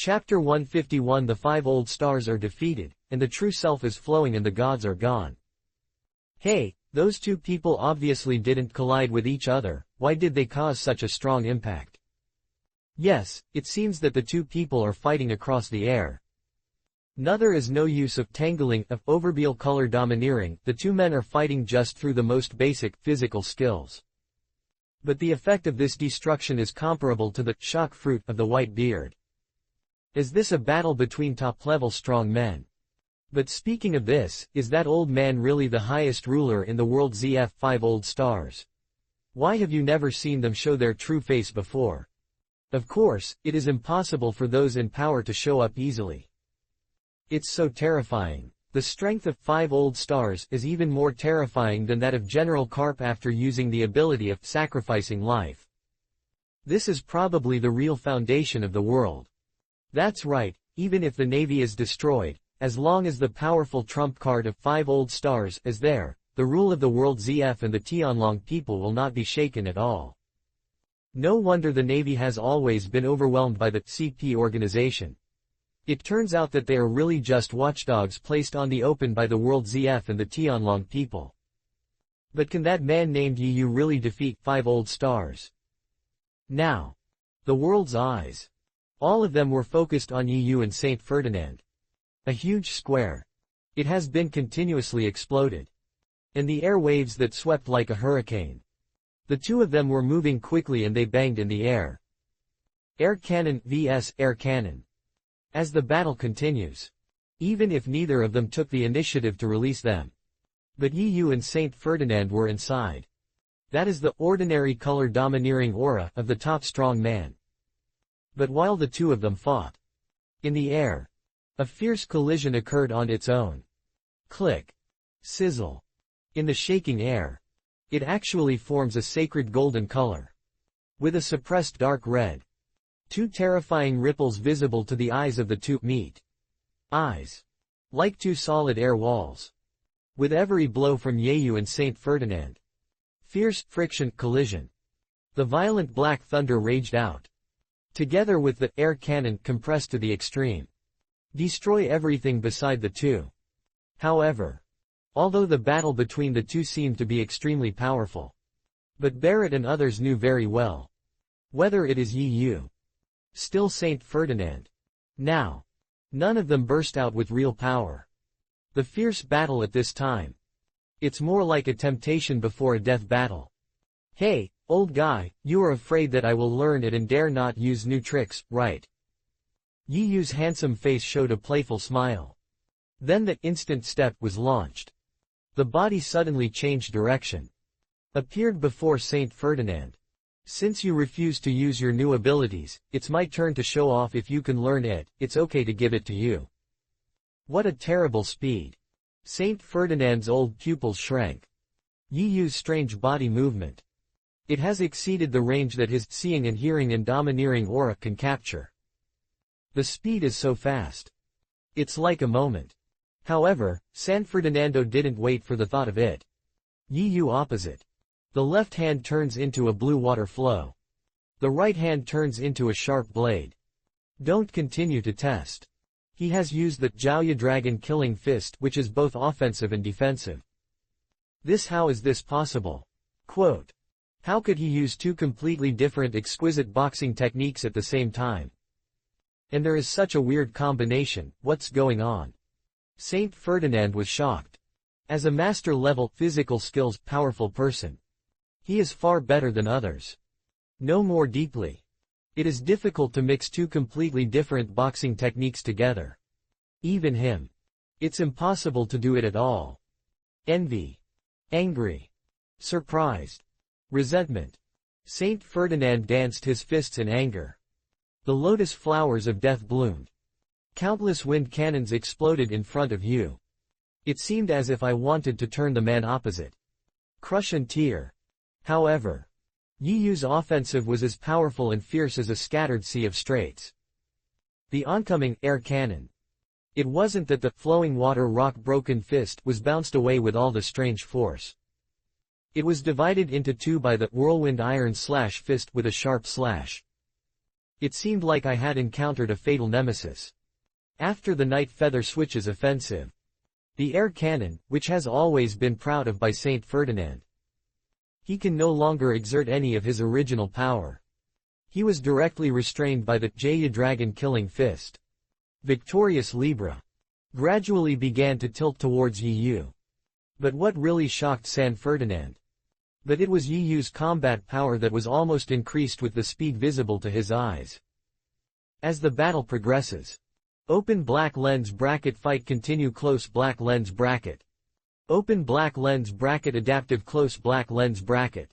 Chapter 151. The 5 old stars are defeated, and the true self is flowing and the gods are gone. Hey, those two people obviously didn't collide with each other. Why did they cause such a strong impact? Yes, it seems that the two people are fighting across the air. Neither is no use of tangling, of overbeal color domineering. The two men are fighting just through the most basic physical skills. But the effect of this destruction is comparable to the shock fruit of the white beard. Is this a battle between top-level strong men? But speaking of this, is that old man really the highest ruler in the world? ZF 5 old stars. Why have you never seen them show their true face before? Of course, it is impossible for those in power to show up easily. It's so terrifying. The strength of 5 old stars is even more terrifying than that of General Karp after using the ability of sacrificing life. This is probably the real foundation of the world. That's right, even if the Navy is destroyed, as long as the powerful trump card of 5 old stars is there, the rule of the world ZF and the Tianlong people will not be shaken at all. No wonder the Navy has always been overwhelmed by the CP organization. It turns out that they are really just watchdogs placed on the open by the world ZF and the Tianlong people. But can that man named Yu really defeat 5 old stars? Now, the world's eyes. All of them were focused on Yu and Saint Ferdinand. A huge square. It has been continuously exploded. And the air waves that swept like a hurricane. The two of them were moving quickly and they banged in the air. Air cannon vs. air cannon. As the battle continues. Even if neither of them took the initiative to release them. But Yu and Saint Ferdinand were inside. That is the ordinary color domineering aura of the top strong man. But while the two of them fought in the air, a fierce collision occurred on its own. Click. Sizzle. In the shaking air. It actually forms a sacred golden color. With a suppressed dark red. Two terrifying ripples visible to the eyes of the two meet. Eyes. Like two solid air walls. With every blow from Yu and Saint Ferdinand. Fierce friction collision. The violent black thunder raged out. Together with the air cannon compressed to the extreme. Destroy everything beside the two. However, although the battle between the two seemed to be extremely powerful. But Barrett and others knew very well. Whether it is Yu. Still Saint Ferdinand. Now. None of them burst out with real power. The fierce battle at this time. It's more like a temptation before a death battle. Hey, old guy, you are afraid that I will learn it and dare not use new tricks, right? Yu's handsome face showed a playful smile. Then the instant step was launched. The body suddenly changed direction. Appeared before Saint Ferdinand. Since you refuse to use your new abilities, it's my turn to show off. If you can learn it, it's okay to give it to you. What a terrible speed. Saint Ferdinand's old pupils shrank. Yu's strange body movement. It has exceeded the range that his seeing and hearing and domineering aura can capture. The speed is so fast. It's like a moment. However, San Ferdinando didn't wait for the thought of it. Yu opposite. The left hand turns into a blue water flow. The right hand turns into a sharp blade. Don't continue to test. He has used the Jiaoya Dragon Killing Fist, which is both offensive and defensive. How is this possible? Quote. How could he use two completely different exquisite boxing techniques at the same time? And there is such a weird combination, what's going on? Saint Ferdinand was shocked. As a master-level, physical skills, powerful person. He is far better than others. No more deeply. It is difficult to mix two completely different boxing techniques together. Even him. It's impossible to do it at all. Envy. Angry. Surprised. Resentment. Saint Ferdinand danced his fists in anger. The lotus flowers of death bloomed. Countless wind cannons exploded in front of Yu. It seemed as if I wanted to turn the man opposite. Crush and tear. However, Yu's offensive was as powerful and fierce as a scattered sea of straits. The oncoming air cannon. It wasn't that the flowing water rock broken fist was bounced away with all the strange force. It was divided into two by the whirlwind iron slash fist with a sharp slash. It seemed like I had encountered a fatal nemesis. After the Night Feather Switch's offensive, the air cannon, which has always been proud of by Saint Ferdinand, he can no longer exert any of his original power. He was directly restrained by the Jaya Dragon Killing Fist. Victorious Libra gradually began to tilt towards Yu. But what really shocked San Ferdinand? That it was Yu's combat power that was almost increased with the speed visible to his eyes. As the battle progresses, open black lens bracket fight continue close black lens bracket. Open black lens bracket adaptive close black lens bracket.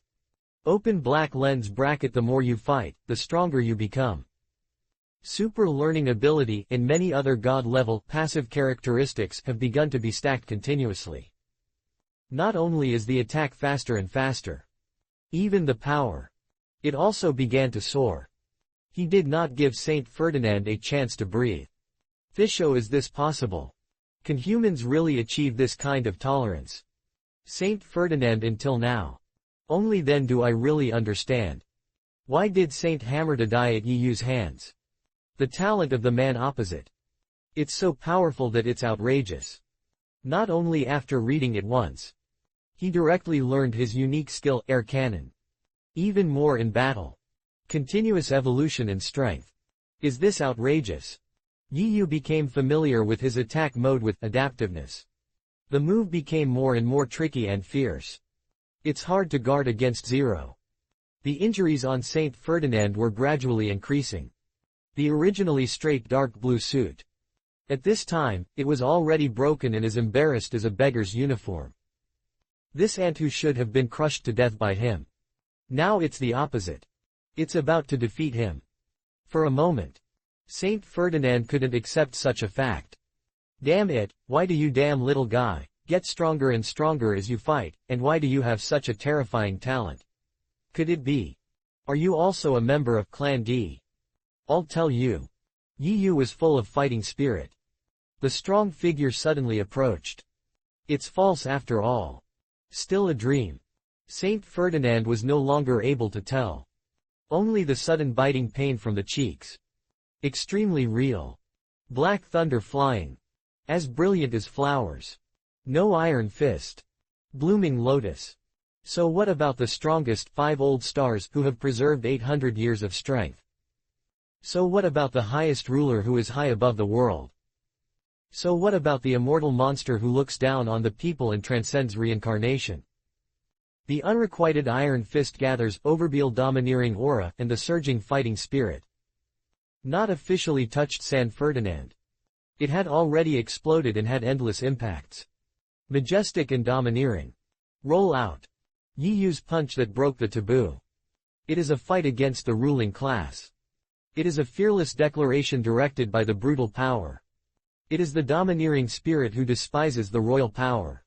Open black lens bracket. The more you fight, the stronger you become. Super learning ability and many other god-level passive characteristics have begun to be stacked continuously. Not only is the attack faster and faster, even the power, it also began to soar. He did not give Saint Ferdinand a chance to breathe. Fisho, is this possible? Can humans really achieve this kind of tolerance? Saint Ferdinand, until now. Only then do I really understand. Why did Saint Hammer to die at Yu's hands? The talent of the man opposite. It's so powerful that it's outrageous. Not only after reading it once, he directly learned his unique skill, air cannon. Even more in battle. Continuous evolution in strength. Is this outrageous? Yu became familiar with his attack mode with adaptiveness. The move became more and more tricky and fierce. It's hard to guard against Zero. The injuries on Saint Ferdinand were gradually increasing. The originally straight dark blue suit. At this time, it was already broken and as embarrassed as a beggar's uniform. This ant who should have been crushed to death by him. Now it's the opposite. It's about to defeat him. For a moment, Saint Ferdinand couldn't accept such a fact. Damn it, why do you damn little guy get stronger and stronger as you fight, and why do you have such a terrifying talent? Could it be? Are you also a member of Clan D? I'll tell you. Yu was full of fighting spirit. The strong figure suddenly approached. It's false after all. Still a dream. Saint Ferdinand was no longer able to tell. Only the sudden biting pain from the cheeks. Extremely real. Black thunder flying. As brilliant as flowers. No iron fist. Blooming lotus. So what about the strongest 5 old stars who have preserved 800 years of strength? So what about the highest ruler who is high above the world? So what about the immortal monster who looks down on the people and transcends reincarnation? The unrequited iron fist gathers overbeal domineering aura and the surging fighting spirit. Not officially touched San Ferdinand. It had already exploded and had endless impacts. Majestic and domineering. Roll out. Yu's punch that broke the taboo. It is a fight against the ruling class. It is a fearless declaration directed by the brutal power. It is the domineering spirit who despises the royal power.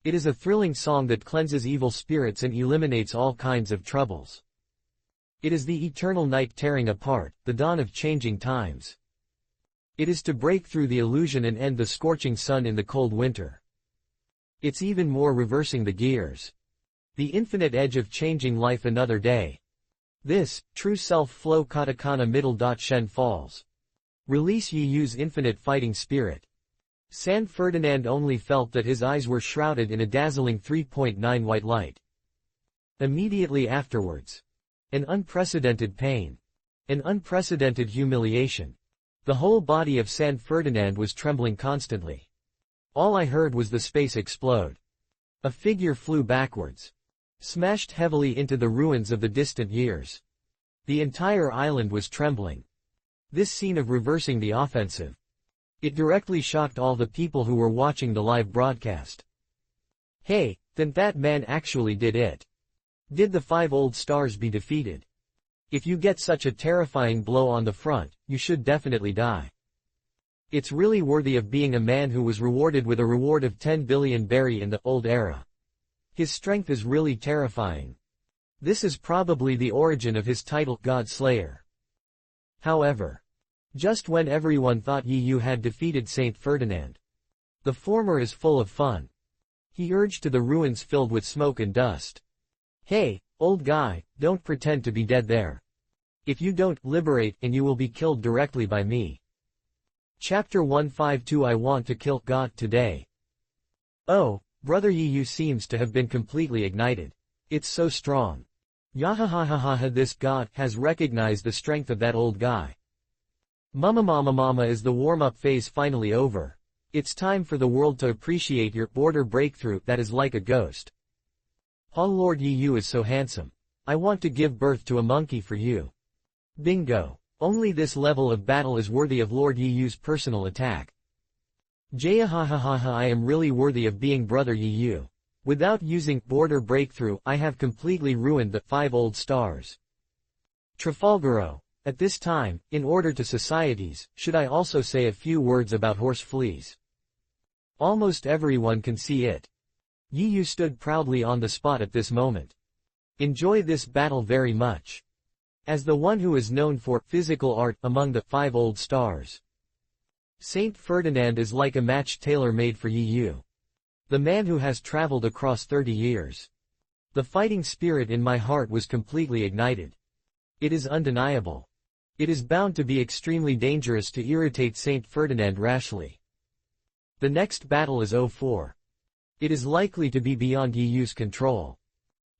It is a thrilling song that cleanses evil spirits and eliminates all kinds of troubles. It is the eternal night tearing apart, the dawn of changing times. It is to break through the illusion and end the scorching sun in the cold winter. It's even more reversing the gears. The infinite edge of changing life another day. This, true self-flow katakana middle dot shen falls. Release Yu's infinite fighting spirit. San Ferdinand only felt that his eyes were shrouded in a dazzling 3.9 white light. Immediately afterwards. An unprecedented pain. An unprecedented humiliation. The whole body of San Ferdinand was trembling constantly. All I heard was the space explode. A figure flew backwards. Smashed heavily into the ruins of the distant years. The entire island was trembling. This scene of reversing the offensive. It directly shocked all the people who were watching the live broadcast. Hey, then that man actually did it. Did the 5 old stars be defeated? If you get such a terrifying blow on the front, you should definitely die. It's really worthy of being a man who was rewarded with a reward of 10 billion berry in the old era. His strength is really terrifying. This is probably the origin of his title, God Slayer. However, just when everyone thought Yu had defeated Saint Ferdinand, the former is full of fun. He urged to the ruins filled with smoke and dust. Hey, old guy, don't pretend to be dead there. If you don't liberate, and you will be killed directly by me. Chapter 152 I want to kill God today. Oh, Brother Yu seems to have been completely ignited. It's so strong. Yahahahaha, this God has recognized the strength of that old guy. Mama, is the warm-up phase finally over? It's time for the world to appreciate your border breakthrough that is like a ghost. Oh Lord Yu is so handsome. I want to give birth to a monkey for you. Bingo. Only this level of battle is worthy of Lord Yu's personal attack. Jayahahaha, I am really worthy of being Brother Yu. Without using border breakthrough, I have completely ruined the 5 old stars. Trafalgaro. At this time, in order to societies, should I also say a few words about horse fleas? Almost everyone can see it. Yu stood proudly on the spot at this moment. Enjoy this battle very much. As the one who is known for physical art among the 5 old stars, Saint Ferdinand is like a match tailor-made for Yu. The man who has traveled across 30 years. The fighting spirit in my heart was completely ignited. It is undeniable. It is bound to be extremely dangerous to irritate Saint Ferdinand rashly. The next battle is 04. It is likely to be beyond Yu's control.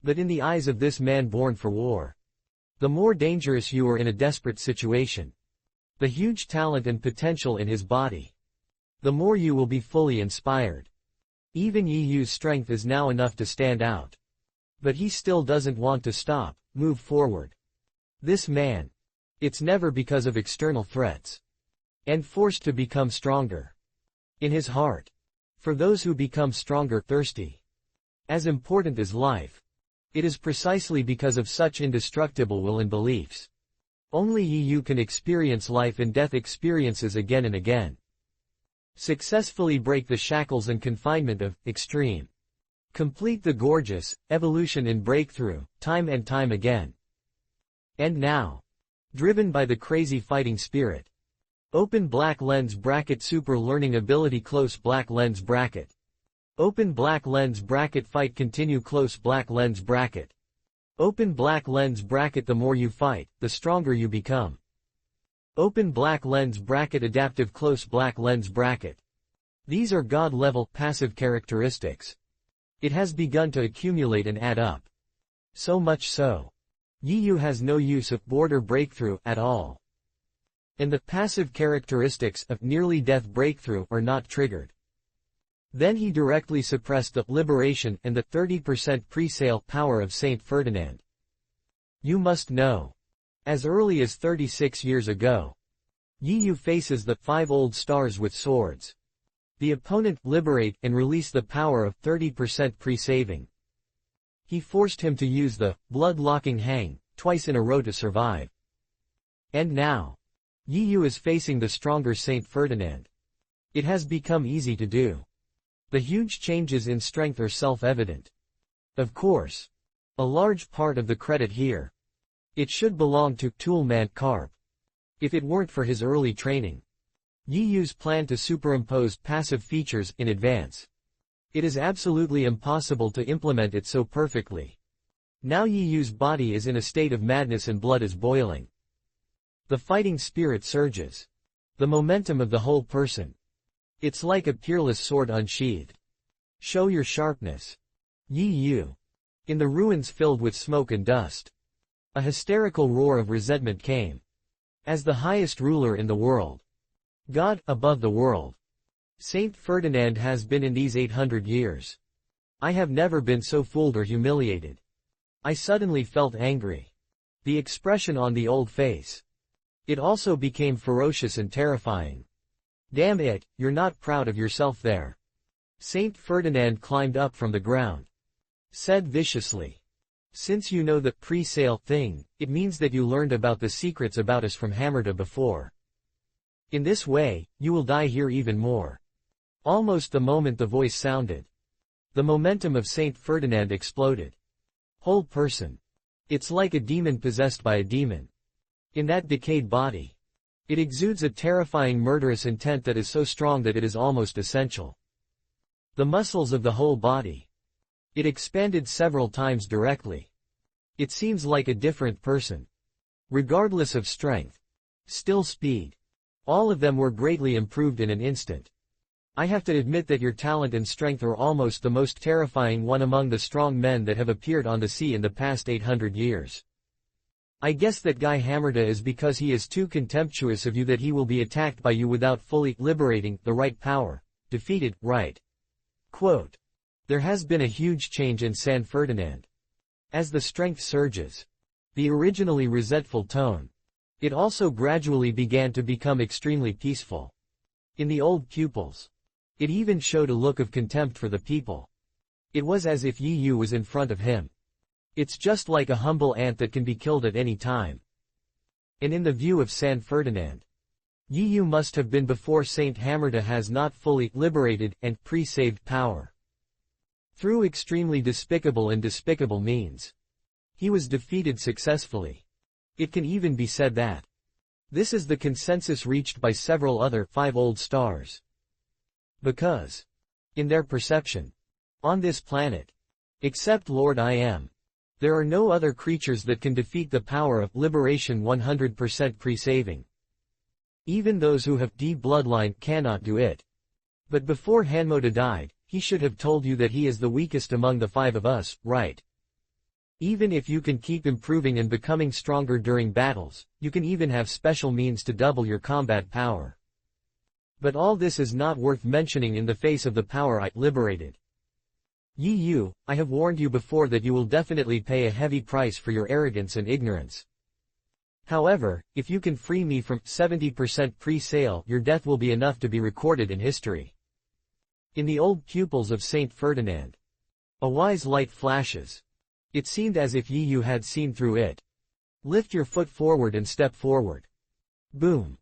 But in the eyes of this man born for war, the more dangerous you are in a desperate situation, the huge talent and potential in his body, the more you will be fully inspired. Even Yu's strength is now enough to stand out. But he still doesn't want to stop, move forward. This man. It's never because of external threats. And forced to become stronger. In his heart. For those who become stronger, thirsty. As important as life. It is precisely because of such indestructible will and beliefs. Only Yu can experience life and death experiences again and again. Successfully break the shackles and confinement of extreme. Complete the gorgeous evolution in breakthrough, time and time again. And now, driven by the crazy fighting spirit. Open black lens bracket super learning ability close black lens bracket. Open black lens bracket fight continue close black lens bracket. Open black lens bracket the more you fight, the stronger you become. Open black lens bracket adaptive close black lens bracket. These are God-level passive characteristics. It has begun to accumulate and add up. So much so. Yu has no use of border breakthrough at all. And the passive characteristics of nearly death breakthrough are not triggered. Then he directly suppressed the liberation and the 30% pre-sale power of Saint Ferdinand. You must know. As early as 36 years ago, Yu faces the 5 old stars with swords. The opponent liberate and release the power of 30% pre-saving. He forced him to use the blood-locking hang twice in a row to survive. And now, Yu is facing the stronger Saint Ferdinand. It has become easy to do. The huge changes in strength are self-evident. Of course, a large part of the credit here. It should belong to Toolman Karp. If it weren't for his early training. Yu's plan to superimpose passive features in advance. It is absolutely impossible to implement it so perfectly. Now Yu's body is in a state of madness and blood is boiling. The fighting spirit surges. The momentum of the whole person. It's like a peerless sword unsheathed. Show your sharpness. Yu. In the ruins filled with smoke and dust. A hysterical roar of resentment came. As the highest ruler in the world. God, above the world. Saint Ferdinand has been in these 800 years. I have never been so fooled or humiliated. I suddenly felt angry. The expression on the old face. It also became ferocious and terrifying. Damn it, you're not proud of yourself there. Saint Ferdinand climbed up from the ground. Said viciously. Since you know the pre-sale thing, it means that you learned about the secrets about us from Hammerda before. In this way, you will die here even more. Almost the moment the voice sounded. The momentum of Saint Ferdinand exploded. Whole person. It's like a demon possessed by a demon. In that decayed body. It exudes a terrifying murderous intent that is so strong that it is almost essential. The muscles of the whole body. It expanded several times directly. It seems like a different person. Regardless of strength. Still speed. All of them were greatly improved in an instant. I have to admit that your talent and strength are almost the most terrifying one among the strong men that have appeared on the sea in the past 800 years. I guess that guy Hammerda is because he is too contemptuous of you that he will be attacked by you without fully liberating the right power. Defeated, right? Quote. There has been a huge change in San Ferdinand. As the strength surges, the originally resentful tone, it also gradually began to become extremely peaceful. In the old pupils, it even showed a look of contempt for the people. It was as if Yi Yu was in front of him. It's just like a humble ant that can be killed at any time. And in the view of San Ferdinand, Yi Yu must have been before Saint Hammerda has not fully liberated and pre-saved power. Through extremely despicable and despicable means, he was defeated successfully. It can even be said that this is the consensus reached by several other 5 old stars. Because, in their perception, on this planet, except Lord I Am, there are no other creatures that can defeat the power of liberation 100% pre-saving. Even those who have D bloodline cannot do it. But before Hanmoda died, he should have told you that he is the weakest among the 5 of us, right? Even if you can keep improving and becoming stronger during battles, you can even have special means to double your combat power. But all this is not worth mentioning in the face of the power I liberated. Yi Yu, I have warned you before that you will definitely pay a heavy price for your arrogance and ignorance. However, if you can free me from 70% pre-sale, your death will be enough to be recorded in history. In the old pupils of Saint Ferdinand, a wise light flashes. It seemed as if Yi Yu had seen through it. Lift your foot forward and step forward. Boom.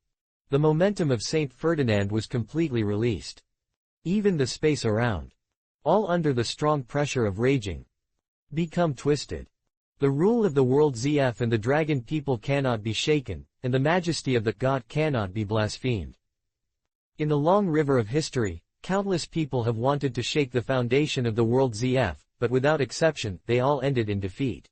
The momentum of Saint Ferdinand was completely released. Even the space around, all under the strong pressure of raging, become twisted. The rule of the world ZF and the dragon people cannot be shaken, and the majesty of the god cannot be blasphemed. In the long river of history, countless people have wanted to shake the foundation of the world ZF, but without exception, they all ended in defeat.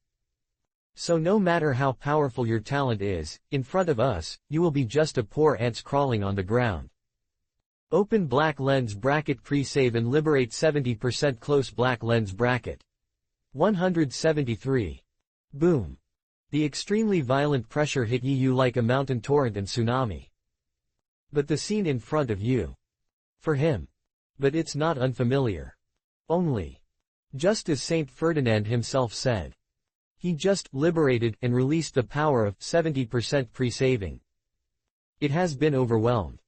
So no matter how powerful your talent is, in front of us, you will be just a poor ants crawling on the ground. Open black lens bracket pre-save and liberate 70% close black lens bracket. 173. Boom. The extremely violent pressure hit Yi Yu like a mountain torrent and tsunami. But the scene in front of you. For him. But it's not unfamiliar. Only. Just as Saint Ferdinand himself said. He just liberated and released the power of 70% pre-saving. It has been overwhelmed.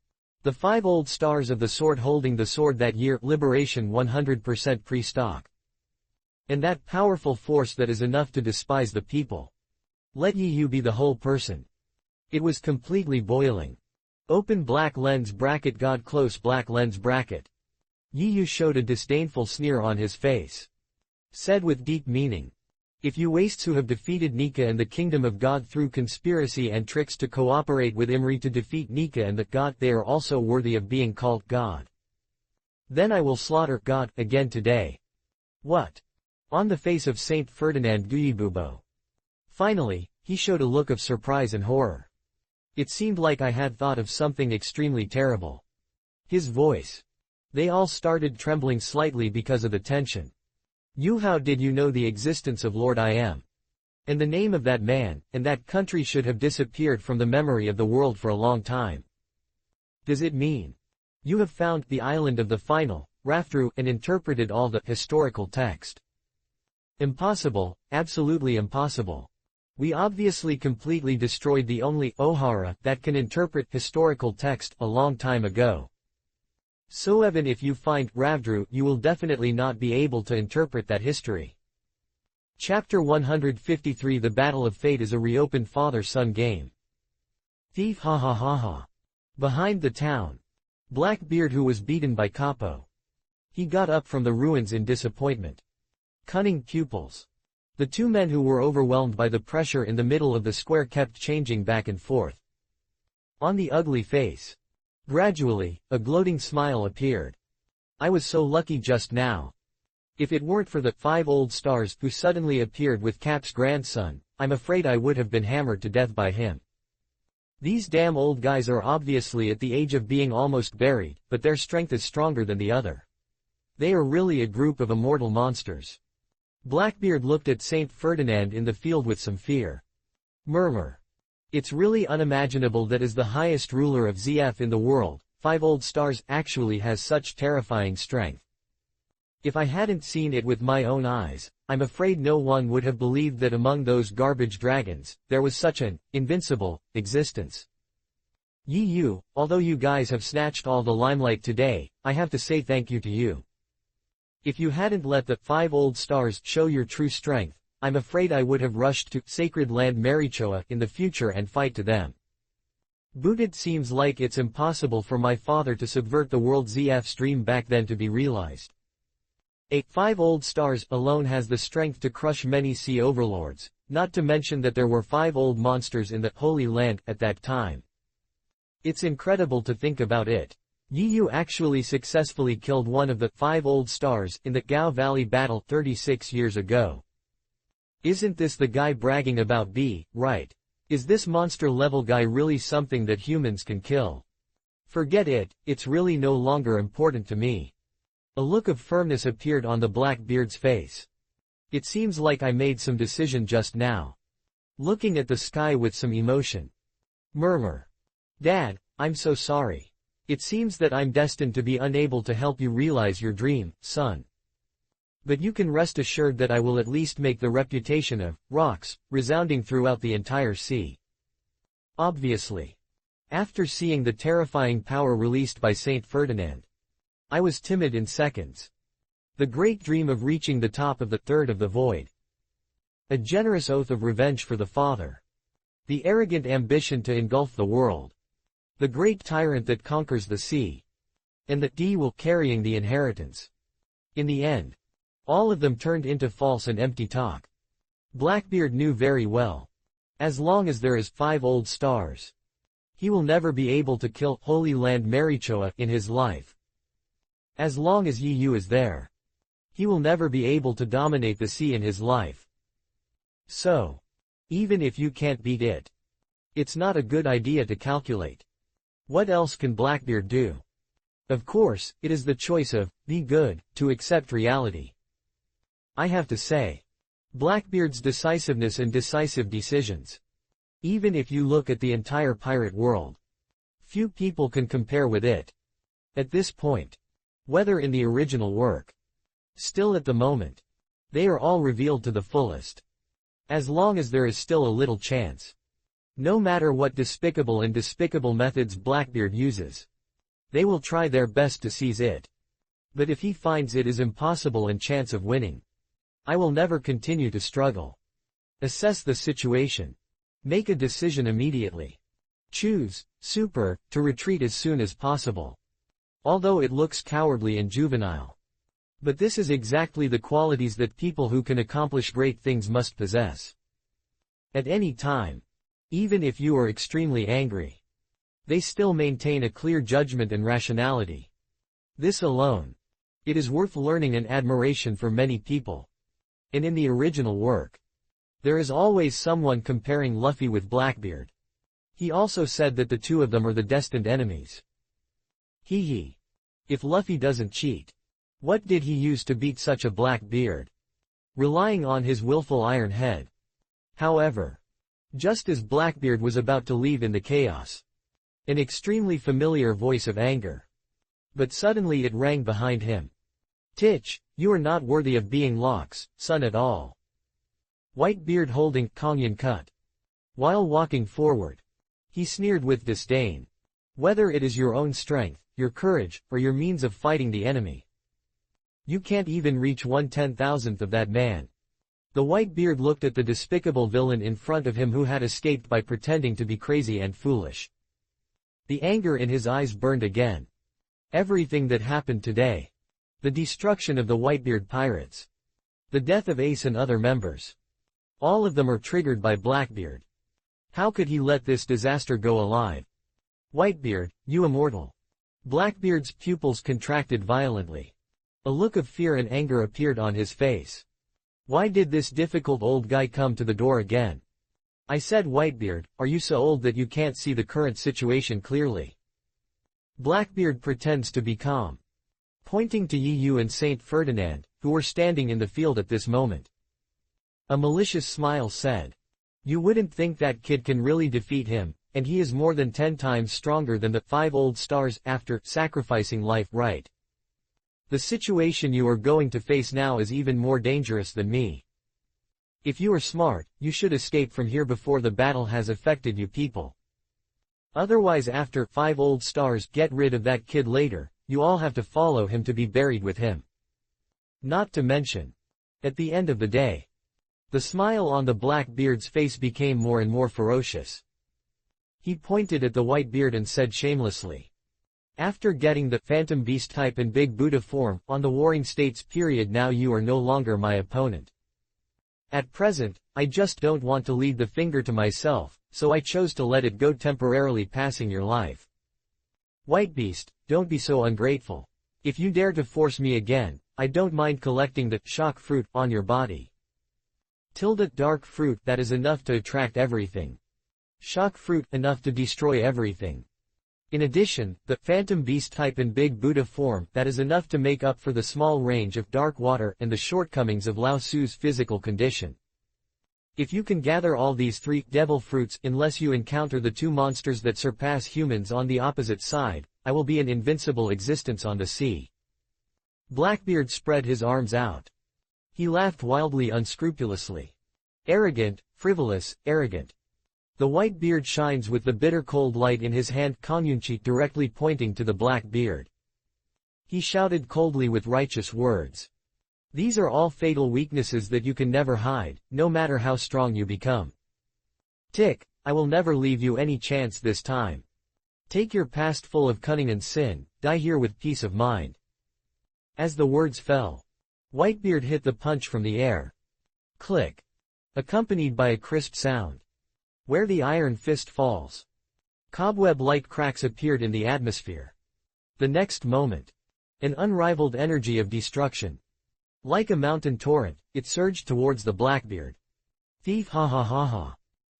The 5 old stars of the sword holding the sword that year, liberation 100% pre-stock. And that powerful force that is enough to despise the people. Let Yi Yu be the whole person. It was completely boiling. Open black lens bracket god close black lens bracket. Yi Yu showed a disdainful sneer on his face. Said with deep meaning. If you wastes who have defeated Nika and the kingdom of God through conspiracy and tricks to cooperate with Imri to defeat Nika and the God, they are also worthy of being called God. Then I will slaughter God again today. What? On the face of Saint Ferdinand Guyibubo. Finally, he showed a look of surprise and horror. It seemed like I had thought of something extremely terrible. His voice. They all started trembling slightly because of the tension. You, how did you know the existence of Lord I Am? And the name of that man, and that country should have disappeared from the memory of the world for a long time. Does it mean you have found the island of the final, Raftru, and interpreted all the historical text? Impossible, absolutely impossible. We obviously completely destroyed the only Ohara that can interpret historical text a long time ago. So even if you find Ravdru, you will definitely not be able to interpret that history. Chapter 153 The Battle of Fate is a reopened father-son game. Thief ha ha ha ha. Behind the town. Blackbeard who was beaten by Capo. He got up from the ruins in disappointment. Cunning pupils. The 2 men who were overwhelmed by the pressure in the middle of the square kept changing back and forth. On the ugly face. Gradually, a gloating smile appeared. I was so lucky just now. If it weren't for the 5 old stars who suddenly appeared with Cap's grandson, I'm afraid I would have been hammered to death by him. These damn old guys are obviously at the age of being almost buried, but their strength is stronger than the other. They are really a group of immortal monsters. Blackbeard looked at Saint Ferdinand in the field with some fear. Murmur. It's really unimaginable that as the highest ruler of ZF in the world, 5 old stars actually has such terrifying strength. If I hadn't seen it with my own eyes, I'm afraid no one would have believed that among those garbage dragons, there was such an invincible existence. Yi, although you guys have snatched all the limelight today, I have to say thank you to you. If you hadn't let the 5 old stars show your true strength, I'm afraid I would have rushed to sacred land Marichoa in the future and fight to them. But it seems like it's impossible for my father to subvert the world ZF's dream back then to be realized. 5 old stars alone has the strength to crush many sea overlords, not to mention that there were 5 old monsters in the Holy Land at that time. It's incredible to think about it. Yi actually successfully killed one of the 5 old stars in the Gao Valley battle 36 years ago. Isn't this the guy bragging about B, right? Is this monster-level guy really something that humans can kill? Forget it, it's really no longer important to me. A look of firmness appeared on the Blackbeard's face. It seems like I made some decision just now. Looking at the sky with some emotion. Murmur. Dad, I'm so sorry. It seems that I'm destined to be unable to help you realize your dream, son. But you can rest assured that I will at least make the reputation of rocks resounding throughout the entire sea. Obviously. After seeing the terrifying power released by Saint Ferdinand, I was timid in seconds. The great dream of reaching the top of the third of the void. A generous oath of revenge for the father. The arrogant ambition to engulf the world. The great tyrant that conquers the sea. And the D will carrying the inheritance. In the end, all of them turned into false and empty talk. Blackbeard knew very well. As long as there is 5 old stars, he will never be able to kill Holy Land Marichoa in his life. As long as Yi is there, he will never be able to dominate the sea in his life. So, even if you can't beat it, it's not a good idea to calculate. What else can Blackbeard do? Of course, it is the choice of, be good, to accept reality. I have to say, Blackbeard's decisiveness and decisive decisions. Even if you look at the entire pirate world, few people can compare with it. At this point, whether in the original work, still at the moment, they are all revealed to the fullest. As long as there is still a little chance. No matter what despicable methods Blackbeard uses, they will try their best to seize it. But if he finds it is impossible and chance of winning, I will never continue to struggle. Assess the situation. Make a decision immediately. Choose, to retreat as soon as possible. Although it looks cowardly and juvenile. But this is exactly the qualities that people who can accomplish great things must possess. At any time, even if you are extremely angry, they still maintain a clear judgment and rationality. This alone, it is worth learning and admiration for many people. And in the original work, there is always someone comparing Luffy with Blackbeard. He also said that the two of them are the destined enemies. If Luffy doesn't cheat, what did he use to beat such a Blackbeard? Relying on his willful iron head. However, just as Blackbeard was about to leave in the chaos, an extremely familiar voice of anger. But suddenly it rang behind him. Titch, you are not worthy of being Locke's son at all. Whitebeard holding Kongyun cut. While walking forward, he sneered with disdain. Whether it is your own strength, your courage, or your means of fighting the enemy, you can't even reach 1/10,000th of that man. The Whitebeard looked at the despicable villain in front of him who had escaped by pretending to be crazy and foolish. The anger in his eyes burned again. Everything that happened today, the destruction of the Whitebeard pirates, the death of Ace and other members, all of them are triggered by Blackbeard. How could he let this disaster go alive? Whitebeard, you immortal. Blackbeard's pupils contracted violently. A look of fear and anger appeared on his face. Why did this difficult old guy come to the door again? I said, Whitebeard, are you so old that you can't see the current situation clearly? Blackbeard pretends to be calm, pointing to Yu and Saint Ferdinand, who were standing in the field at this moment. A malicious smile said, you wouldn't think that kid can really defeat him, and he is more than 10 times stronger than the 5 old stars after sacrificing life, right? The situation you are going to face now is even more dangerous than me. If you are smart, you should escape from here before the battle has affected you people. Otherwise, after 5 old stars get rid of that kid later, you all have to follow him to be buried with him. Not to mention, at the end of the day, the smile on the Blackbeard's face became more and more ferocious. He pointed at the Whitebeard and said shamelessly, after getting the Phantom Beast type and Big Buddha form on the Warring States period, now you are no longer my opponent. At present, I just don't want to lead the finger to myself, so I chose to let it go, temporarily passing your life. Whitebeast, don't be so ungrateful. If you dare to force me again, I don't mind collecting the shock fruit on your body. Dark fruit, that is enough to attract everything. Shock fruit, enough to destroy everything. In addition, the Phantom Beast type and Big Buddha form, that is enough to make up for the small range of dark water and the shortcomings of Lao Tzu's physical condition. If you can gather all these 3 devil fruits, unless you encounter the 2 monsters that surpass humans on the opposite side, I will be an invincible existence on the sea. Blackbeard spread his arms out. He laughed wildly, unscrupulously. Arrogant, frivolous, arrogant. The Whitebeard shines with the bitter cold light in his hand, Kanyunchi directly pointing to the Blackbeard. He shouted coldly with righteous words. These are all fatal weaknesses that you can never hide, no matter how strong you become. Tick, I will never leave you any chance this time. Take your past full of cunning and sin, die here with peace of mind. As the words fell, Whitebeard hit the punch from the air. Click. Accompanied by a crisp sound. Where the iron fist falls, cobweb-like cracks appeared in the atmosphere. The next moment, an unrivaled energy of destruction. Like a mountain torrent, it surged towards the Blackbeard. Thief, ha ha ha ha.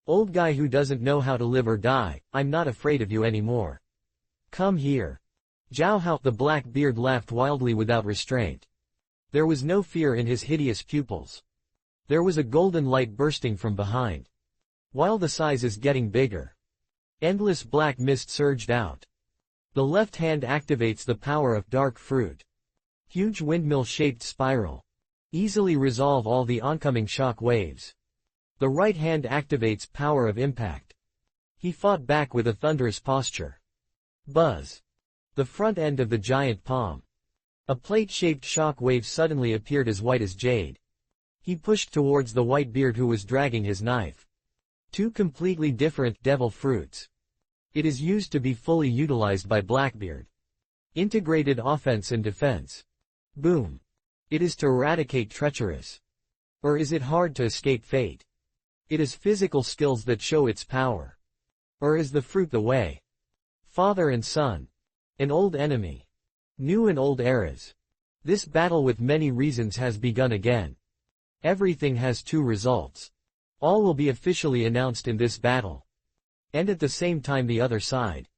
Old guy who doesn't know how to live or die, I'm not afraid of you anymore. Come here. Jiao Hao, the Blackbeard laughed wildly without restraint. There was no fear in his hideous pupils. There was a golden light bursting from behind. While the size is getting bigger, endless black mist surged out. The left hand activates the power of dark fruit. Huge windmill-shaped spiral. Easily resolve all the oncoming shock waves. The right hand activates power of impact. He fought back with a thunderous posture. Buzz. The front end of the giant palm. A plate-shaped shock wave suddenly appeared as white as jade. He pushed towards the Whitebeard who was dragging his knife. 2 completely different devil fruits. It is used to be fully utilized by Blackbeard. Integrated offense and defense. Boom. It is to eradicate treacherous. Or is it hard to escape fate? It is physical skills that show its power. Or is the fruit the way? Father and son. An old enemy. New and old eras. This battle with many reasons has begun again. Everything has 2 results. All will be officially announced in this battle. And at the same time the other side.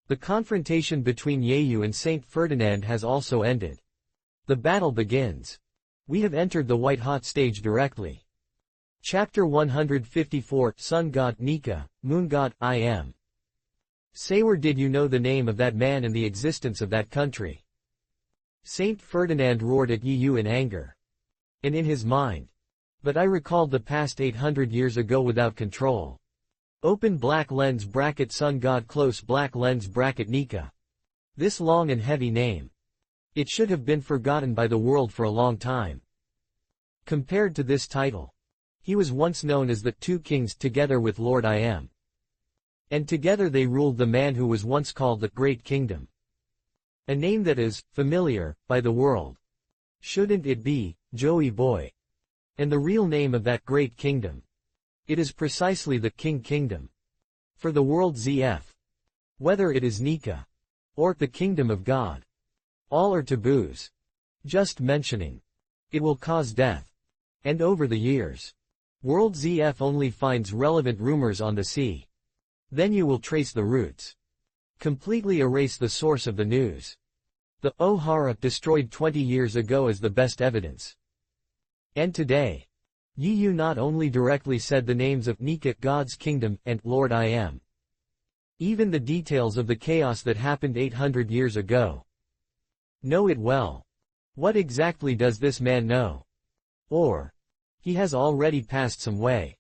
The confrontation between Yeyu and Saint Ferdinand has also ended. The battle begins. We have entered the white-hot stage directly. Chapter 154, Sun God Nika, Moon God, I am. Say, where did you know the name of that man and the existence of that country? Saint Ferdinand roared at Yeyu in anger. And in his mind. But I recalled the past 800 years ago without control. Open black lens bracket Sun God close black lens bracket Nika. This long and heavy name. It should have been forgotten by the world for a long time. Compared to this title, he was once known as the 2 kings together with Lord I Am. And together they ruled the man who was once called the Great Kingdom. A name that is familiar by the world. Shouldn't it be, Joey Boy? And the real name of that great kingdom. It is precisely the King Kingdom. For the world ZF. Whether it is Nika. Or the Kingdom of God. All are taboos. Just mentioning. It will cause death. And over the years. World ZF only finds relevant rumors on the sea. Then you will trace the roots. Completely erase the source of the news. The O'Hara destroyed 20 years ago is the best evidence. And today, Yu not only directly said the names of Nika, God's kingdom, and Lord I Am. Even the details of the chaos that happened 800 years ago. Know it well. What exactly does this man know? Or, he has already passed some way.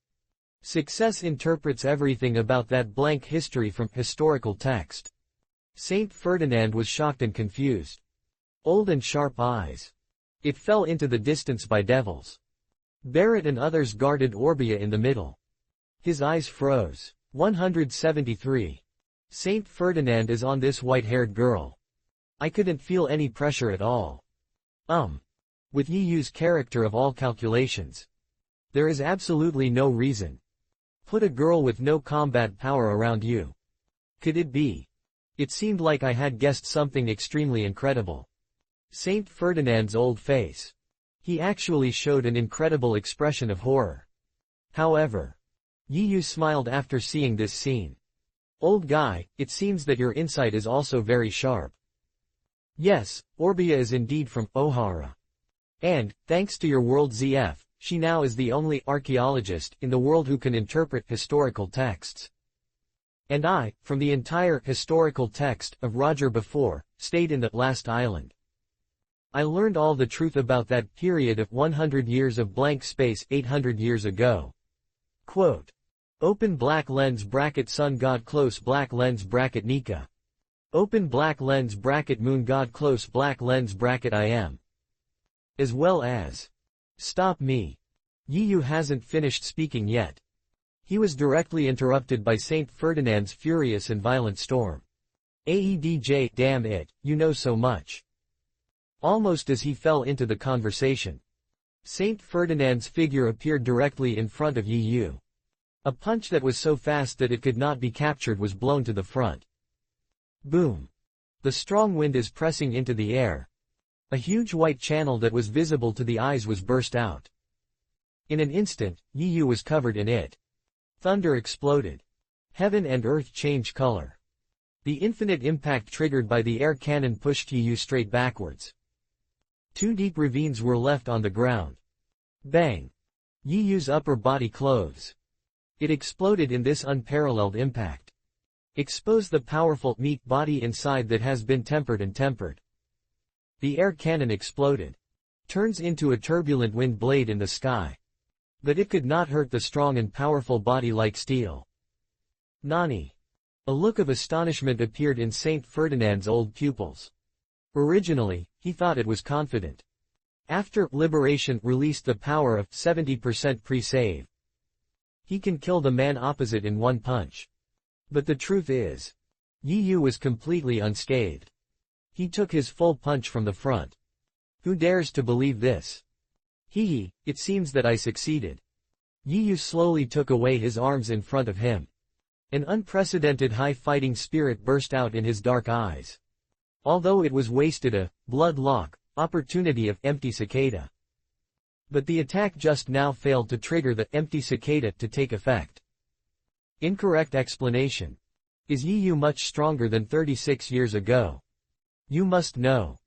Success interprets everything about that blank history from historical text. Saint Ferdinand was shocked and confused. Old and sharp eyes. It fell into the distance by devils. Barrett and others guarded Orbia in the middle. His eyes froze. 173. Saint Ferdinand is on this white-haired girl. I couldn't feel any pressure at all. With Yu's character of all calculations. There is absolutely no reason. Put a girl with no combat power around you. Could it be? It seemed like I had guessed something extremely incredible. Saint Ferdinand's old face. He actually showed an incredible expression of horror. However, Yu smiled after seeing this scene. Old guy, it seems that your insight is also very sharp. Yes, Orbia is indeed from O'Hara. And, thanks to your World ZF, she now is the only archaeologist in the world who can interpret historical texts. And I, from the entire historical text of Roger before, stayed in the last island. I learned all the truth about that period of 100 years of blank space 800 years ago. Quote. Open black lens bracket sun god close black lens bracket Nika. Open black lens bracket moon god close black lens bracket I am. As well as. Stop me. Yu hasn't finished speaking yet. He was directly interrupted by Saint Ferdinand's furious and violent storm. Aedj, damn it, you know so much. Almost as he fell into the conversation. Saint Ferdinand's figure appeared directly in front of Yu. A punch that was so fast that it could not be captured was blown to the front. Boom. The strong wind is pressing into the air. A huge white channel that was visible to the eyes was burst out. In an instant, Yu was covered in it. Thunder exploded. Heaven and earth changed color. The infinite impact triggered by the air cannon pushed Yu straight backwards. 2 deep ravines were left on the ground. Bang! Yu's upper body clothes. It exploded in this unparalleled impact. Expose the powerful meat body inside that has been tempered and tempered. The air cannon exploded. Turns into a turbulent wind blade in the sky. But it could not hurt the strong and powerful body like steel. Nani. A look of astonishment appeared in Saint Ferdinand's old pupils. Originally, he thought it was confident. After liberation released the power of 70% pre-save. He can kill the man opposite in one punch. But the truth is, Yu was completely unscathed. He took his full punch from the front. Who dares to believe this? It seems that I succeeded. Yu slowly took away his arms in front of him. An unprecedented high fighting spirit burst out in his dark eyes. Although it was wasted a blood lock opportunity of empty cicada. But the attack just now failed to trigger the empty cicada to take effect. Incorrect explanation. Is Yu much stronger than 36 years ago? You must know.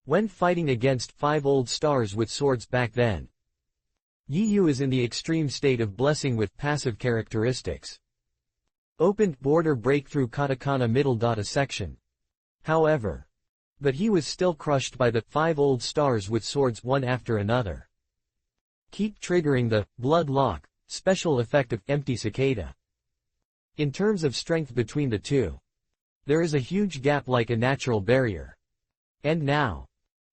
When fighting against 5 old stars with swords back then. Yu is in the extreme state of blessing with passive characteristics. Opened border breakthrough katakana middle dot a section. However. But he was still crushed by the 5 old stars with swords one after another. Keep triggering the blood lock special effect of empty cicada. In terms of strength between the two, there is a huge gap like a natural barrier. And now,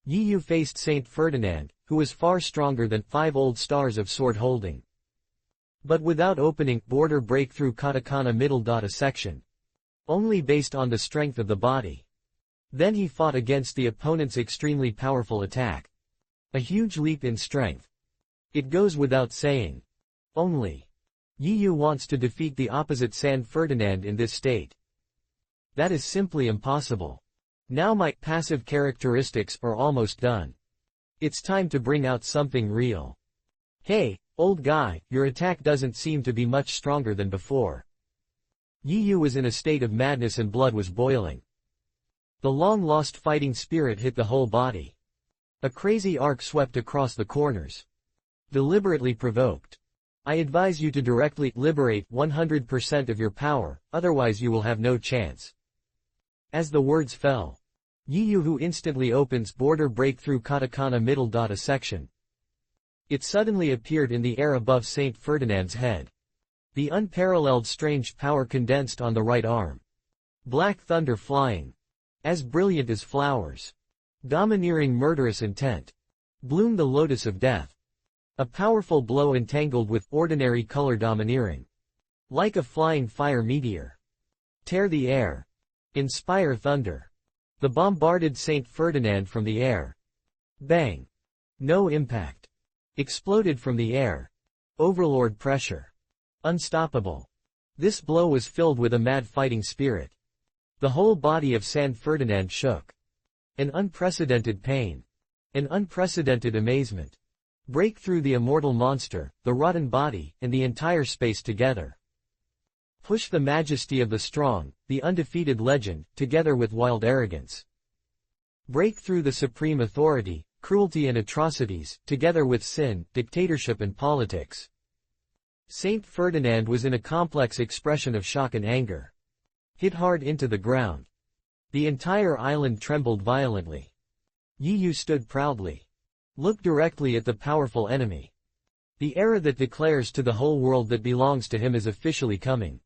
Yu faced Saint Ferdinand, who was far stronger than 5 old stars of sword holding. But without opening border breakthrough katakana middle dot a section. Only based on the strength of the body. Then he fought against the opponent's extremely powerful attack. A huge leap in strength. It goes without saying. Only. Yu wants to defeat the opposite Saint Ferdinand in this state. That is simply impossible. Now my passive characteristics are almost done. It's time to bring out something real. Hey, Old guy, your attack doesn't seem to be much stronger than before. Yi Yu was in a state of madness and blood was boiling. The long-lost fighting spirit hit the whole body. A crazy arc swept across the corners. Deliberately provoked. I advise you to directly liberate 100% of your power, otherwise you will have no chance. As the words fell, Yi Yu who instantly opens border breakthrough katakana middle dot a section. It suddenly appeared in the air above Saint Ferdinand's head. The unparalleled strange power condensed on the right arm. Black thunder flying. As brilliant as flowers. Domineering murderous intent. Bloom the lotus of death. A powerful blow entangled with ordinary color domineering. Like a flying fire meteor. Tear the air. Inspire thunder. The bombarded Saint Ferdinand from the air. Bang. No impact. Exploded from the air. Overlord pressure. Unstoppable. This blow was filled with a mad fighting spirit. The whole body of San Ferdinand shook. An unprecedented pain. An unprecedented amazement. Break through the immortal monster, the rotten body, and the entire space together. Push the majesty of the strong, the undefeated legend, together with wild arrogance. Break through the supreme authority, cruelty and atrocities, together with sin, dictatorship and politics. Saint Ferdinand was in a complex expression of shock and anger. Hit hard into the ground. The entire island trembled violently. Yi Yu stood proudly. Look directly at the powerful enemy. The era that declares to the whole world that belongs to him is officially coming.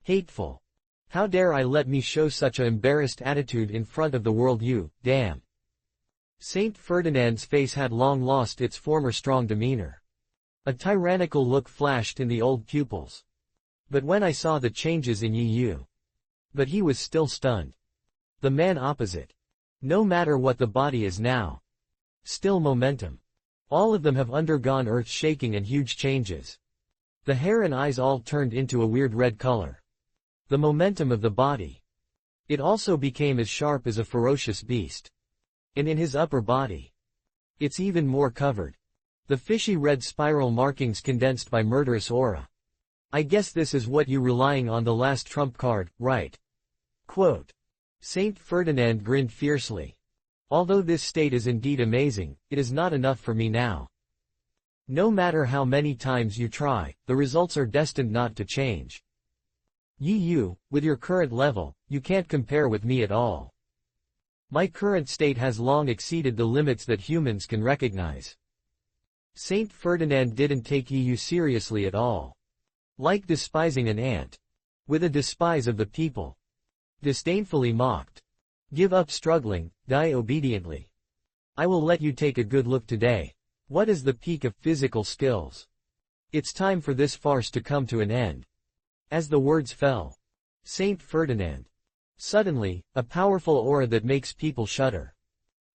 Hateful. How dare I let me show such an embarrassed attitude in front of the world, you, damn. Saint Ferdinand's face had long lost its former strong demeanor. A tyrannical look flashed in the old pupils. But when I saw the changes in Yi Yu. But he was still stunned. The man opposite. No matter what the body is now. Still momentum. All of them have undergone earth-shaking and huge changes. The hair and eyes all turned into a weird red color. The momentum of the body. It also became as sharp as a ferocious beast. And in his upper body. It's even more covered. The fishy red spiral markings condensed by murderous aura. I guess this is what you relying on the last trump card, right? Quote. Saint Ferdinand grinned fiercely. Although this state is indeed amazing, it is not enough for me now. No matter how many times you try, the results are destined not to change. Yi Yu, with your current level, you can't compare with me at all. My current state has long exceeded the limits that humans can recognize. Saint Ferdinand didn't take Yi Yu seriously at all. Like despising an ant. With a despise of the people. Disdainfully mocked. Give up struggling, die obediently. I will let you take a good look today. What is the peak of physical skills? It's time for this farce to come to an end. As the words fell. Saint Ferdinand. Suddenly, a powerful aura that makes people shudder.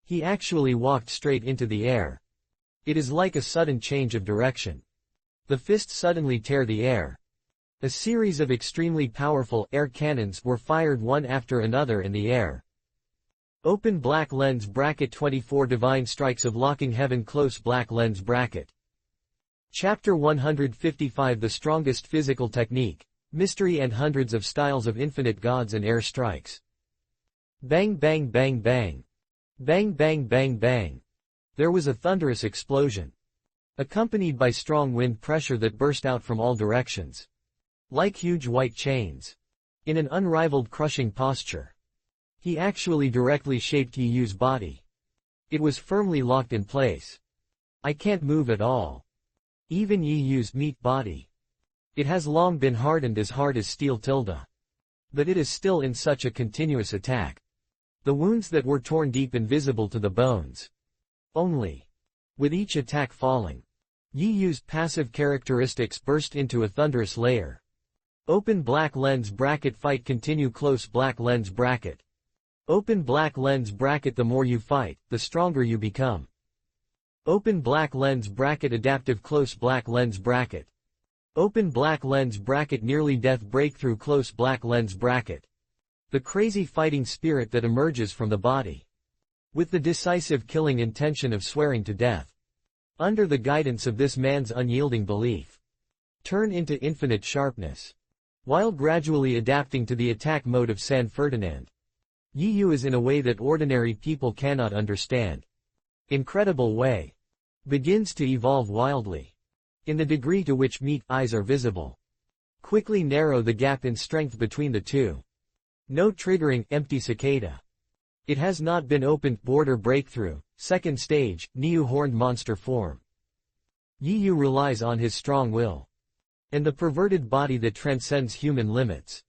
He actually walked straight into the air. It is like a sudden change of direction. The fist suddenly tear the air. A series of extremely powerful air cannons were fired one after another in the air. Open black lens bracket 24 divine strikes of locking heaven close black lens bracket. Chapter 155 The strongest physical technique. Mystery and hundreds of styles of infinite gods and air strikes. Bang bang bang bang. Bang bang bang bang. There was a thunderous explosion. Accompanied by strong wind pressure that burst out from all directions. Like huge white chains. In an unrivaled crushing posture. He actually directly shaped Yi Yu's body. It was firmly locked in place. I can't move at all. Even Yi Yu's meat body. It has long been hardened as hard as steel tilde. But it is still in such a continuous attack. The wounds that were torn deep and visible to the bones. Only. With each attack falling. Yi Yu's passive characteristics burst into a thunderous layer. Open black lens bracket fight continue close black lens bracket. Open black lens bracket the more you fight, the stronger you become. Open black lens bracket adaptive close black lens bracket. Open black lens bracket nearly death breakthrough close black lens bracket. The crazy fighting spirit that emerges from the body. With the decisive killing intention of swearing to death. under the guidance of this man's unyielding belief, turn into infinite sharpness. While gradually adapting to the attack mode of San Ferdinand, Yi Yu is in a way that ordinary people cannot understand. Incredible way. Begins to evolve wildly. In the degree to which eyes are visible. Quickly narrow the gap in strength between the two. No triggering, empty cicada. It has not been opened, border breakthrough, second stage, Niu horned monster form. Yi Yu relies on his strong will. And the perverted body that transcends human limits.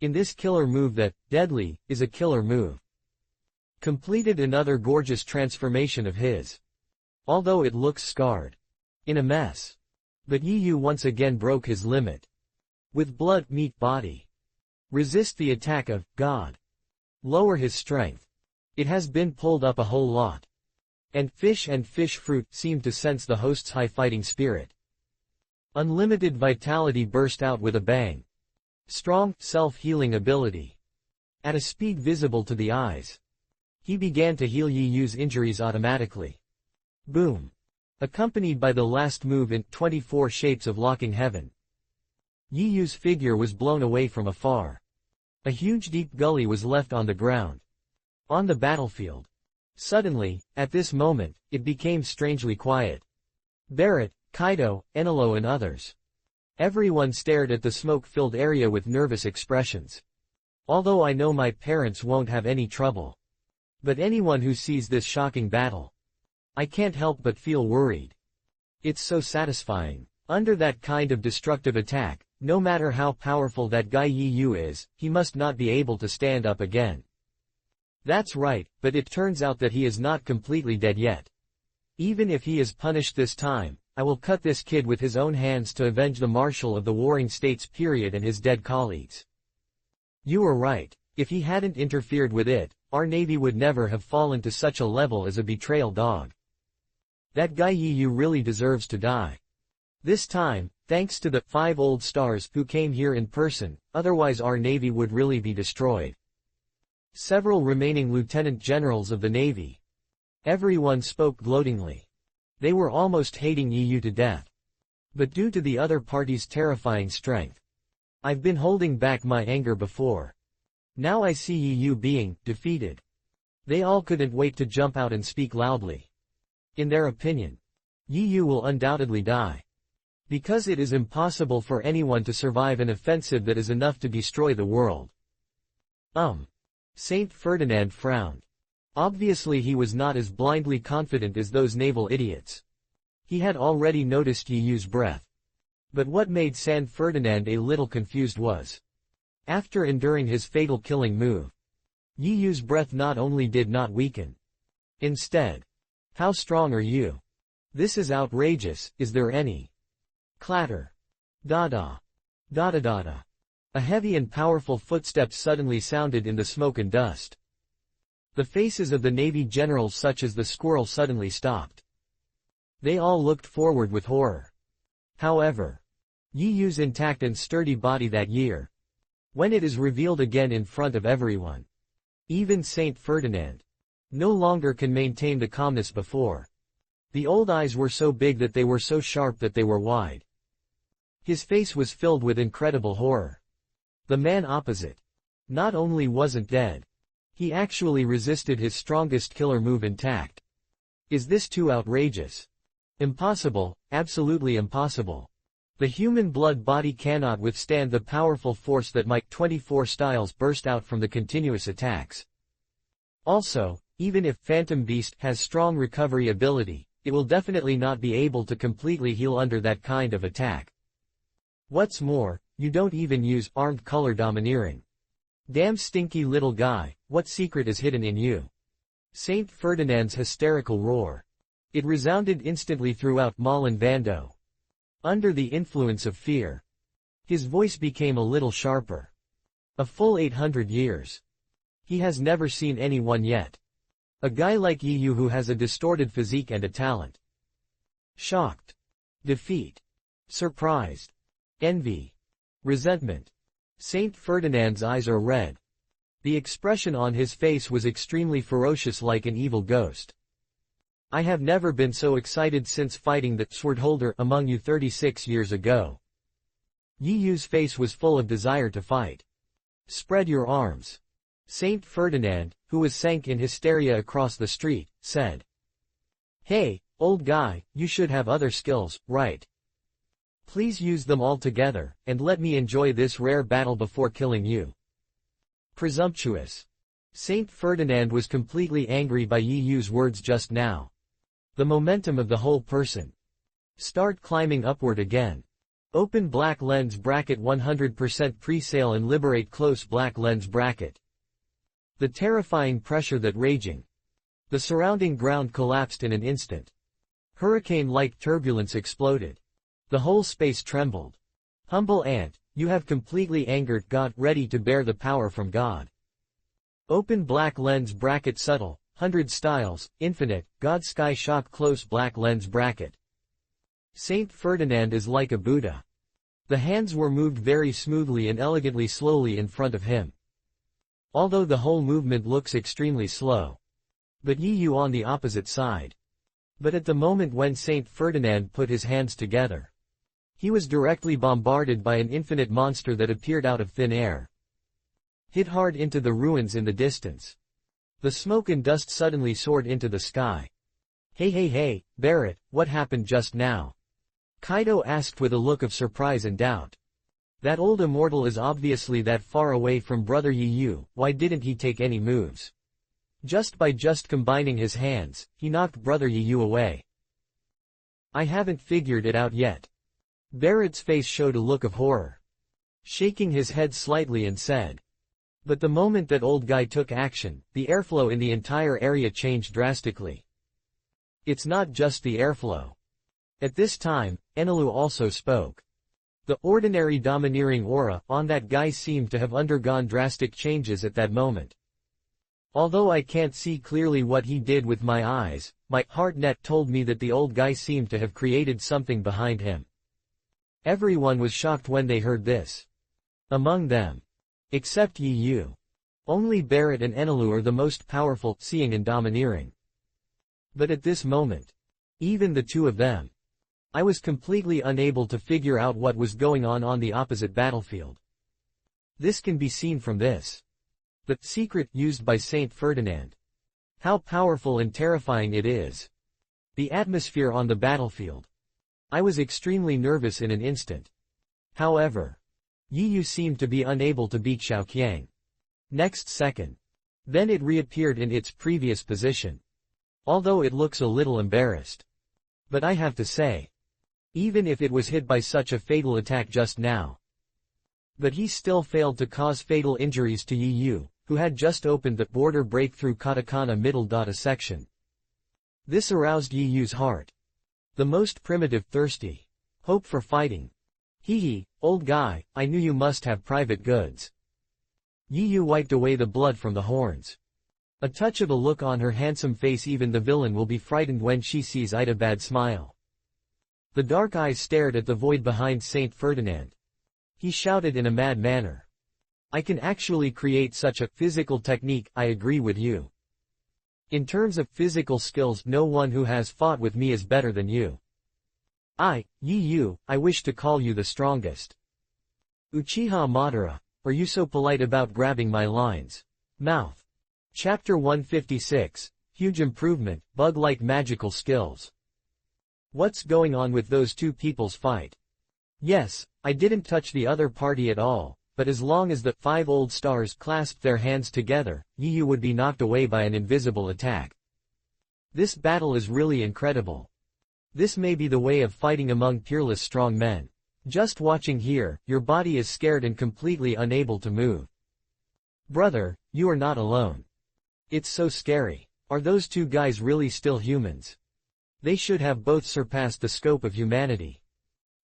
In this killer move that, deadly, is a killer move. Completed another gorgeous transformation of his. Although it looks scarred. In a mess. But Yi Yu once again broke his limit. With blood, body. Resist the attack of God. Lower his strength. It has been pulled up a whole lot. And fish fruit seem to sense the host's high fighting spirit. Unlimited vitality burst out with a bang. Strong, self-healing ability. At a speed visible to the eyes. He began to heal Yi Yu's injuries automatically. Boom. Accompanied by the last move in 24 Shapes of Locking Heaven. Yi Yu's figure was blown away from afar. A huge deep gully was left on the ground. On the battlefield. Suddenly, at this moment, it became strangely quiet. Barrett, Kaido, Enelo and others. Everyone stared at the smoke-filled area with nervous expressions. Although I know my parents won't have any trouble. But anyone who sees this shocking battle. I can't help but feel worried. It's so satisfying. Under that kind of destructive attack, no matter how powerful that guy Yi Yu is, he must not be able to stand up again. That's right, but it turns out that he is not completely dead yet. Even if he is punished this time, I will cut this kid with his own hands to avenge the Marshal of the Warring States period and his dead colleagues. You were right. If he hadn't interfered with it, our navy would never have fallen to such a level as a betrayal dog. That guy Yi Yu really deserves to die. This time, thanks to the 5 old stars who came here in person, otherwise our navy would really be destroyed. Several remaining lieutenant generals of the navy. Everyone spoke gloatingly. They were almost hating Yi Yu to death. But due to the other party's terrifying strength. I've been holding back my anger before. Now I see Yi Yu being defeated. They all couldn't wait to jump out and speak loudly. In their opinion, Yi Yu will undoubtedly die. Because it is impossible for anyone to survive an offensive that is enough to destroy the world. Saint Ferdinand frowned. Obviously he was not as blindly confident as those naval idiots. He had already noticed Yi Yu's breath. But what made San Ferdinand a little confused was, after enduring his fatal killing move, Yi Yu's breath not only did not weaken. Instead, how strong are you? This is outrageous, is there any? Clatter. Da-da. Da-da-da-da. A heavy and powerful footstep suddenly sounded in the smoke and dust. The faces of the Navy generals such as the squirrel suddenly stopped. They all looked forward with horror. However, Yi Yu's intact and sturdy body that year, when it is revealed again in front of everyone, even Saint Ferdinand, no longer can maintain the calmness before. The old eyes were so big that they were so sharp that they were wide. His face was filled with incredible horror. The man opposite not only wasn't dead, he actually resisted his strongest killer move intact. Is this too outrageous? Impossible, absolutely impossible. The human blood body cannot withstand the powerful force that might 24 styles burst out from the continuous attacks. Also, even if Phantom Beast has strong recovery ability, it will definitely not be able to completely heal under that kind of attack. What's more, you don't even use armed color domineering. Damn stinky little guy, what secret is hidden in you? Saint Ferdinand's hysterical roar. It resounded instantly throughout Malin Vando. Under the influence of fear, his voice became a little sharper. A full 800 years. He has never seen anyone yet. A guy like Yi Yu who has a distorted physique and a talent. Shocked. Defeat. Surprised. Envy. Resentment. Saint Ferdinand's eyes are red. The expression on his face was extremely ferocious like an evil ghost. I have never been so excited since fighting the swordholder among you 36 years ago. Yi Yu's face was full of desire to fight. Spread your arms. Saint Ferdinand, who was sank in hysteria across the street, said. Hey, old guy, you should have other skills, right? Please use them all together, and let me enjoy this rare battle before killing you. Presumptuous. Saint Ferdinand was completely angry by Yi Yu's words just now. The momentum of the whole person. Start climbing upward again. Open black lens bracket 100% pre-sale and liberate close black lens bracket. The terrifying pressure that raging. The surrounding ground collapsed in an instant. Hurricane-like turbulence exploded. The whole space trembled. Humble ant, you have completely angered God, ready to bear the power from God. Open black lens bracket subtle, 100 styles, infinite, God sky shock close black lens bracket. Saint Ferdinand is like a Buddha. The hands were moved very smoothly and elegantly slowly in front of him. Although the whole movement looks extremely slow. But Yi Yu on the opposite side. But at the moment when Saint Ferdinand put his hands together, he was directly bombarded by an infinite monster that appeared out of thin air. Hit hard into the ruins in the distance. The smoke and dust suddenly soared into the sky. Hey, Barrett, what happened just now? Kaido asked with a look of surprise and doubt. That old immortal is obviously that far away from brother Yi Yu, why didn't he take any moves? Just by combining his hands, he knocked brother Yi Yu away. I haven't figured it out yet. Barrett's face showed a look of horror. Shaking his head slightly and said. But the moment that old guy took action, the airflow in the entire area changed drastically. It's not just the airflow. At this time, Enelu also spoke. The ordinary domineering aura on that guy seemed to have undergone drastic changes at that moment. Although I can't see clearly what he did with my eyes, my heart net told me that the old guy seemed to have created something behind him. Everyone was shocked when they heard this. Among them. Except Yi Yu. Only Barrett and Enelu are the most powerful, seeing and domineering. But at this moment, even the two of them, I was completely unable to figure out what was going on the opposite battlefield. This can be seen from this. The secret used by Saint Ferdinand. How powerful and terrifying it is. The atmosphere on the battlefield. I was extremely nervous in an instant. However, Yi Yu seemed to be unable to beat Xiaoqiang. Next second. Then it reappeared in its previous position. Although it looks a little embarrassed. But I have to say, even if it was hit by such a fatal attack just now. But he still failed to cause fatal injuries to Yi Yu, who had just opened the border breakthrough katakana middle data section. This aroused Yi Yu's heart. The most primitive thirsty. Hope for fighting. Hee, old guy, I knew you must have private goods. Yi Yu wiped away the blood from the horns. A touch of a look on her handsome face, even the villain will be frightened when she sees Ida bad smile. The dark eyes stared at the void behind Saint Ferdinand. He shouted in a mad manner. I can actually create such a physical technique, I agree with you. In terms of physical skills, no one who has fought with me is better than you. Yi Yu, I wish to call you the strongest. Uchiha Madara, are you so polite about grabbing my lines? Mouth. Chapter 156, Huge Improvement, Bug-like Magical Skills. What's going on with those two people's fight? Yes, I didn't touch the other party at all, but as long as the 5 old stars clasped their hands together, Yi Yu would be knocked away by an invisible attack. This battle is really incredible. This may be the way of fighting among peerless strong men. Just watching here, your body is scared and completely unable to move. Brother, you are not alone. It's so scary. Are those two guys really still humans? They should have both surpassed the scope of humanity.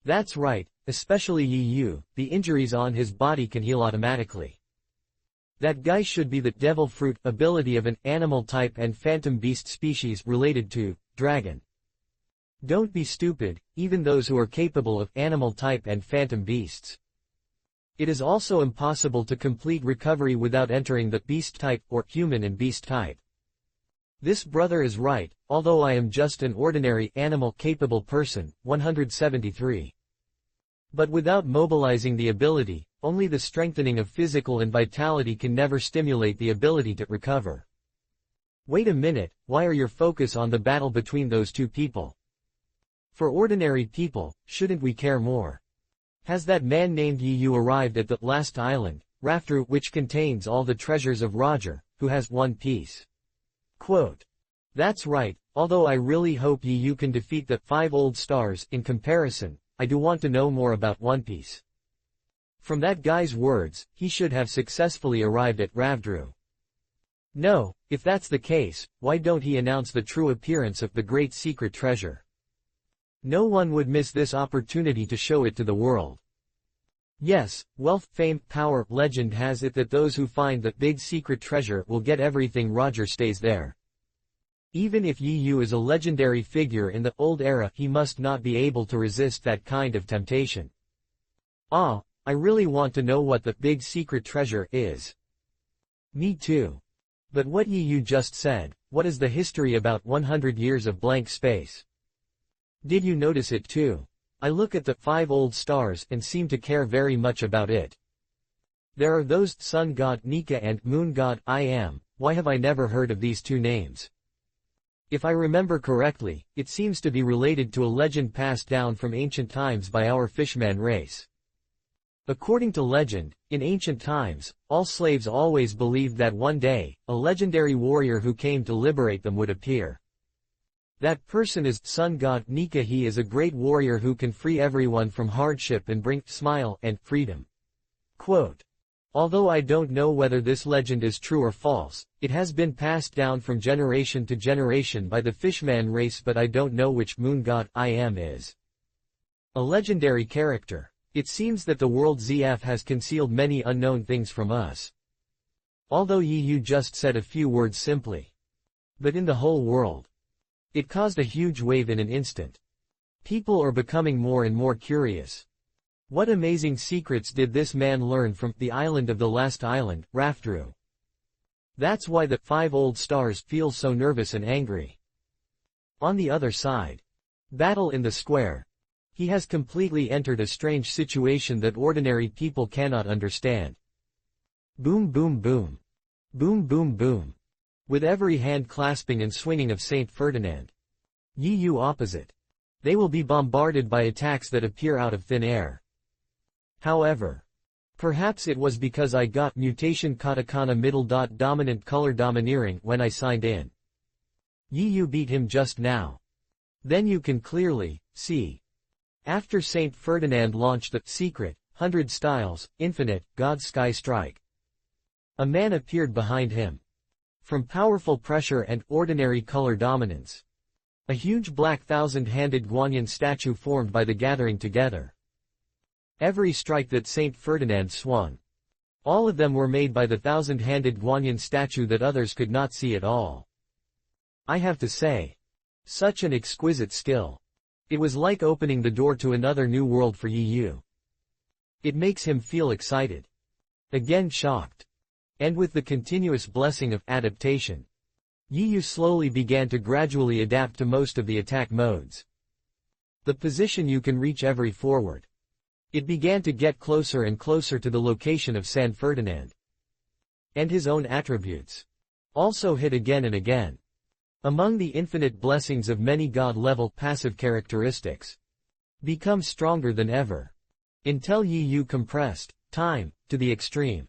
That's right, especially Yi Yu, the injuries on his body can heal automatically. That guy should be the devil fruit ability of an animal type and phantom beast species related to dragon. Don't be stupid, even those who are capable of animal type and phantom beasts. It is also impossible to complete recovery without entering the beast type or human and beast type. This brother is right, although I am just an ordinary, animal-capable person. 173. But without mobilizing the ability, only the strengthening of physical and vitality can never stimulate the ability to recover. Wait a minute, why are your focus on the battle between those two people? For ordinary people, shouldn't we care more? Has that man named Yu arrived at the last island, Rafdru, which contains all the treasures of Roger, who has One Piece? Quote. That's right, although I really hope Yu can defeat the 5 old stars. In comparison, I do want to know more about One Piece. From that guy's words, he should have successfully arrived at Rafdru. No, if that's the case, why don't he announce the true appearance of the great secret treasure? No one would miss this opportunity to show it to the world. Yes, wealth, fame, power, legend has it that those who find the big secret treasure will get everything. Roger stays there. Even if Yu is a legendary figure in the old era, he must not be able to resist that kind of temptation. Ah, I really want to know what the big secret treasure is. Me too. But what Yu just said, what is the history about 100 years of blank space? Did you notice it too? I look at the 5 old stars and seem to care very much about it. There are those sun god Nika and moon god I am. Why have I never heard of these two names? If I remember correctly, it seems to be related to a legend passed down from ancient times by our fishman race. According to legend, in ancient times, all slaves always believed that one day, a legendary warrior who came to liberate them would appear. That person is sun god Nika. He is a great warrior who can free everyone from hardship and bring smile and freedom. Quote. Although I don't know whether this legend is true or false, it has been passed down from generation to generation by the fishman race, but I don't know which moon god I am is. A legendary character. It seems that the world ZF has concealed many unknown things from us. Although Yu just said a few words simply. But in the whole world. It caused a huge wave in an instant. People are becoming more and more curious. What amazing secrets did this man learn from the island of the last island, Rafdru? That's why the 5 old stars feel so nervous and angry. On the other side. Battle in the square. He has completely entered a strange situation that ordinary people cannot understand. Boom boom boom. Boom boom boom. With every hand clasping and swinging of Saint Ferdinand. Yu opposite. They will be bombarded by attacks that appear out of thin air. However, perhaps it was because I got mutation katakana middle dot dominant color domineering when I signed in. Yu beat him just now. Then you can clearly see. After Saint Ferdinand launched the secret 100 styles, infinite, God Sky Strike. A man appeared behind him. From powerful pressure and ordinary color dominance. A huge black 1,000-handed Guanyin statue formed by the gathering together. Every strike that Saint Ferdinand swung. All of them were made by the 1,000-handed Guanyin statue that others could not see at all. I have to say. Such an exquisite skill. It was like opening the door to another new world for Yu. It makes him feel excited. Again shocked. And with the continuous blessing of adaptation, Yu slowly began to gradually adapt to most of the attack modes. The position you can reach every forward. It began to get closer and closer to the location of San Ferdinand. And his own attributes. Also hit again and again. Among the infinite blessings of many god-level passive characteristics. Become stronger than ever. Until Yu compressed time to the extreme.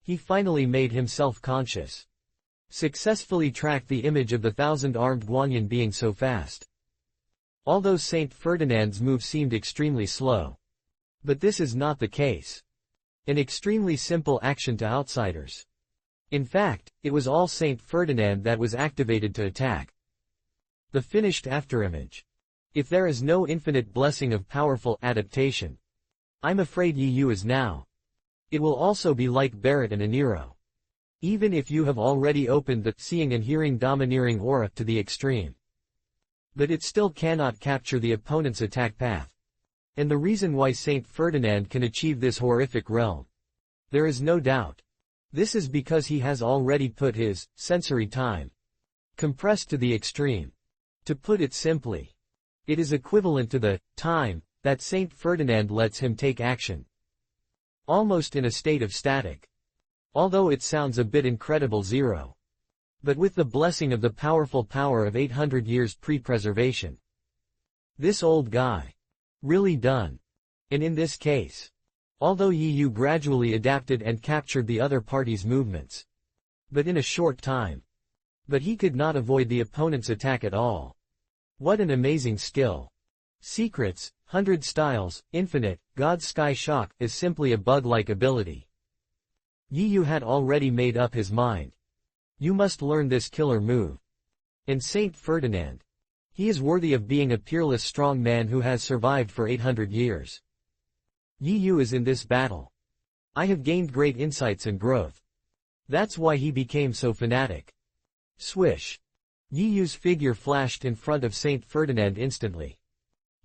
He finally made himself conscious. Successfully tracked the image of the 1,000-armed Guanyin being so fast. Although Saint Ferdinand's move seemed extremely slow. But this is not the case. An extremely simple action to outsiders. In fact, it was all Saint Ferdinand that was activated to attack. The finished afterimage. If there is no infinite blessing of powerful adaptation, I'm afraid Yu is now. It will also be like Barrett and Aniro. Even if you have already opened the seeing and hearing domineering aura to the extreme. But it still cannot capture the opponent's attack path. And the reason why Saint Ferdinand can achieve this horrific realm. There is no doubt. This is because he has already put his sensory time compressed to the extreme. To put it simply, it is equivalent to the time that Saint Ferdinand lets him take action. Almost in a state of static. Although it sounds a bit incredible zero. But with the blessing of the powerful power of 800 years pre-preservation. This old guy. Really done. And in this case. Although Yu gradually adapted and captured the other party's movements. But in a short time. But he could not avoid the opponent's attack at all. What an amazing skill. Secrets, 100 styles, infinite, God's sky shock is simply a bug-like ability. Yu had already made up his mind. You must learn this killer move. And Saint Ferdinand. He is worthy of being a peerless strong man who has survived for 800 years. Yu is in this battle. I have gained great insights and growth. That's why he became so fanatic. Swish. Yu's figure flashed in front of Saint Ferdinand instantly.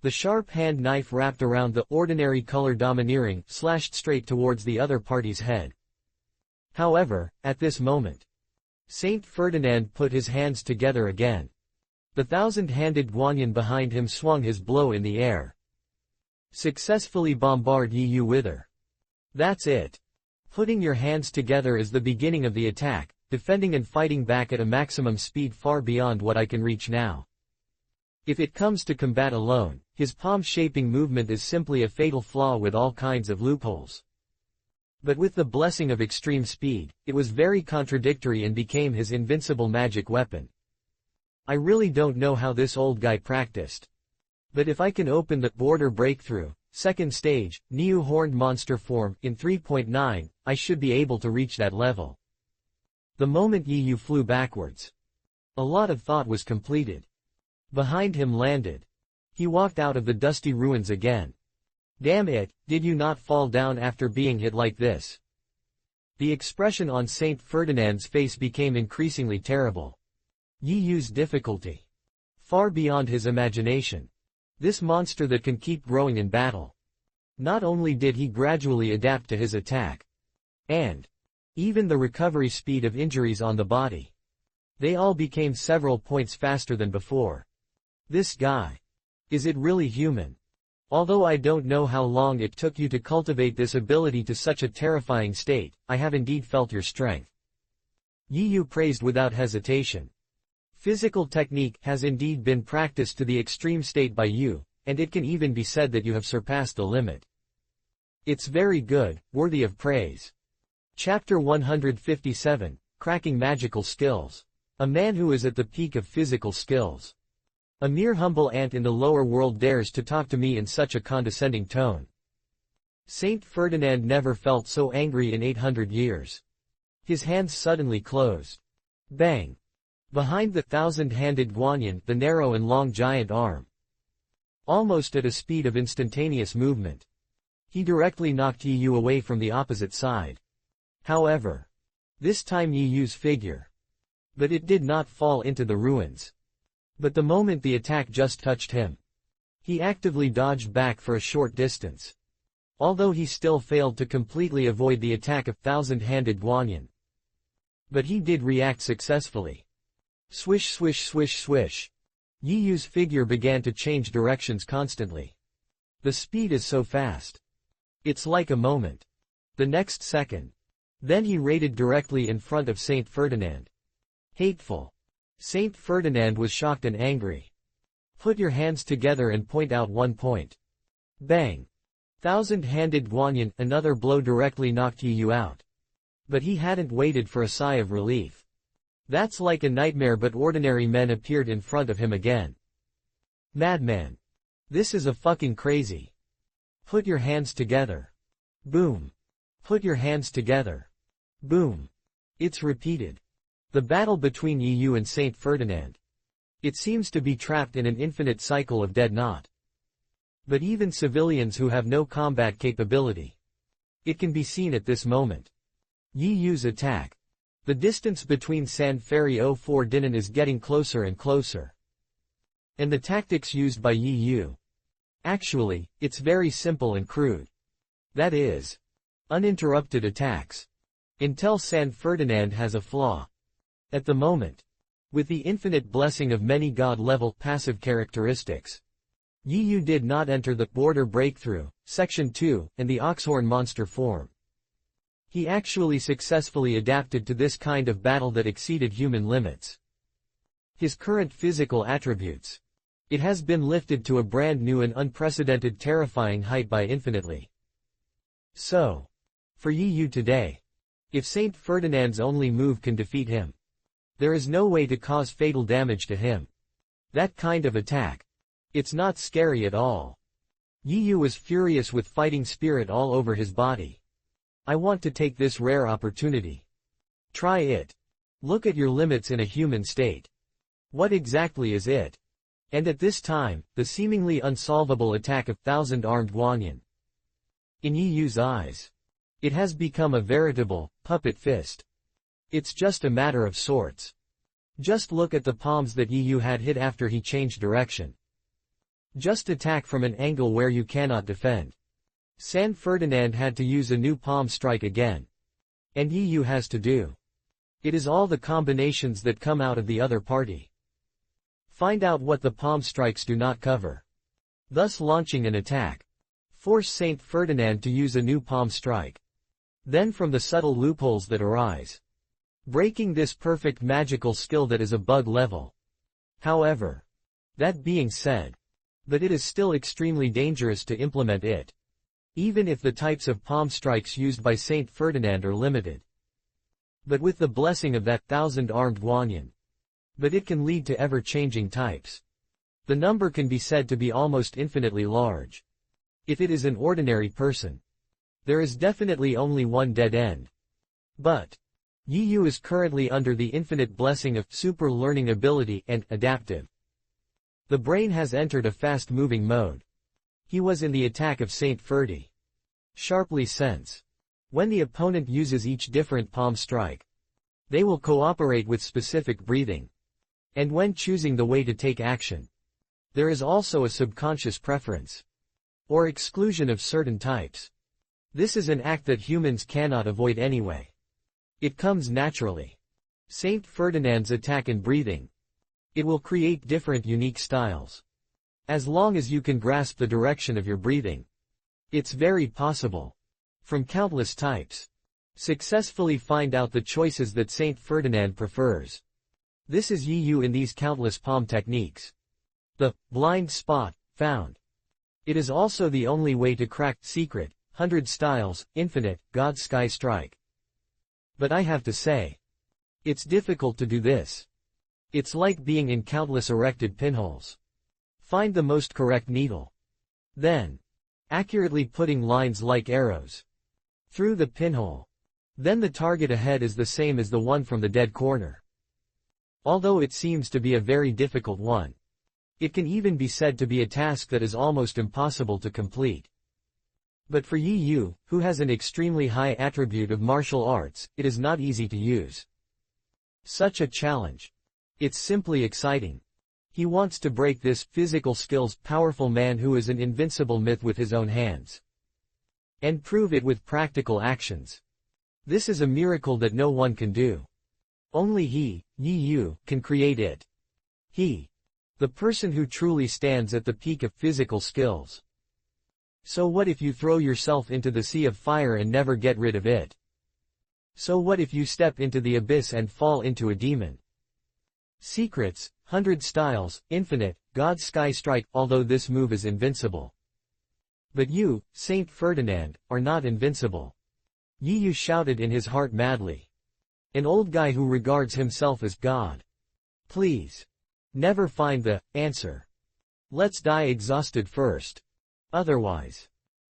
The sharp hand knife wrapped around the ordinary color domineering slashed straight towards the other party's head. However, at this moment, Saint Ferdinand put his hands together again. The thousand-handed guanyin behind him swung his blow in the air. Successfully bombard Yu with her. That's it. Putting your hands together is the beginning of the attack, defending and fighting back at a maximum speed far beyond what I can reach now. If it comes to combat alone, his palm-shaping movement is simply a fatal flaw with all kinds of loopholes. But with the blessing of extreme speed, it was very contradictory and became his invincible magic weapon. I really don't know how this old guy practiced. But if I can open the border breakthrough, second stage, Neo horned monster form, in 3.9, I should be able to reach that level. The moment Yu flew backwards. A lot of thought was completed. Behind him landed. He walked out of the dusty ruins again. Damn it, did you not fall down after being hit like this? The expression on Saint Ferdinand's face became increasingly terrible. Yu's difficulty. Far beyond his imagination. This monster that can keep growing in battle. Not only did he gradually adapt to his attack. And even the recovery speed of injuries on the body. They all became several points faster than before. This guy. Is it really human? Although I don't know how long it took you to cultivate this ability to such a terrifying state, I have indeed felt your strength. Yu praised without hesitation. Physical technique has indeed been practiced to the extreme state by you, and it can even be said that you have surpassed the limit. It's very good, worthy of praise. Chapter 157, Cracking Magical Skills. A man who is at the peak of physical skills. A mere humble ant in the lower world dares to talk to me in such a condescending tone. Saint Ferdinand never felt so angry in 800 years. His hands suddenly closed. Bang! Behind the thousand-handed guanyin, the narrow and long giant arm. Almost at a speed of instantaneous movement. He directly knocked Yu away from the opposite side. However, this time Yu's figure. But it did not fall into the ruins. But the moment the attack just touched him, he actively dodged back for a short distance. Although he still failed to completely avoid the attack of thousand-handed guanyin. But he did react successfully. Swish swish swish swish. Yu's figure began to change directions constantly. The speed is so fast. It's like a moment. The next second. Then he raided directly in front of Saint Ferdinand. Hateful. Saint Ferdinand was shocked and angry. Put your hands together and point out one point. Bang. Thousand-handed guanyin, another blow directly knocked Yu out. But he hadn't waited for a sigh of relief. That's like a nightmare, but ordinary men appeared in front of him again. Madman. This is a fucking crazy. Put your hands together. Boom. Put your hands together. Boom. It's repeated. The battle between Yu and Saint Ferdinand. It seems to be trapped in an infinite cycle of dead knot. But even civilians who have no combat capability. It can be seen at this moment. Yu's attack. The distance between San Ferry 04 Dinan is getting closer and closer. And the tactics used by Yu. Actually, it's very simple and crude. That is, uninterrupted attacks. Until San Ferdinand has a flaw. At the moment, With the infinite blessing of many God-level passive characteristics, Yi Yu did not enter the border breakthrough, Section 2, and the oxhorn monster form. He actually successfully adapted to this kind of battle that exceeded human limits. His current physical attributes. It has been lifted to a brand new and unprecedented terrifying height by infinitely. So, for Yi Yu today, if Saint Ferdinand's only move can defeat him, there is no way to cause fatal damage to him. That kind of attack. It's not scary at all. Yi Yu was furious with fighting spirit all over his body. I want to take this rare opportunity. Try it. Look at your limits in a human state. What exactly is it? And at this time, the seemingly unsolvable attack of thousand-armed Guanyin. In Yi Yu's eyes, it has become a veritable puppet fist. It's just a matter of sorts. Just look at the palms that Yi Yu had hit after he changed direction. Just attack from an angle where you cannot defend. San Ferdinand had to use a new palm strike again. And Yi Yu has to do. It is all the combinations that come out of the other party. Find out what the palm strikes do not cover. Thus launching an attack. Force Saint Ferdinand to use a new palm strike. Then from the subtle loopholes that arise. Breaking this perfect magical skill that is a bug level. However, that being said, but it is still extremely dangerous to implement it. Even if the types of palm strikes used by Saint Ferdinand are limited. But with the blessing of that thousand-armed Guanyin. But it can lead to ever-changing types. The number can be said to be almost infinitely large. If it is an ordinary person, there is definitely only one dead end. But Yi Yu is currently under the infinite blessing of super learning ability and adaptive. The brain has entered a fast-moving mode. He was in the attack of Saint Ferdi. Sharply sense. When the opponent uses each different palm strike, they will cooperate with specific breathing. And when choosing the way to take action, there is also a subconscious preference or exclusion of certain types. This is an act that humans cannot avoid anyway. It comes naturally. Saint Ferdinand's attack and breathing. It will create different unique styles. As long as you can grasp the direction of your breathing. It's very possible. From countless types. Successfully find out the choices that Saint Ferdinand prefers. This is Yi Yu in these countless palm techniques. The blind spot found. It is also the only way to crack secret, 100 styles, infinite, God Sky Strike. But I have to say, it's difficult to do this. It's like being in countless erected pinholes. Find the most correct needle. Then, accurately putting lines like arrows through the pinhole. Then the target ahead is the same as the one from the dead corner. Although it seems to be a very difficult one. It can even be said to be a task that is almost impossible to complete. But for Yi Yu, who has an extremely high attribute of martial arts, it is not easy to use. Such a challenge. It's simply exciting. He wants to break this physical skills powerful man who is an invincible myth with his own hands. And prove it with practical actions. This is a miracle that no one can do. Only he, Yi Yu, can create it. He. The person who truly stands at the peak of physical skills. So what if you throw yourself into the sea of fire and never get rid of it? So what if you step into the abyss and fall into a demon? Secrets, 100 styles, infinite, God Sky Strike, although this move is invincible. But you, Saint Ferdinand, are not invincible. Yi Yu shouted in his heart madly. An old guy who regards himself as God. Please. Never find the answer. Let's die exhausted first. Otherwise.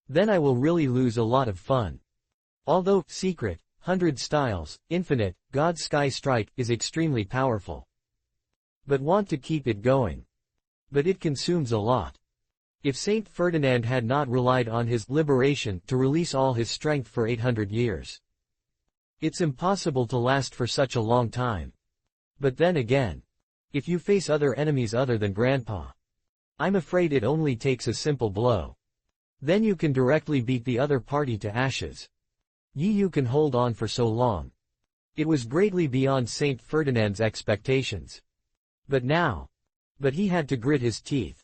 Then I will really lose a lot of fun. Although, secret, 100 styles, infinite, God Sky Strike, is extremely powerful. But want to keep it going. But it consumes a lot. If Saint Ferdinand had not relied on his liberation to release all his strength for 800 years. It's impossible to last for such a long time. But then again. If you face other enemies other than Grandpa. I'm afraid it only takes a simple blow. Then you can directly beat the other party to ashes. Yi Yu can hold on for so long. It was greatly beyond Saint Ferdinand's expectations. But now. But he had to grit his teeth.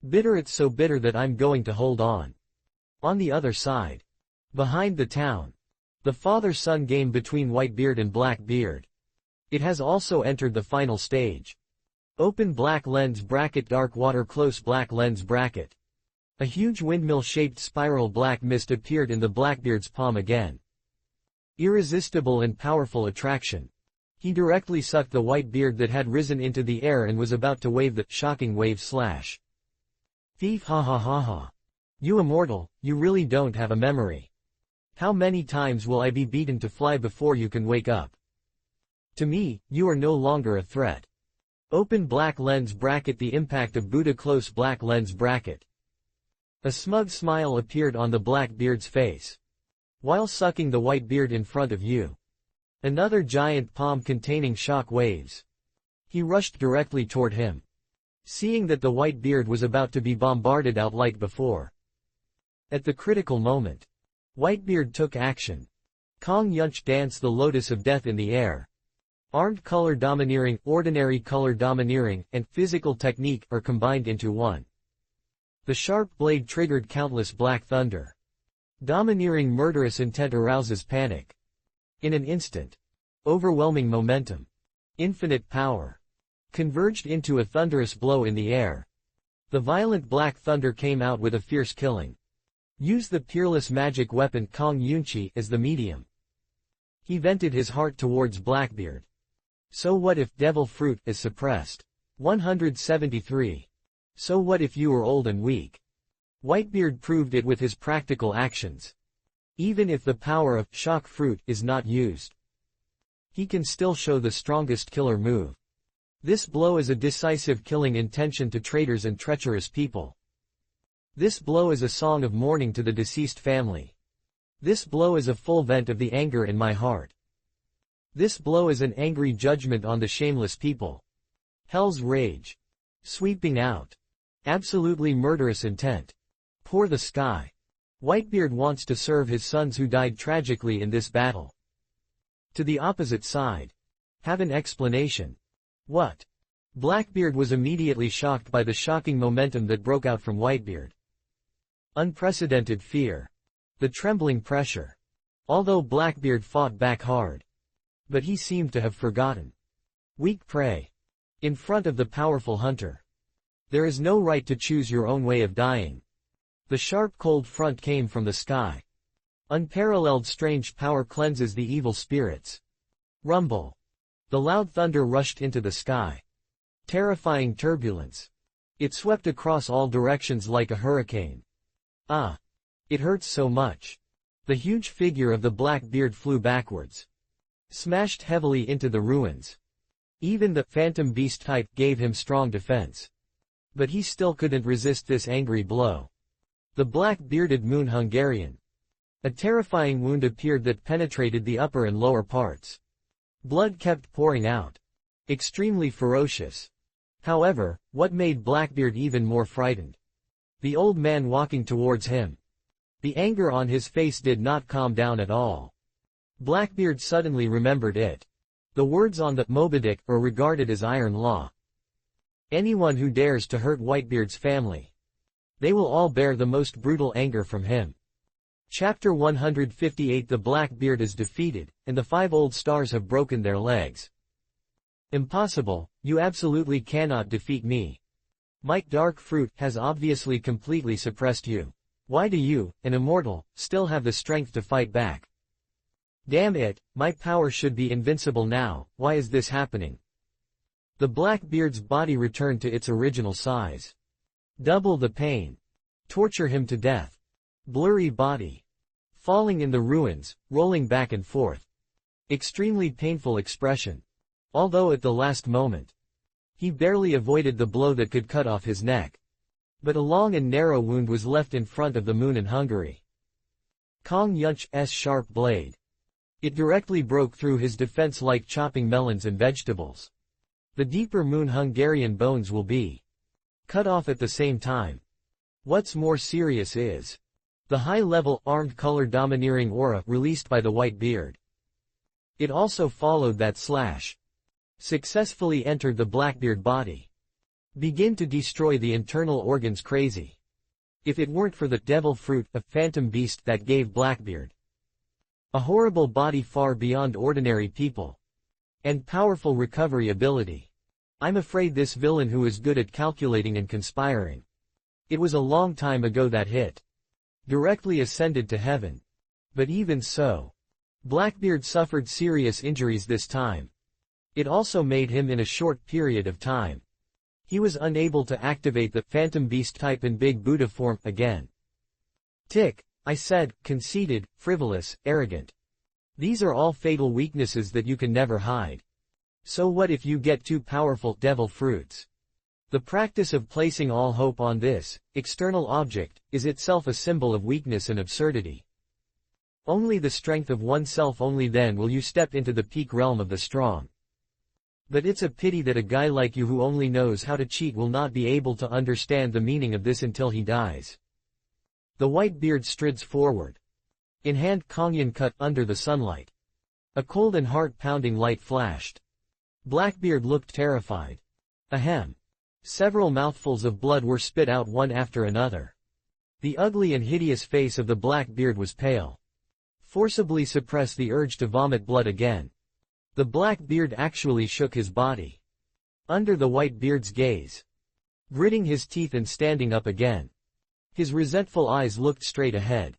Bitter, it's so bitter that I'm going to hold on. On the other side. Behind the town. The father-son game between Whitebeard and Blackbeard. It has also entered the final stage. Open black lens bracket, dark water, close black lens bracket. A huge windmill-shaped spiral black mist appeared in the Blackbeard's palm again. Irresistible and powerful attraction. He directly sucked the Whitebeard that had risen into the air and was about to wave the shocking wave slash. Thief, ha ha ha ha. You immortal, you really don't have a memory. How many times will I be beaten to fly before you can wake up? To me, you are no longer a threat. Open black lens bracket, the impact of Buddha, close black lens bracket. A smug smile appeared on the Blackbeard's face. While sucking the Whitebeard in front of you. Another giant palm containing shock waves. He rushed directly toward him. Seeing that the Whitebeard was about to be bombarded out like before. At the critical moment. Whitebeard took action. Kong Yunch danced the lotus of death in the air. Armed color domineering, ordinary color domineering, and physical technique are combined into one. The sharp blade triggered countless black thunder. Domineering murderous intent arouses panic. In an instant. Overwhelming momentum. Infinite power. Converged into a thunderous blow in the air. The violent black thunder came out with a fierce killing. Use the peerless magic weapon Kong Yunchi as the medium. He vented his heart towards Blackbeard. So what if devil fruit is suppressed? 173. So what if you were old and weak? Whitebeard proved it with his practical actions. Even if the power of shock fruit is not used, he can still show the strongest killer move. This blow is a decisive killing intention to traitors and treacherous people. This blow is a song of mourning to the deceased family. This blow is a full vent of the anger in my heart. This blow is an angry judgment on the shameless people. Hell's rage. Sweeping out. Absolutely murderous intent. Pour the sky. Whitebeard wants to serve his sons who died tragically in this battle. To the opposite side. Have an explanation. What? Blackbeard was immediately shocked by the shocking momentum that broke out from Whitebeard. Unprecedented fear. The trembling pressure. Although Blackbeard fought back hard. But he seemed to have forgotten. Weak prey. In front of the powerful hunter. There is no right to choose your own way of dying. The sharp cold front came from the sky. Unparalleled strange power cleanses the evil spirits. Rumble. The loud thunder rushed into the sky. Terrifying turbulence. It swept across all directions like a hurricane. Ah! It hurts so much. The huge figure of the Blackbeard flew backwards. Smashed heavily into the ruins. Even the phantom beast type gave him strong defense. But he still couldn't resist this angry blow. The black-bearded moon Hungarian. A terrifying wound appeared that penetrated the upper and lower parts. Blood kept pouring out. Extremely ferocious. However, what made Blackbeard even more frightened? The old man walking towards him. The anger on his face did not calm down at all. Blackbeard suddenly remembered it. The words on the Moby are regarded as iron law. Anyone who dares to hurt Whitebeard's family, they will all bear the most brutal anger from him. Chapter 158. The Blackbeard is defeated, and the 5 old stars have broken their legs. Impossible, you absolutely cannot defeat me. Mike Dark Fruit has obviously completely suppressed you. Why do you, an immortal, still have the strength to fight back? Damn it, my power should be invincible now, why is this happening? The Blackbeard's body returned to its original size. Double the pain. Torture him to death. Blurry body. Falling in the ruins, rolling back and forth. Extremely painful expression. Although at the last moment, he barely avoided the blow that could cut off his neck. But a long and narrow wound was left in front of the moon in Hungary. Kong Yunch's sharp blade. It directly broke through his defense like chopping melons and vegetables. The deeper moon Hungarian bones will be cut off at the same time. What's more serious is the high-level, armed color domineering aura released by the Whitebeard. It also followed that slash. Successfully entered the Blackbeard body. Begin to destroy the internal organs crazy. If it weren't for the devil fruit, a phantom beast that gave Blackbeard a horrible body far beyond ordinary people, and powerful recovery ability, I'm afraid this villain who is good at calculating and conspiring. It was a long time ago that hit directly ascended to heaven. But even so, Blackbeard suffered serious injuries this time. It also made him in a short period of time. He was unable to activate the Phantom Beast type in Big Buddha form again. Tick, I said, conceited, frivolous, arrogant. These are all fatal weaknesses that you can never hide. So what if you get too powerful devil fruits? The practice of placing all hope on this external object is itself a symbol of weakness and absurdity. Only the strength of oneself, only then will you step into the peak realm of the strong. But it's a pity that a guy like you who only knows how to cheat will not be able to understand the meaning of this until he dies. The white beard strides forward. In hand Kongyan cut under the sunlight. A cold and heart-pounding light flashed. Blackbeard looked terrified. Ahem. Several mouthfuls of blood were spit out one after another. The ugly and hideous face of the Blackbeard was pale. Forcibly suppress the urge to vomit blood again. The Blackbeard actually shook his body under the white beard's gaze, gritting his teeth and standing up again. His resentful eyes looked straight ahead.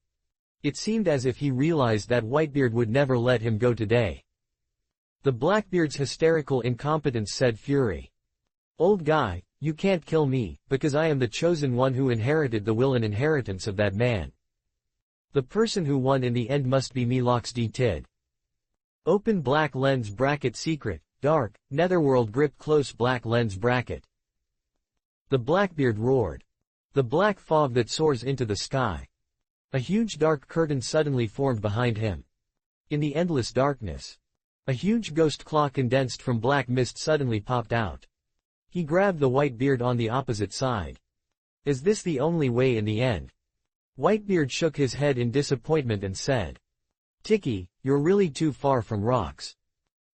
It seemed as if he realized that Whitebeard would never let him go today. The Blackbeard's hysterical incompetence said fury. Old guy, you can't kill me, because I am the chosen one who inherited the will and inheritance of that man. The person who won in the end must be me. Lox D. Tid. Open black lens bracket secret, dark, netherworld grip close black lens bracket. The Blackbeard roared. The black fog that soars into the sky. A huge dark curtain suddenly formed behind him. In the endless darkness, a huge ghost claw condensed from black mist suddenly popped out. He grabbed the Whitebeard on the opposite side. Is this the only way in the end? Whitebeard shook his head in disappointment and said, Tiki, you're really too far from rocks.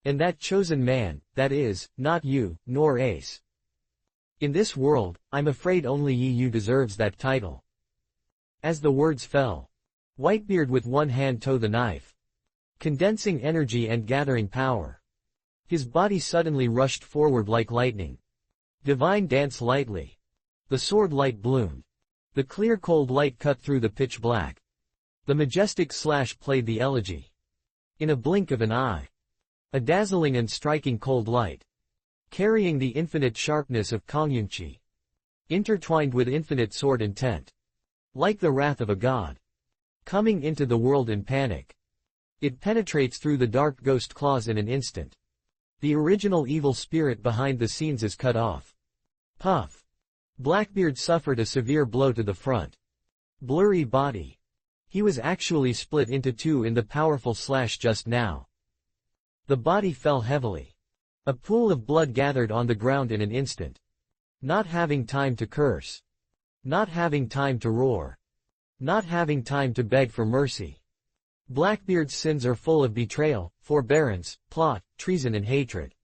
And that chosen man, that is, not you, nor Ace. In this world, I'm afraid only you deserves that title. As the words fell, Whitebeard with one hand towed the knife, condensing energy and gathering power. His body suddenly rushed forward like lightning. Divine dance lightly. The sword light bloomed. The clear cold light cut through the pitch black. The majestic slash played the elegy. In a blink of an eye. A dazzling and striking cold light, carrying the infinite sharpness of Kongyunchi, intertwined with infinite sword intent. Like the wrath of a god, coming into the world in panic. It penetrates through the dark ghost claws in an instant. The original evil spirit behind the scenes is cut off. Puff. Blackbeard suffered a severe blow to the front. Blurry body. He was actually split into two in the powerful slash just now. The body fell heavily. A pool of blood gathered on the ground in an instant. Not having time to curse. Not having time to roar. Not having time to beg for mercy. Blackbeard's sins are full of betrayal, forbearance, plot, treason and hatred.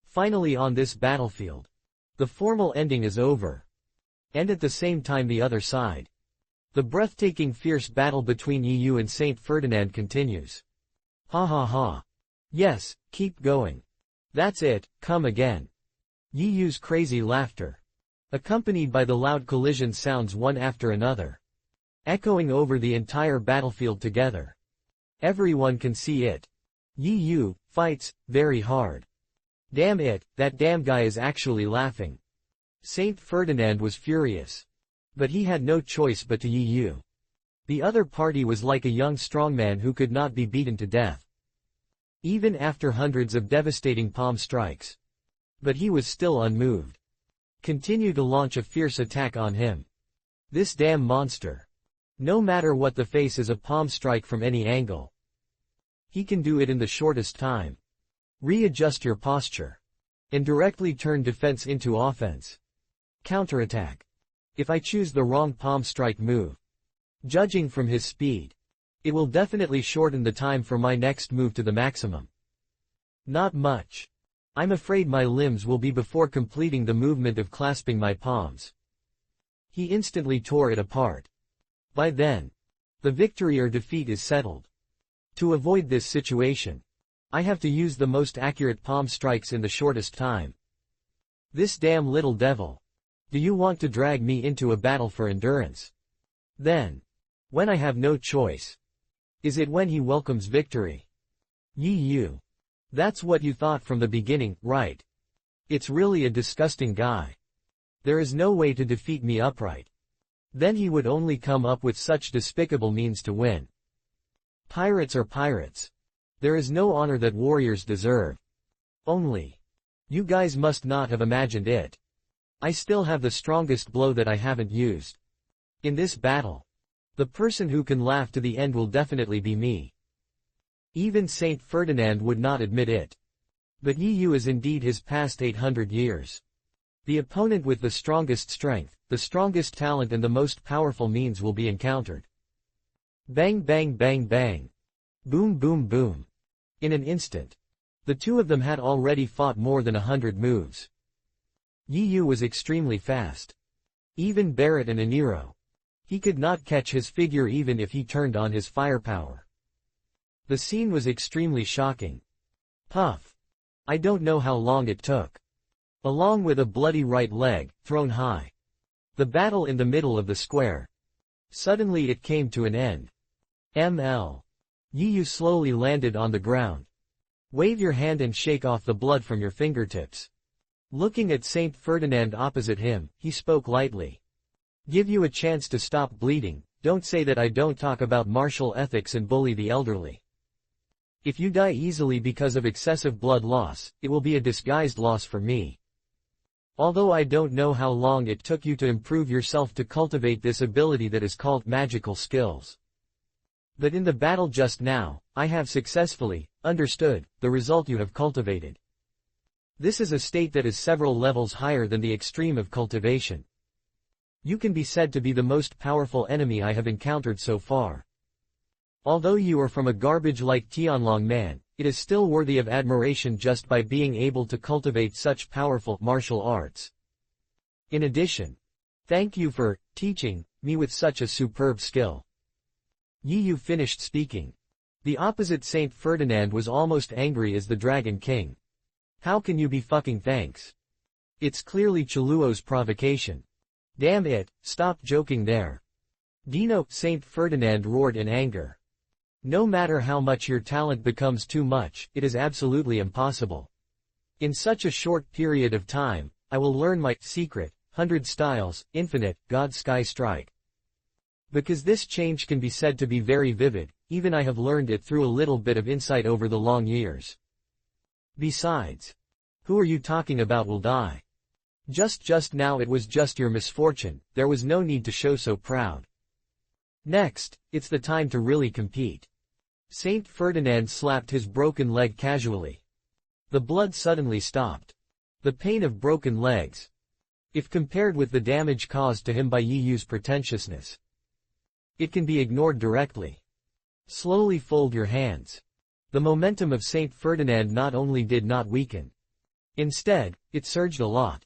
Finally on this battlefield, the formal ending is over. And at the same time the other side. The breathtaking fierce battle between Yu and Saint Ferdinand continues. Ha ha ha. Yes, keep going. That's it, come again. Yu's crazy laughter, accompanied by the loud collision sounds one after another, echoing over the entire battlefield together. Everyone can see it. Yu fights very hard. Damn it, that damn guy is actually laughing. Saint Ferdinand was furious. But he had no choice but to Yu. The other party was like a young strongman who could not be beaten to death, even after hundreds of devastating palm strikes. But he was still unmoved. Continue to launch a fierce attack on him. This damn monster. No matter what the face is a palm strike from any angle. He can do it in the shortest time. Readjust your posture. And directly turn defense into offense. Counterattack. If I choose the wrong palm strike move, judging from his speed, it will definitely shorten the time for my next move to the maximum. Not much. I'm afraid my limbs will be before completing the movement of clasping my palms. He instantly tore it apart. By then, the victory or defeat is settled. To avoid this situation, I have to use the most accurate palm strikes in the shortest time. This damn little devil. Do you want to drag me into a battle for endurance? Then, when I have no choice, is it when he welcomes victory? You. That's what you thought from the beginning, right? It's really a disgusting guy. There is no way to defeat me upright. Then he would only come up with such despicable means to win. Pirates are pirates. There is no honor that warriors deserve. Only. You guys must not have imagined it. I still have the strongest blow that I haven't used. In this battle, the person who can laugh to the end will definitely be me. Even Saint Ferdinand would not admit it. But Yu is indeed his past 800 years. The opponent with the strongest strength, the strongest talent and the most powerful means will be encountered. Bang bang bang bang. Boom boom boom. In an instant. The two of them had already fought more than 100 moves. Yu was extremely fast. Even Barrett and Aniro. He could not catch his figure even if he turned on his firepower. The scene was extremely shocking. Puff. I don't know how long it took. Along with a bloody right leg, thrown high. The battle in the middle of the square. Suddenly it came to an end. Yu slowly landed on the ground. Wave your hand and shake off the blood from your fingertips. Looking at Saint Ferdinand opposite him, he spoke lightly. Give you a chance to stop bleeding, don't say that I don't talk about martial ethics and bully the elderly. If you die easily because of excessive blood loss, it will be a disguised loss for me. Although I don't know how long it took you to improve yourself to cultivate this ability that is called magical skills. But in the battle just now, I have successfully understood the result you have cultivated. This is a state that is several levels higher than the extreme of cultivation. You can be said to be the most powerful enemy I have encountered so far. Although you are from a garbage like Tianlong man, it is still worthy of admiration just by being able to cultivate such powerful martial arts. In addition, thank you for teaching me with such a superb skill. Yu finished speaking. The opposite Saint Ferdinand was almost angry as the Dragon King. How can you be fucking thanks? It's clearly Choluo's provocation. Damn it, stop joking there. Dino, Saint Ferdinand roared in anger. No matter how much your talent becomes too much, it is absolutely impossible. In such a short period of time, I will learn my secret, 100 styles, infinite, God Sky Strike. Because this change can be said to be very vivid, even I have learned it through a little bit of insight over the long years. Besides, who are you talking about will die? Just now it was just your misfortune, there was no need to show so proud. Next, it's the time to really compete. Saint Ferdinand slapped his broken leg casually. The blood suddenly stopped. The pain of broken legs. If compared with the damage caused to him by Yu's pretentiousness, it can be ignored directly. Slowly fold your hands. The momentum of Saint Ferdinand not only did not weaken. Instead, it surged a lot.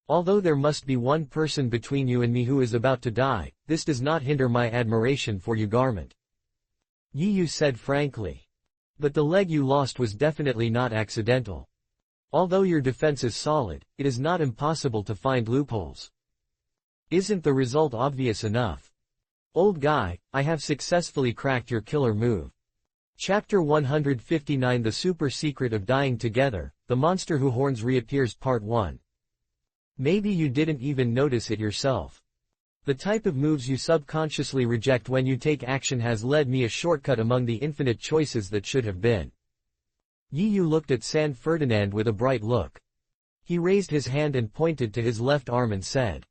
Although there must be one person between you and me who is about to die, this does not hinder my admiration for you garment. Yu said frankly. But the leg you lost was definitely not accidental. Although your defense is solid, it is not impossible to find loopholes. Isn't the result obvious enough? Old guy, I have successfully cracked your killer move. Chapter 159 The Super Secret of Dying Together, The Monster Who Horns Reappears Part 1. Maybe you didn't even notice it yourself. The type of moves you subconsciously reject when you take action has led me a shortcut among the infinite choices that should have been. Yu looked at Saint Ferdinand with a bright look. He raised his hand and pointed to his left arm and said,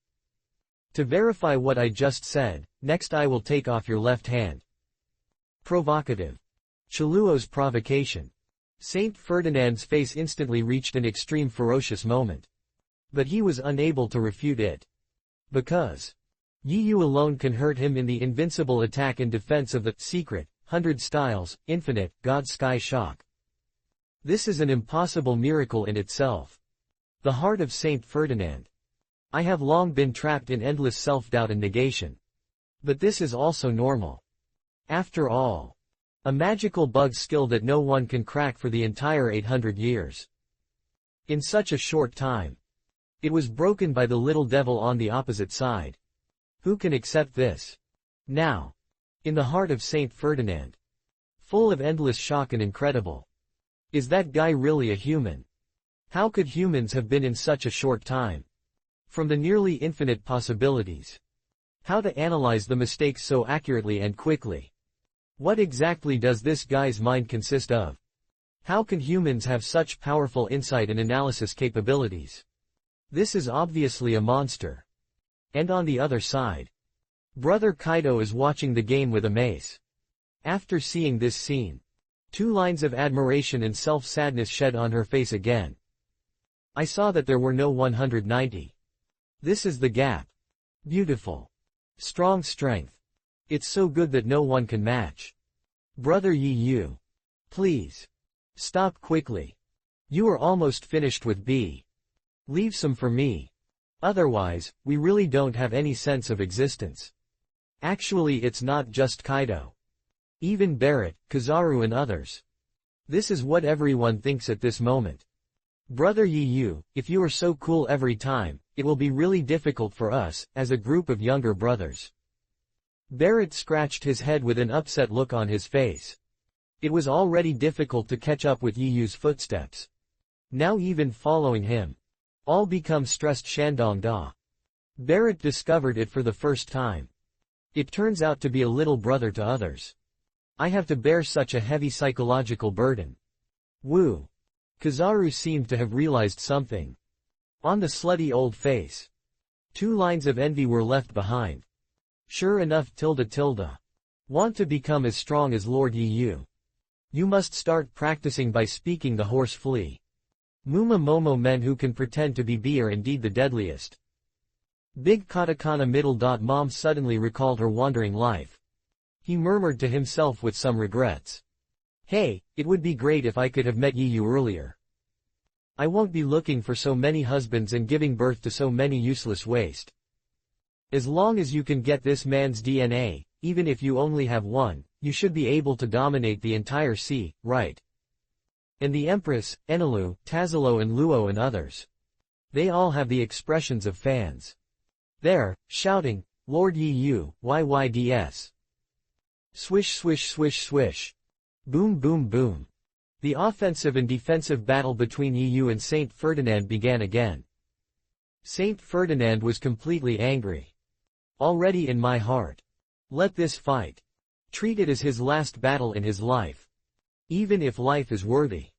"To verify what I just said, next I will take off your left hand." Provocative. Choluo's provocation. Saint Ferdinand's face instantly reached an extreme ferocious moment. But he was unable to refute it. Because Yu alone can hurt him in the invincible attack and defense of the secret, 100 styles, infinite, God Sky Shock. This is an impossible miracle in itself. The heart of Saint Ferdinand. I have long been trapped in endless self-doubt and negation. But this is also normal. After all, a magical bug skill that no one can crack for the entire 800 years. In such a short time. It was broken by the little devil on the opposite side. Who can accept this? Now. In the heart of Saint Ferdinand. Full of endless shock and incredible. Is that guy really a human? How could humans have been in such a short time? From the nearly infinite possibilities. How to analyze the mistakes so accurately and quickly? What exactly does this guy's mind consist of? How can humans have such powerful insight and analysis capabilities? This is obviously a monster. And on the other side, Brother Kaido is watching the game with amaze. After seeing this scene, 2 lines of admiration and self-sadness shed on her face again. I saw that there were no 190. This is the gap. Beautiful. Strong strength. It's so good that no one can match. Brother Yi Yu. Please. Stop quickly. You are almost finished with B. Leave some for me. Otherwise, we really don't have any sense of existence. Actually, it's not just Kaido. Even Barrett, Kizaru and others. This is what everyone thinks at this moment. Brother Yi Yu, if you are so cool every time, it will be really difficult for us, as a group of younger brothers. Barrett scratched his head with an upset look on his face. It was already difficult to catch up with Yi Yu's footsteps. Now even following him. All become stressed Shandong Da. Barrett discovered it for the first time. It turns out to be a little brother to others. I have to bear such a heavy psychological burden. Woo. Kizaru seemed to have realized something. On the slutty old face. 2 lines of envy were left behind. Sure enough tilde. Want to become as strong as Lord Yi Yu. You must start practicing by speaking the horse flea. Muma Momo men who can pretend to be B are indeed the deadliest. Big katakana middle dot mom suddenly recalled her wandering life. He murmured to himself with some regrets. Hey, it would be great if I could have met Yi Yu earlier. I won't be looking for so many husbands and giving birth to so many useless waste. As long as you can get this man's DNA, even if you only have one, you should be able to dominate the entire sea, right? And the Empress, Enelu, Tazelo and Luo and others. They all have the expressions of fans. There, shouting, Lord Yi Yu, YYDS. Swish swish swish swish. Boom boom boom. The offensive and defensive battle between Yi Yu and Saint Ferdinand began again. Saint Ferdinand was completely angry. Already in my heart. Let this fight. Treat it as his last battle in his life. Even if life is worthy.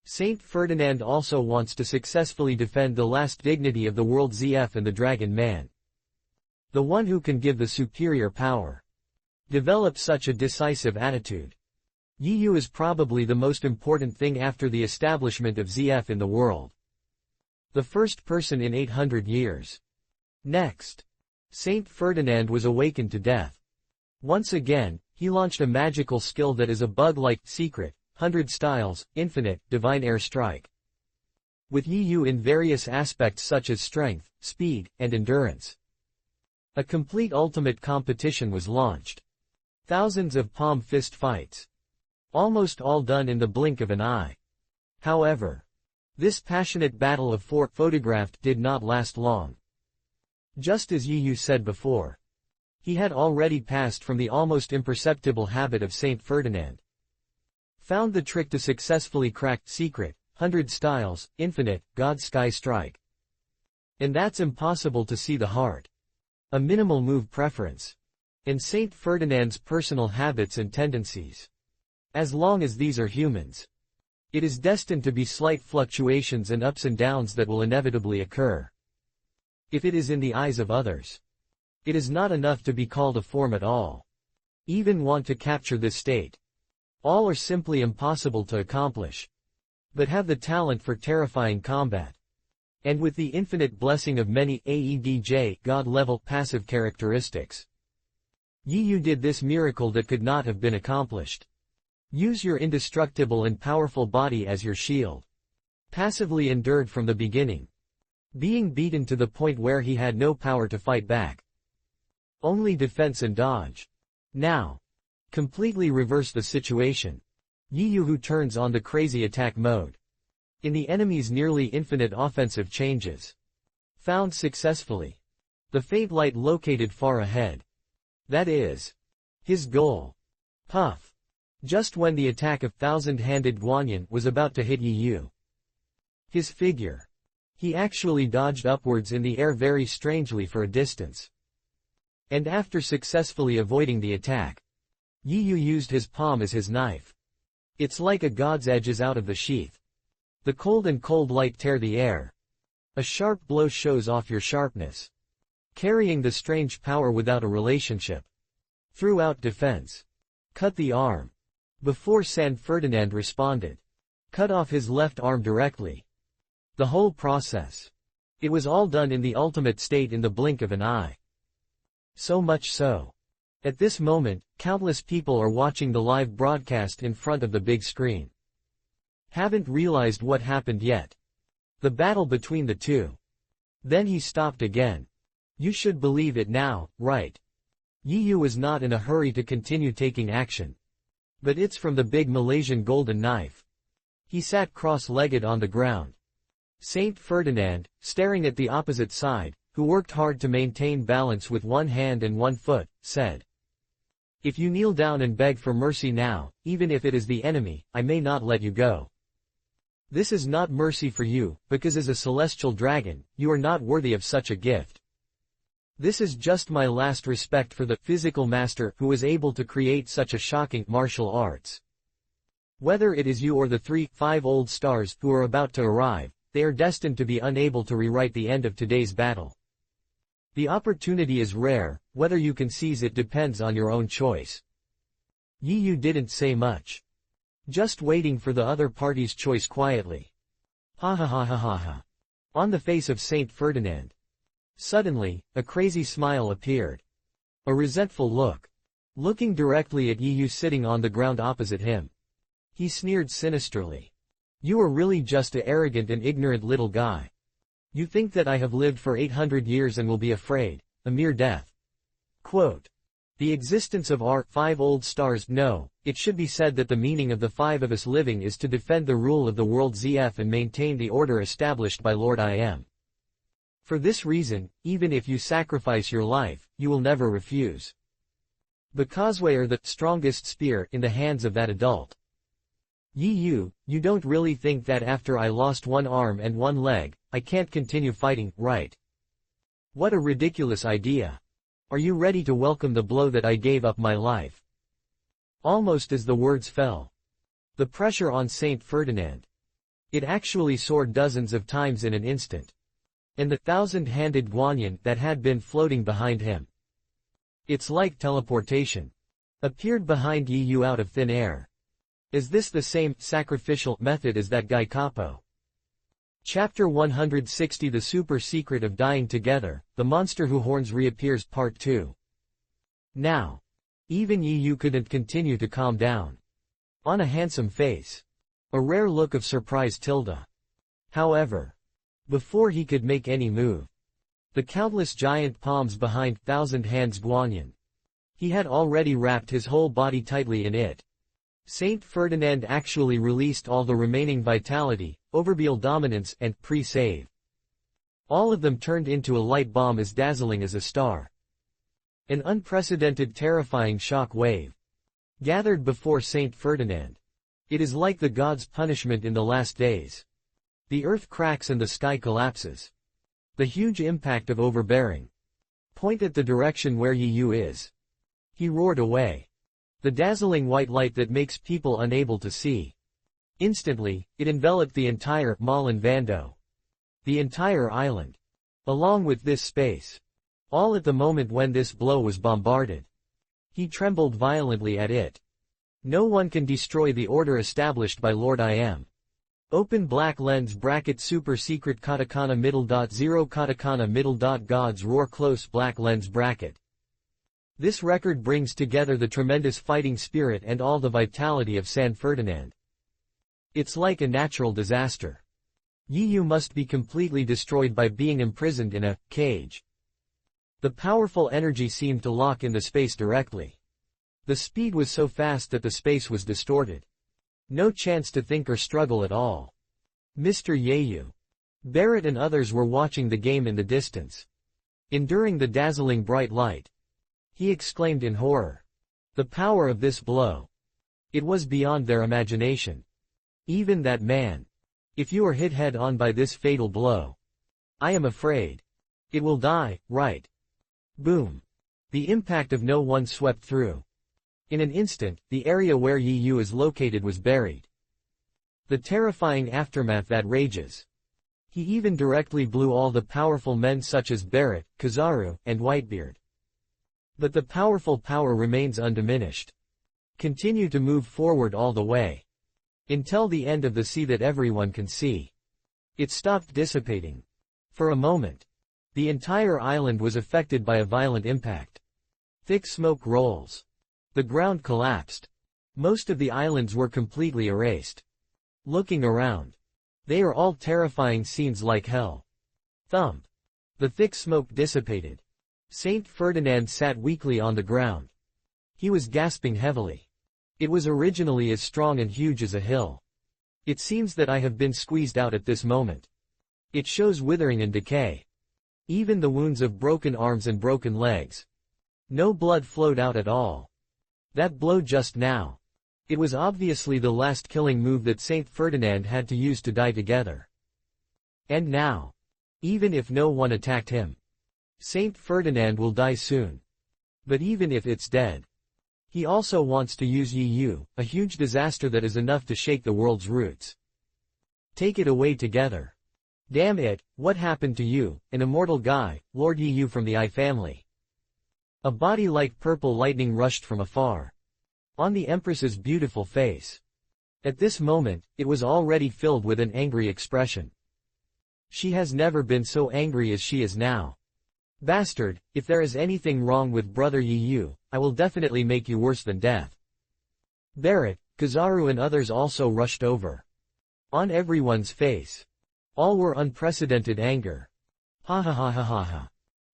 Saint Ferdinand also wants to successfully defend the last dignity of the world ZF and the Dragon Man. The one who can give the superior power. Develop such a decisive attitude. Yi Yu is probably the most important thing after the establishment of ZF in the world. The first person in 800 years. Next. Saint Ferdinand was awakened to death. Once again, he launched a magical skill that is a bug-like, secret, 100 styles, infinite, divine air strike. With Yi Yu in various aspects such as strength, speed, and endurance. A complete ultimate competition was launched. Thousands of palm fist fights. Almost all done in the blink of an eye. However, this passionate battle of four photographed did not last long. Just as Yi Yu said before. He had already passed from the almost imperceptible habit of Saint Ferdinand. Found the trick to successfully crack secret, 100 styles, infinite, God Sky Strike. And that's impossible to see the heart. A minimal move preference. And Saint Ferdinand's personal habits and tendencies. As long as these are humans. It is destined to be slight fluctuations and ups and downs that will inevitably occur. If it is in the eyes of others. It is not enough to be called a form at all. Even want to capture this state. All are simply impossible to accomplish. But have the talent for terrifying combat. And with the infinite blessing of many AEDJ God-level passive characteristics. Yi Yu did this miracle that could not have been accomplished. Use your indestructible and powerful body as your shield. Passively endured from the beginning. Being beaten to the point where he had no power to fight back. Only defense and dodge. Now. Completely reverse the situation. Yi Yu who turns on the crazy attack mode. In the enemy's nearly infinite offensive changes. Found successfully. The faint light located far ahead. That is. His goal. Puff. Just when the attack of thousand-handed Guanyin was about to hit Yi Yu. His figure. He actually dodged upwards in the air very strangely for a distance. And after successfully avoiding the attack, Yi Yu used his palm as his knife. It's like a god's edges out of the sheath. The cold and cold light tear the air. A sharp blow shows off your sharpness. Carrying the strange power without a relationship. Throughout defense. Cut the arm. Before San Ferdinand responded. Cut off his left arm directly. The whole process. It was all done in the ultimate state in the blink of an eye. So much so. At this moment, countless people are watching the live broadcast in front of the big screen. Haven't realized what happened yet. The battle between the two. Then he stopped again. You should believe it now, right? Yi Yu was not in a hurry to continue taking action. But it's from the big Malaysian golden knife. He sat cross-legged on the ground. Saint Ferdinand, staring at the opposite side, who worked hard to maintain balance with one hand and one foot, said, "If you kneel down and beg for mercy now, even if it is the enemy, I may not let you go. This is not mercy for you, because as a celestial dragon, you are not worthy of such a gift. This is just my last respect for the physical master who was able to create such a shocking martial arts. Whether it is you or the 5 old stars who are about to arrive, they are destined to be unable to rewrite the end of today's battle. The opportunity is rare, whether you can seize it depends on your own choice." Yi Yu didn't say much. Just waiting for the other party's choice quietly. Ha ha ha ha ha ha. On the face of Saint Ferdinand. Suddenly, a crazy smile appeared. A resentful look. Looking directly at Yi Yu sitting on the ground opposite him. He sneered sinisterly. "You are really just an arrogant and ignorant little guy. You think that I have lived for 800 years and will be afraid, a mere death." Quote. The existence of our 5 old stars. No, it should be said that the meaning of the 5 of us living is to defend the rule of the world ZF and maintain the order established by Lord I Am. For this reason, even if you sacrifice your life, you will never refuse. Because we are the strongest spear in the hands of that adult. Yi Yu, you don't really think that after I lost one arm and one leg, I can't continue fighting, right? What a ridiculous idea. Are you ready to welcome the blow that I gave up my life? Almost as the words fell. The pressure on Saint Ferdinand. It actually soared dozens of times in an instant. And the thousand-handed Guanyin that had been floating behind him. It's like teleportation. Appeared behind Yi Yu out of thin air. Is this the same sacrificial method as that guy Capo? Chapter 160 The Super Secret of Dying Together, The Monster Who Horns Reappears Part 2. Now. Even Yi Yu couldn't continue to calm down. On a handsome face. A rare look of surprise tilde. However. Before he could make any move. The countless giant palms behind thousand hands Guanyin. He had already wrapped his whole body tightly in it. Saint Ferdinand actually released all the remaining vitality, overbeal dominance, and pre-save. All of them turned into a light bomb as dazzling as a star. An unprecedented terrifying shock wave. Gathered before Saint Ferdinand. It is like the god's punishment in the last days. The earth cracks and the sky collapses. The huge impact of overbearing. Point at the direction where Yi Yu is. He roared away. The dazzling white light that makes people unable to see. Instantly, it enveloped the entire Malin Vando. The entire island. Along with this space. All at the moment when this blow was bombarded. He trembled violently at it. No one can destroy the order established by Lord I Am. Open black lens bracket super secret katakana middle dot 0 katakana middle dot gods roar close black lens bracket. This record brings together the tremendous fighting spirit and all the vitality of San Ferdinand. It's like a natural disaster. Yu must be completely destroyed by being imprisoned in a cage. The powerful energy seemed to lock in the space directly. The speed was so fast that the space was distorted. No chance to think or struggle at all. Mr. Yeyu. Barrett and others were watching the game in the distance. Enduring the dazzling bright light. He exclaimed in horror. The power of this blow. It was beyond their imagination. Even that man. If you are hit head-on by this fatal blow. I am afraid. It will die, right? Boom. The impact of no one swept through. In an instant, the area where Yu is located was buried. The terrifying aftermath that rages. He even directly blew all the powerful men such as Barrett, Kizaru, and Whitebeard. But the powerful power remains undiminished. Continue to move forward all the way. Until the end of the sea that everyone can see. It stopped dissipating. For a moment. The entire island was affected by a violent impact. Thick smoke rolls. The ground collapsed. Most of the islands were completely erased. Looking around. They are all terrifying scenes like hell. Thump. The thick smoke dissipated. Saint Ferdinand sat weakly on the ground. He was gasping heavily. It was originally as strong and huge as a hill. It seems that I have been squeezed out at this moment. It shows withering and decay. Even the wounds of broken arms and broken legs. No blood flowed out at all. That blow just now. It was obviously the last killing move that Saint Ferdinand had to use to die together. And now. Even if no one attacked him. Saint Ferdinand will die soon. But even if it's dead. He also wants to use Yu, a huge disaster that is enough to shake the world's roots. Take it away together. Damn it, what happened to you, an immortal guy, Lord Yu from the I family? A body like purple lightning rushed from afar. On the Empress's beautiful face. At this moment, it was already filled with an angry expression. She has never been so angry as she is now. Bastard, if there is anything wrong with brother Yu, I will definitely make you worse than death. Barrett, Kizaru and others also rushed over. On everyone's face. All were unprecedented anger. Ha ha ha ha ha ha.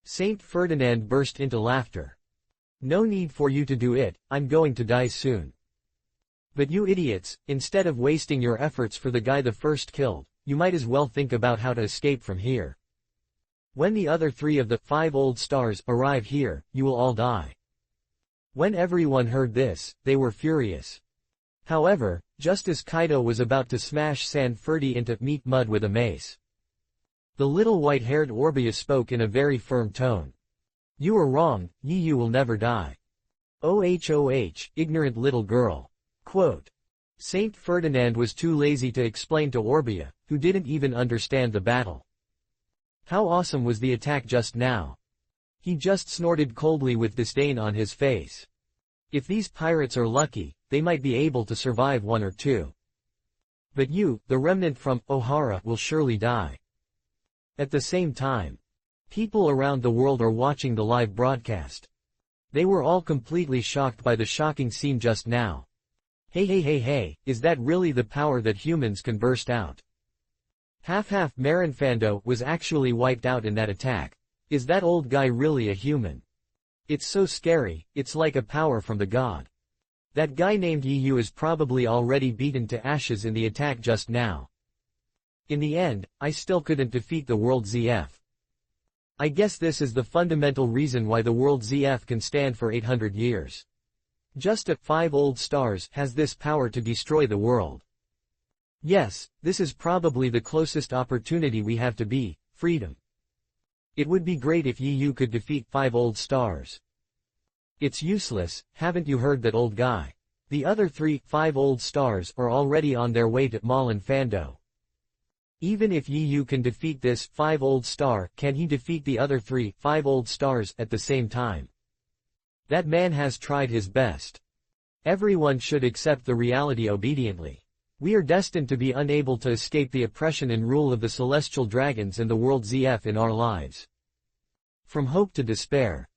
Saint Ferdinand burst into laughter. No need for you to do it, I'm going to die soon. But you idiots, instead of wasting your efforts for the guy the first killed, you might as well think about how to escape from here. When the other 3 of the 5 old stars arrive here, you will all die. When everyone heard this, they were furious. However, just as Kaido was about to smash San Ferdi into meat mud with a mace. The little white-haired Orbia spoke in a very firm tone. You are wrong, Yu will never die. OHOH, ignorant little girl. Quote. Saint Ferdinand was too lazy to explain to Orbia, who didn't even understand the battle. How awesome was the attack just now? He just snorted coldly with disdain on his face. If these pirates are lucky, they might be able to survive 1 or 2. But you, the remnant from Ohara, will surely die. At the same time, people around the world are watching the live broadcast. They were all completely shocked by the shocking scene just now. Hey, is that really the power that humans can burst out? Half Marinfando was actually wiped out in that attack. Is that old guy really a human? It's so scary, it's like a power from the god. That guy named Yu is probably already beaten to ashes in the attack just now. In the end, I still couldn't defeat the World ZF. I guess this is the fundamental reason why the World ZF can stand for 800 years. Just a 5 old stars has this power to destroy the world. Yes, this is probably the closest opportunity we have to be, freedom. It would be great if Yu could defeat 5 old stars. It's useless, haven't you heard that old guy? The other 5 old stars are already on their way to Malin Fando. Even if Yu can defeat this 5 old star, can he defeat the other 5 old stars at the same time? That man has tried his best. Everyone should accept the reality obediently. We are destined to be unable to escape the oppression and rule of the celestial dragons and the World ZF in our lives. From hope to despair.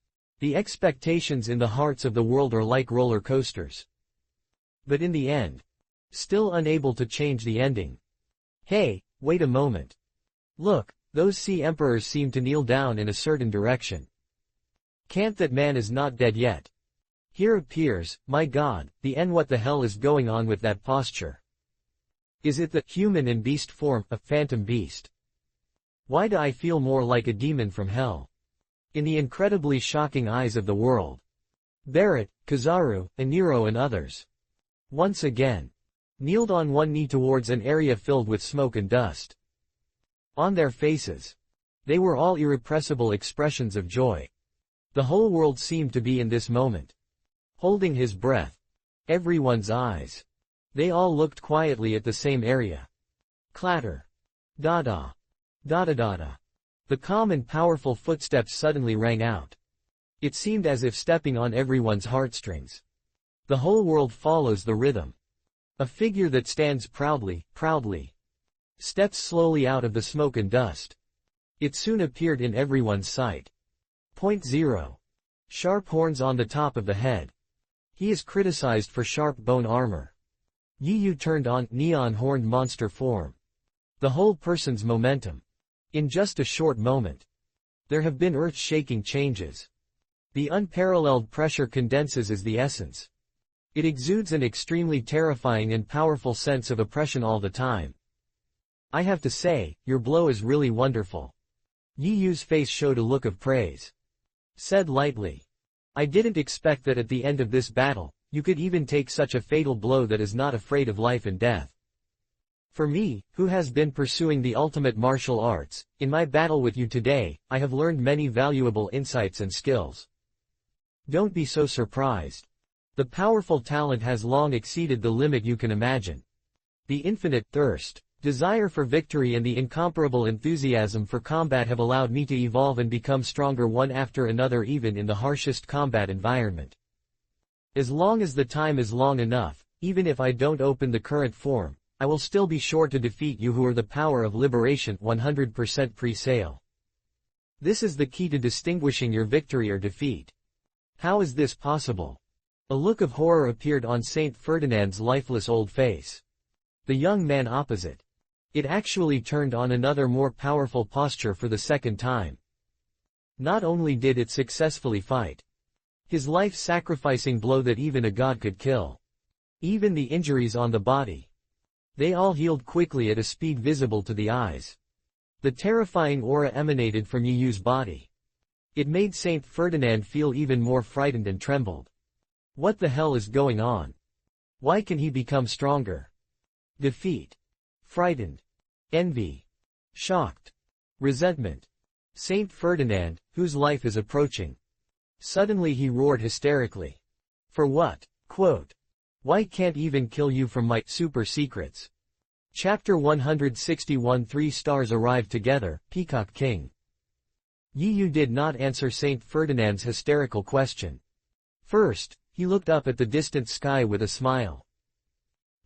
The expectations in the hearts of the world are like roller coasters. But in the end, still unable to change the ending. Hey, wait a moment. Look, those sea emperors seem to kneel down in a certain direction. Can't that man is not dead yet? Here appears, my God, the end. What the hell is going on with that posture? Is it the human and beast form, a phantom beast? Why do I feel more like a demon from hell? In the incredibly shocking eyes of the world. Barrett, Kizaru, Aniro and others. Once again. Kneeled on one knee towards an area filled with smoke and dust. On their faces. They were all irrepressible expressions of joy. The whole world seemed to be in this moment. Holding his breath. Everyone's eyes. They all looked quietly at the same area. Clatter. Da-da. Da-da-da-da. The calm and powerful footsteps suddenly rang out. It seemed as if stepping on everyone's heartstrings. The whole world follows the rhythm. A figure that stands proudly, steps slowly out of the smoke and dust. It soon appeared in everyone's sight. Point 0. Sharp horns on the top of the head. He is criticized for sharp bone armor. Yu turned on neon horned monster form. The whole person's momentum. In just a short moment. There have been earth-shaking changes. The unparalleled pressure condenses as the essence. It exudes an extremely terrifying and powerful sense of oppression all the time. I have to say, your blow is really wonderful. Yiyu's face showed a look of praise. Said lightly. I didn't expect that at the end of this battle, you could even take such a fatal blow that is not afraid of life and death. For me, who has been pursuing the ultimate martial arts, in my battle with you today, I have learned many valuable insights and skills. Don't be so surprised. The powerful talent has long exceeded the limit you can imagine. The infinite thirst, desire for victory and the incomparable enthusiasm for combat have allowed me to evolve and become stronger one after another even in the harshest combat environment. As long as the time is long enough, even if I don't open the current form, I will still be sure to defeat you who are the power of liberation 100% pre-sale. This is the key to distinguishing your victory or defeat. How is this possible? A look of horror appeared on Saint Ferdinand's lifeless old face. The young man opposite. It actually turned on another more powerful posture for the second time. Not only did it successfully fight his life-sacrificing blow that even a god could kill. Even the injuries on the body. They all healed quickly at a speed visible to the eyes. The terrifying aura emanated from Yiyu's body. It made Saint Ferdinand feel even more frightened and trembled. What the hell is going on? Why can he become stronger? Defeat. Frightened. Envy. Shocked. Resentment. Saint Ferdinand, whose life is approaching. Suddenly he roared hysterically. For what? Quote. Why can't even kill you from my super secrets? Chapter 161. 3 stars arrived together, Peacock King. Yiyu did not answer Saint Ferdinand's hysterical question. First, he looked up at the distant sky with a smile.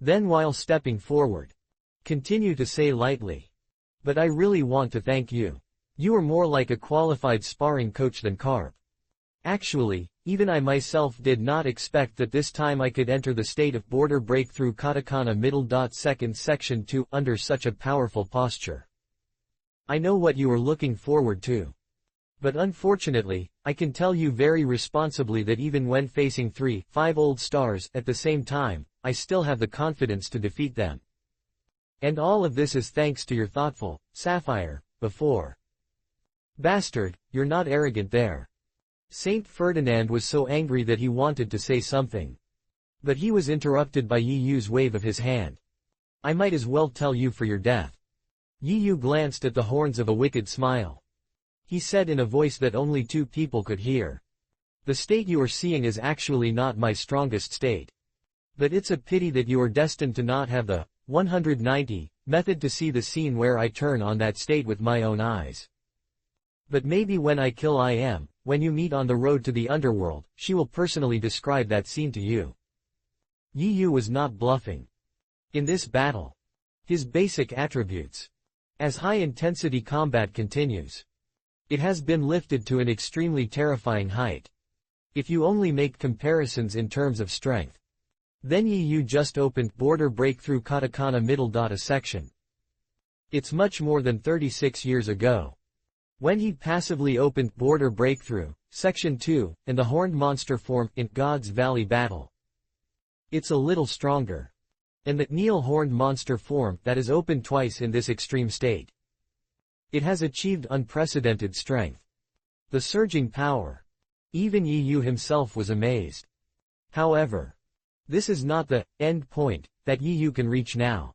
Then while stepping forward, continued to say lightly. But I really want to thank you. You are more like a qualified sparring coach than Carp. Actually, even I myself did not expect that this time I could enter the state of border breakthrough katakana middle. Second section 2 under such a powerful posture. I know what you are looking forward to. But unfortunately, I can tell you very responsibly that even when facing 5 old stars at the same time, I still have the confidence to defeat them. And all of this is thanks to your thoughtful, Sapphire, before. Bastard, you're not arrogant there. Saint Ferdinand was so angry that he wanted to say something. But he was interrupted by Yiyu's wave of his hand. I might as well tell you for your death. Yiyu glanced at the horns of a wicked smile. He said in a voice that only 2 people could hear. The state you are seeing is actually not my strongest state. But it's a pity that you are destined to not have the 190 method to see the scene where I turn on that state with my own eyes. But maybe when I kill when you meet on the road to the underworld, she will personally describe that scene to you. Yiyu was not bluffing. In this battle, his basic attributes. As high-intensity combat continues, it has been lifted to an extremely terrifying height. If you only make comparisons in terms of strength. Then Yu just opened border breakthrough katakana middle dot a section. It's much more than 36 years ago. When he passively opened border breakthrough, section 2, and the horned monster form in God's Valley battle. It's a little stronger. And the Neil horned monster form that is opened twice in this extreme state. It has achieved unprecedented strength. The surging power. Even Yu himself was amazed. However, this is not the end point that Yu can reach now.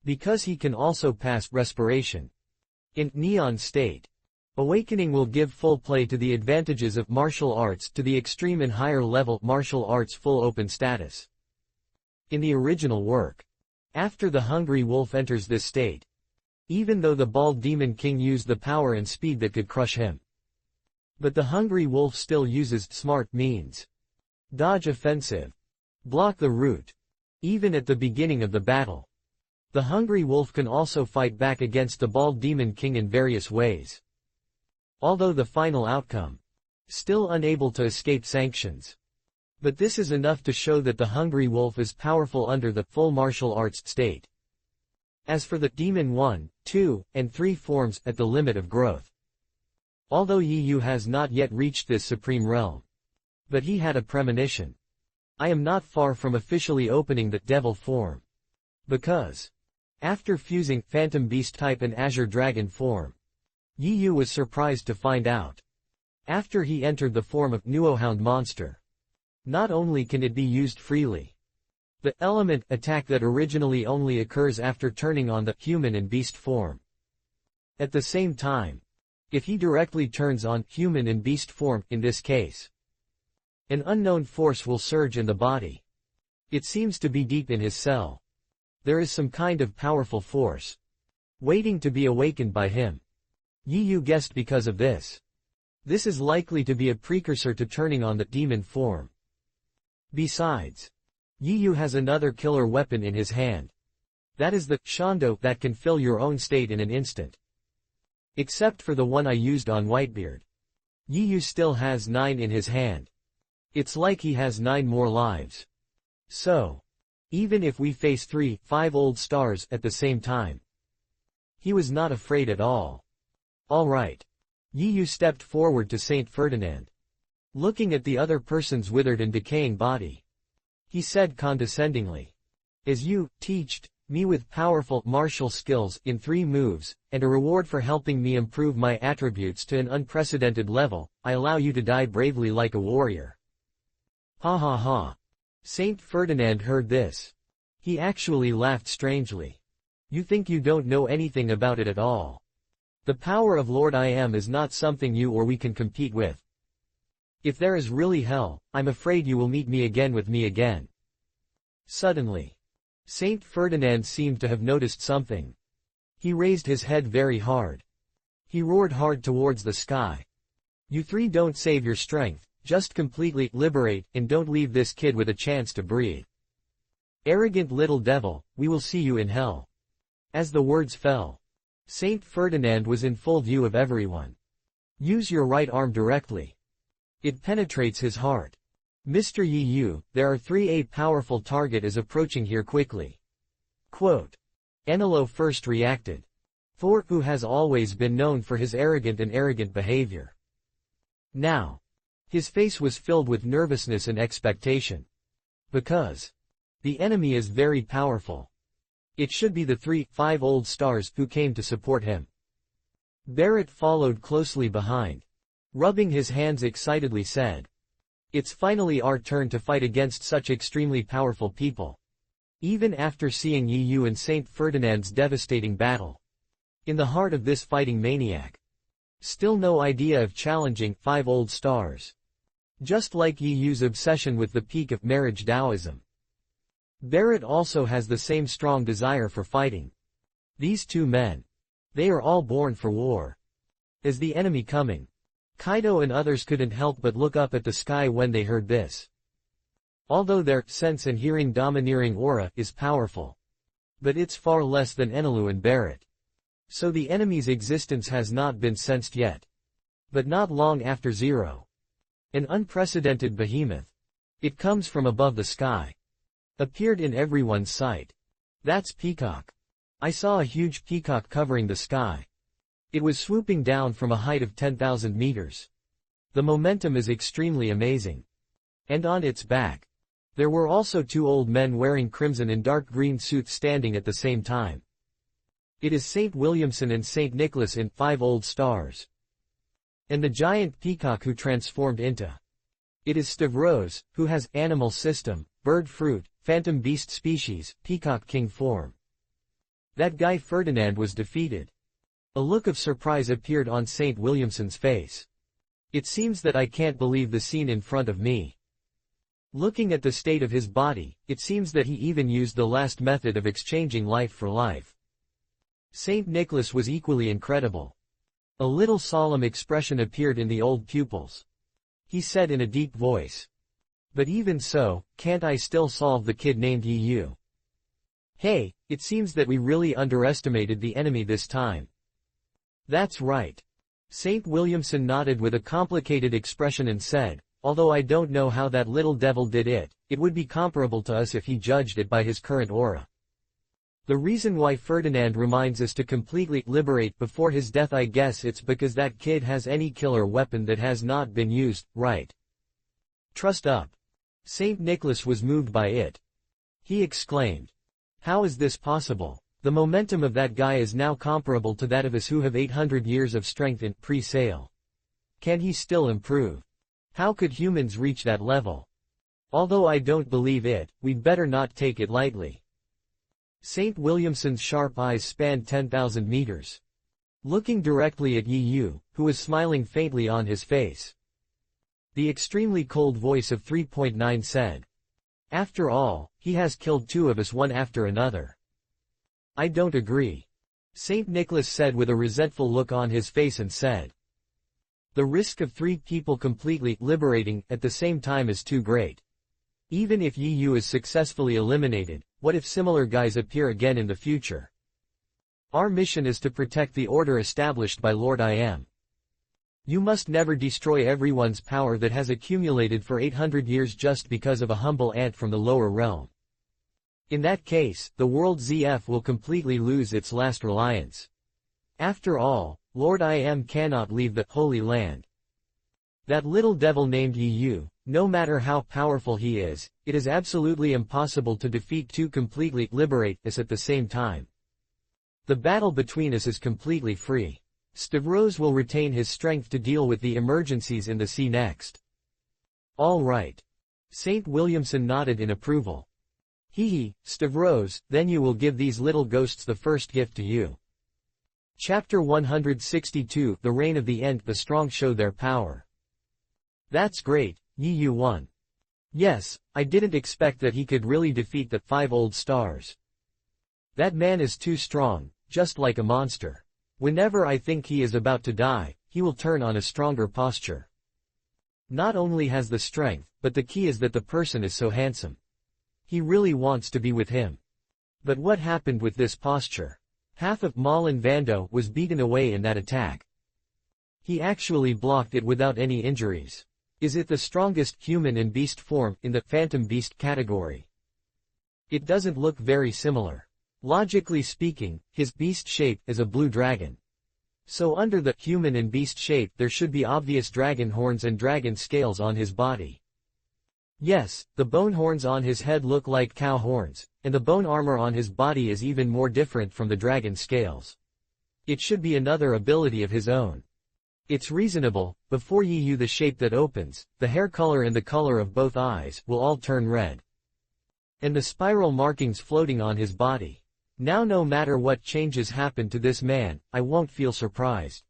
Because he can also pass respiration. In neon state. Awakening will give full play to the advantages of martial arts to the extreme and higher level martial arts full open status. In the original work. After the hungry wolf enters this state. Even though the bald demon king used the power and speed that could crush him. But the hungry wolf still uses smart means. Dodge offensive. Block the route. Even at the beginning of the battle. The hungry wolf can also fight back against the bald demon king in various ways. Although the final outcome. Still unable to escape sanctions. But this is enough to show that the hungry wolf is powerful under the full martial arts state. As for the demon 1, 2, and 3 forms at the limit of growth. Although Yu has not yet reached this supreme realm. But he had a premonition. I am not far from officially opening the devil form. Because. After fusing Phantom Beast type and Azure Dragon form. Yu was surprised to find out. After he entered the form of Nuohound monster. Not only can it be used freely. The element attack that originally only occurs after turning on the human and beast form. At the same time. If he directly turns on human and beast form in this case. An unknown force will surge in the body. It seems to be deep in his cell. There is some kind of powerful force. Waiting to be awakened by him. Yu guessed because of this. This is likely to be a precursor to turning on the demon form. Besides. Yu has another killer weapon in his hand. That is the Shondo that can fill your own state in an instant. Except for the one I used on Whitebeard. Yu still has 9 in his hand. It's like he has 9 more lives. So. Even if we face 5 old stars at the same time. He was not afraid at all. Alright. Yu stepped forward to Saint Ferdinand. Looking at the other person's withered and decaying body. He said condescendingly. As you teached me with powerful martial skills in 3 moves, and a reward for helping me improve my attributes to an unprecedented level, I allow you to die bravely like a warrior. Ha ha ha. Saint Ferdinand heard this. He actually laughed strangely. You think you don't know anything about it at all. The power of Lord I Am is not something you or we can compete with. If there is really hell, I'm afraid you will meet me again. Suddenly. Saint Ferdinand seemed to have noticed something. He raised his head very hard. He roared hard towards the sky. You 3 don't save your strength. Just completely liberate, and don't leave this kid with a chance to breathe. Arrogant little devil, we will see you in hell. As the words fell. Saint Ferdinand was in full view of everyone. Use your right arm directly. It penetrates his heart. Mr. Yu, there are 3 powerful target is approaching here quickly. Quote. Enelo first reacted. Thor, who has always been known for his arrogant behavior. Now. His face was filled with nervousness and expectation. Because. The enemy is very powerful. It should be the 5 old stars who came to support him. Barrett followed closely behind. Rubbing his hands excitedly said. It's finally our turn to fight against such extremely powerful people. Even after seeing Yu and Saint Ferdinand's devastating battle. In the heart of this fighting maniac. Still no idea of challenging 5 old stars. Just like Yu's obsession with the peak of marriage Taoism. Barrett also has the same strong desire for fighting. These 2 men. They are all born for war. As the enemy coming. Kaido and others couldn't help but look up at the sky when they heard this. Although their sense and hearing domineering aura is powerful. But it's far less than Enelu and Barrett. So the enemy's existence has not been sensed yet. But not long after 0. An unprecedented behemoth. It comes from above the sky. Appeared in everyone's sight. That's peacock. I saw a huge peacock covering the sky. It was swooping down from a height of 10,000 meters. The momentum is extremely amazing. And on its back. There were also two old men wearing crimson and dark green suits standing at the same time. It is St. Williamson and St. Nicholas in 5 old stars. And the giant peacock who transformed into. It is Stavros, who has animal system, bird fruit, phantom beast species, peacock king form. That guy Ferdinand was defeated. A look of surprise appeared on St. Williamson's face. It seems that I can't believe the scene in front of me. Looking at the state of his body, it seems that he even used the last method of exchanging life for life. St. Nicholas was equally incredible. A little solemn expression appeared in the old pupils. He said in a deep voice. But even so, can't I still solve the kid named EU? Hey, it seems that we really underestimated the enemy this time. That's right. St. Williamson nodded with a complicated expression and said, although I don't know how that little devil did it, it would be comparable to us if he judged it by his current aura. The reason why Ferdinand reminds us to completely liberate before his death, I guess it's because that kid has any killer weapon that has not been used, right? Trust up. St. Nicholas was moved by it. He exclaimed. How is this possible? The momentum of that guy is now comparable to that of us who have 800 years of strength in pre-sale. Can he still improve? How could humans reach that level? Although I don't believe it, we'd better not take it lightly. St. Williamson's sharp eyes spanned 10,000 meters. Looking directly at EU, who was smiling faintly on his face. The extremely cold voice of 3.9 said. After all, he has killed 2 of us one after another. I don't agree. St. Nicholas said with a resentful look on his face and said. The risk of 3 people completely liberating at the same time is too great. Even if EU is successfully eliminated, what if similar guys appear again in the future? Our mission is to protect the order established by Lord I Am. You must never destroy everyone's power that has accumulated for 800 years just because of a humble ant from the lower realm. In that case, the world ZF will completely lose its last reliance. After all, Lord I Am cannot leave the Holy Land. That little devil named EU, no matter how powerful he is, it is absolutely impossible to defeat to completely liberate us at the same time. The battle between us is completely free. Stavros will retain his strength to deal with the emergencies in the sea next. All right. St. Williamson nodded in approval. Hee, Stavros, then you will give these little ghosts the first gift to you. Chapter 162, The Reign of the End. The strong show their power. That's great, Yi won. Yes, I didn't expect that he could really defeat the 5 old stars. That man is too strong, just like a monster. Whenever I think he is about to die, he will turn on a stronger posture. Not only has the strength, but the key is that the person is so handsome. He really wants to be with him. But what happened with this posture? Half of Malin Vando was beaten away in that attack. He actually blocked it without any injuries. Is it the strongest human and beast form in the phantom beast category? It doesn't look very similar. Logically speaking, his beast shape is a blue dragon. So under the human and beast shape there should be obvious dragon horns and dragon scales on his body. Yes, the bone horns on his head look like cow horns, and the bone armor on his body is even more different from the dragon scales. It should be another ability of his own. It's reasonable, before Yi the shape that opens, the hair color and the color of both eyes will all turn red. And the spiral markings floating on his body. Now no matter what changes happen to this man, I won't feel surprised.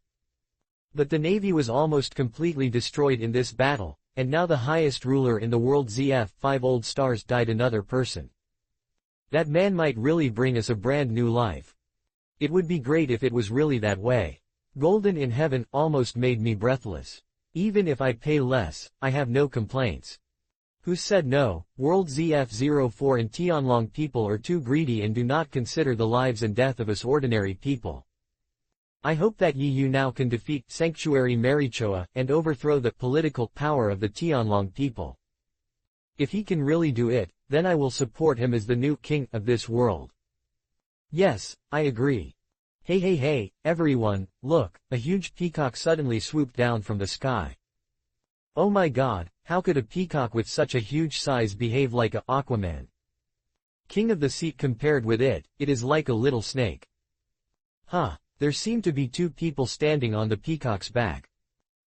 But the navy was almost completely destroyed in this battle, and now the highest ruler in the world ZF 5 old stars died another person. That man might really bring us a brand new life. It would be great if it was really that way. Golden in heaven almost made me breathless. Even if I pay less, I have no complaints. Who said no? World ZF04 and Tianlong people are too greedy and do not consider the lives and death of us ordinary people. I hope that you now can defeat Sanctuary Marichoa and overthrow the political power of the Tianlong people. If he can really do it, then I will support him as the new king of this world. Yes, I agree. Hey hey hey, everyone, look, a huge peacock suddenly swooped down from the sky. Oh my god, how could a peacock with such a huge size behave like a Aquaman? King of the Sea compared with it, it is like a little snake. Huh, there seemed to be two people standing on the peacock's back.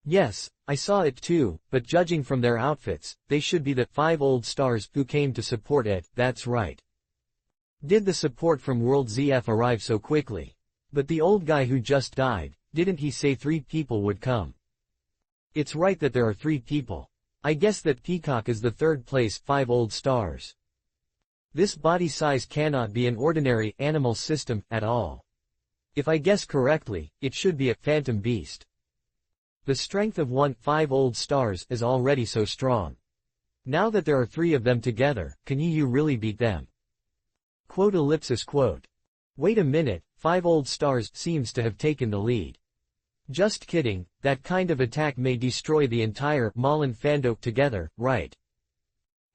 Yes, I saw it too, but judging from their outfits, they should be the 5 old stars who came to support it, that's right. Did the support from World ZF arrive so quickly? But the old guy who just died, didn't he say 3 people would come? It's right that there are 3 people. I guess that peacock is the 3rd place, 5 old stars. This body size cannot be an ordinary animal system at all. If I guess correctly, it should be a phantom beast. The strength of 5 old stars is already so strong. Now that there are 3 of them together, can you really beat them? Quote. Wait a minute, 5 old stars seems to have taken the lead. Just kidding, that kind of attack may destroy the entire Malin Fando together, right?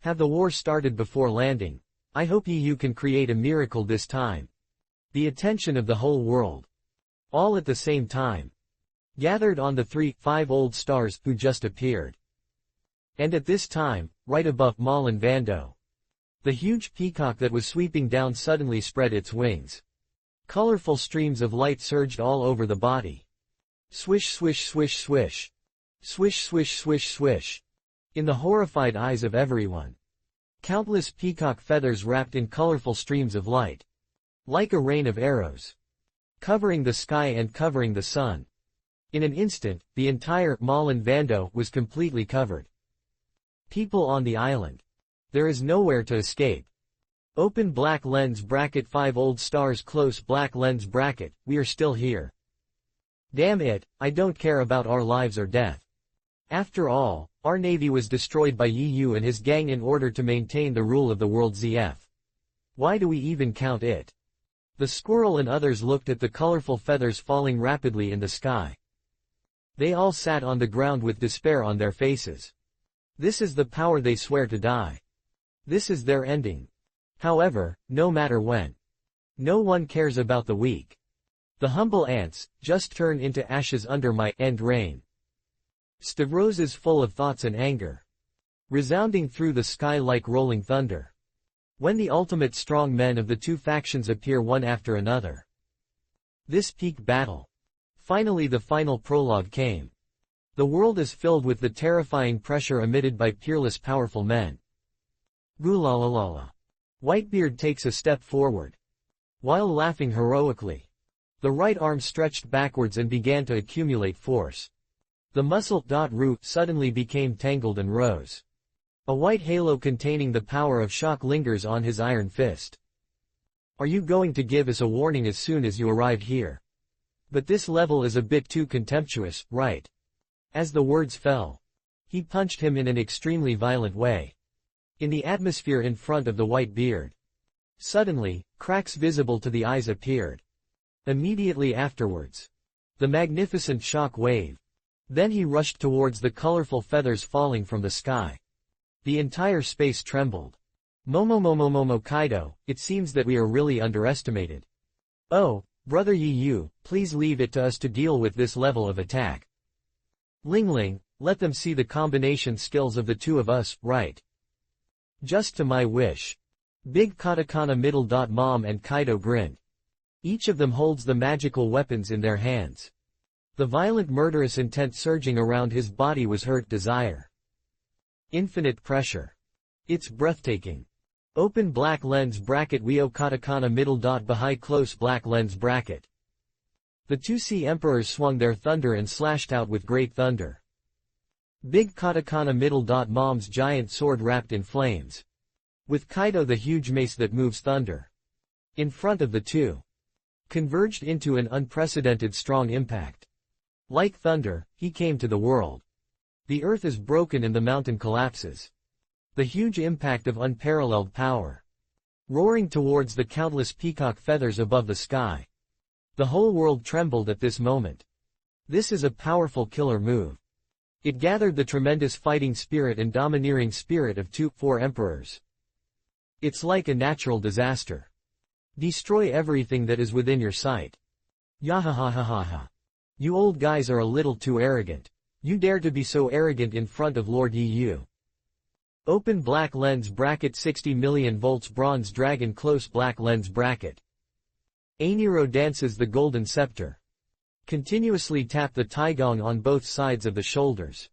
Have the war started before landing? I hope you can create a miracle this time. The attention of the whole world. All at the same time. Gathered on the 5 old stars who just appeared. And at this time, right above Malin Vando. The huge peacock that was sweeping down suddenly spread its wings. Colorful streams of light surged all over the body. Swish swish swish swish. Swish swish swish swish. In the horrified eyes of everyone. Countless peacock feathers wrapped in colorful streams of light. Like a rain of arrows. Covering the sky and covering the sun. In an instant, the entire Malin Vando was completely covered. People on the island. There is nowhere to escape. Open black lens bracket 5 old stars close black lens bracket, we are still here. Damn it, I don't care about our lives or death. After all, our navy was destroyed by Yu and his gang in order to maintain the rule of the world ZF. Why do we even count it? The squirrel and others looked at the colorful feathers falling rapidly in the sky. They all sat on the ground with despair on their faces. This is the power they swear to die. This is their ending. However, no matter when. No one cares about the weak. The humble ants just turn into ashes under my end rain. Stavros is full of thoughts and anger. Resounding through the sky like rolling thunder. When the ultimate strong men of the 2 factions appear one after another. This peak battle. Finally the final prologue came. The world is filled with the terrifying pressure emitted by peerless powerful men. Gulalalala. Whitebeard takes a step forward. While laughing heroically. The right arm stretched backwards and began to accumulate force. The muscle root suddenly became tangled and rose. A white halo containing the power of shock lingers on his iron fist. Are you going to give us a warning as soon as you arrive here? But this level is a bit too contemptuous, right? As the words fell. He punched him in an extremely violent way. In the atmosphere in front of the white beard. Suddenly, cracks visible to the eyes appeared. Immediately afterwards. The magnificent shock wave. Then he rushed towards the colorful feathers falling from the sky. The entire space trembled. Momo Kaido, it seems that we are really underestimated. Oh, brother Yu, please leave it to us to deal with this level of attack. Ling, let them see the combination skills of the 2 of us, right? Just to my wish. Big Katakana middle. Mom and Kaido grinned. Each of them holds the magical weapons in their hands. The violent murderous intent surging around his body was hurt desire. Infinite pressure. It's breathtaking. Open black lens bracket Weo Katakana middle. Behind close black lens bracket. The 2 sea emperors swung their thunder and slashed out with great thunder. Big Katakana middle. Mom's giant sword wrapped in flames. With Kaido the huge mace that moves thunder. In front of the 2. Converged into an unprecedented strong impact. Like thunder, he came to the world. The earth is broken and the mountain collapses. The huge impact of unparalleled power. Roaring towards the countless peacock feathers above the sky. The whole world trembled at this moment. This is a powerful killer move. It gathered the tremendous fighting spirit and domineering spirit of 4 emperors. It's like a natural disaster. Destroy everything that is within your sight. Yahahahaha. You old guys are a little too arrogant. You dare to be so arrogant in front of Lord Yu. Open black lens bracket 60 million volts bronze dragon close black lens bracket. Ainiro dances the golden scepter. Continuously tap the taigong on both sides of the shoulders.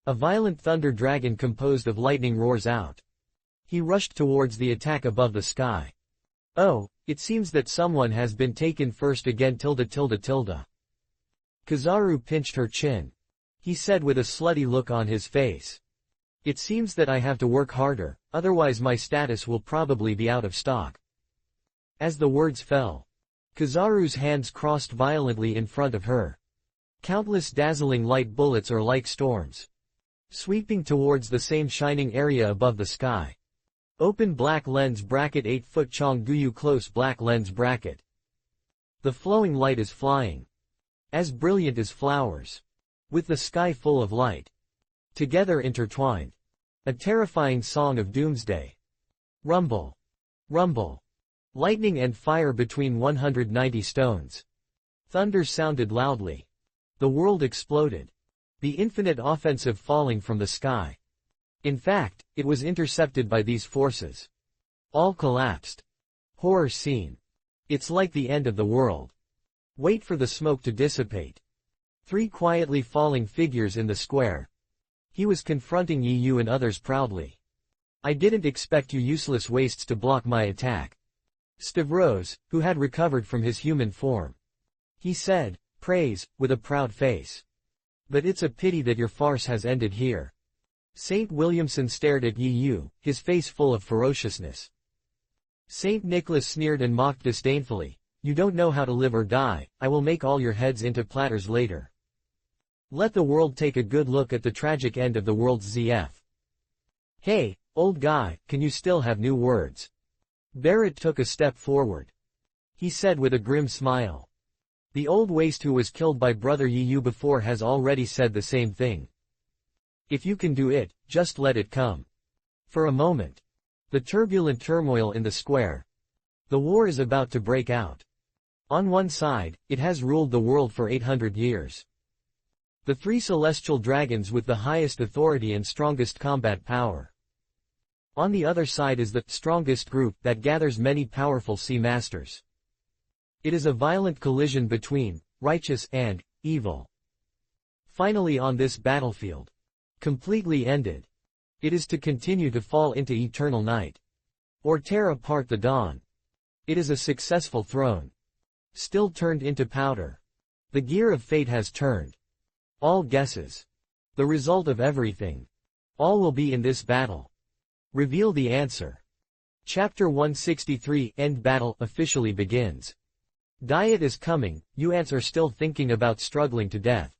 A violent thunder dragon composed of lightning roars out. He rushed towards the attack above the sky. Oh, it seems that someone has been taken first again tilde. Kizaru pinched her chin. He said with a slutty look on his face. It seems that I have to work harder, otherwise my status will probably be out of stock. As the words fell, Kizaru's hands crossed violently in front of her. Countless dazzling light bullets are like storms, sweeping towards the same shining area above the sky. Open black lens bracket 8 foot Chong Guyu close black lens bracket. The flowing light is flying. As brilliant as flowers. With the sky full of light. Together intertwined. A terrifying song of doomsday. Rumble. Rumble. Lightning and fire between 190 stones. Thunder sounded loudly. The world exploded. The infinite offensive falling from the sky. In fact, it was intercepted by these forces. All collapsed. Horror scene. It's like the end of the world. Wait for the smoke to dissipate. 3 quietly falling figures in the square. He was confronting Yu and others proudly. I didn't expect you useless wastes to block my attack. Stavros, who had recovered from his human form. He said, praise, with a proud face. But it's a pity that your farce has ended here. Saint Williamson stared at Yu, his face full of ferociousness. Saint Nicholas sneered and mocked disdainfully. You don't know how to live or die, I will make all your heads into platters later. Let the world take a good look at the tragic end of the world's ZF. Hey, old guy, can you still have new words? Barrett took a step forward. He said with a grim smile. The old waste who was killed by Brother Yu before has already said the same thing. If you can do it, just let it come. For a moment. The turbulent turmoil in the square. The war is about to break out. On one side, it has ruled the world for 800 years. The 3 celestial dragons with the highest authority and strongest combat power. On the other side is the strongest group that gathers many powerful sea masters. It is a violent collision between righteous and evil. Finally on this battlefield. Completely ended. It is to continue to fall into eternal night. Or tear apart the dawn. It is a successful throne. Still turned into powder. The gear of fate has turned. All guesses. The result of everything. All will be in this battle. Reveal the answer. Chapter 163 End Battle officially begins. Diet is coming, you ants are still thinking about struggling to death.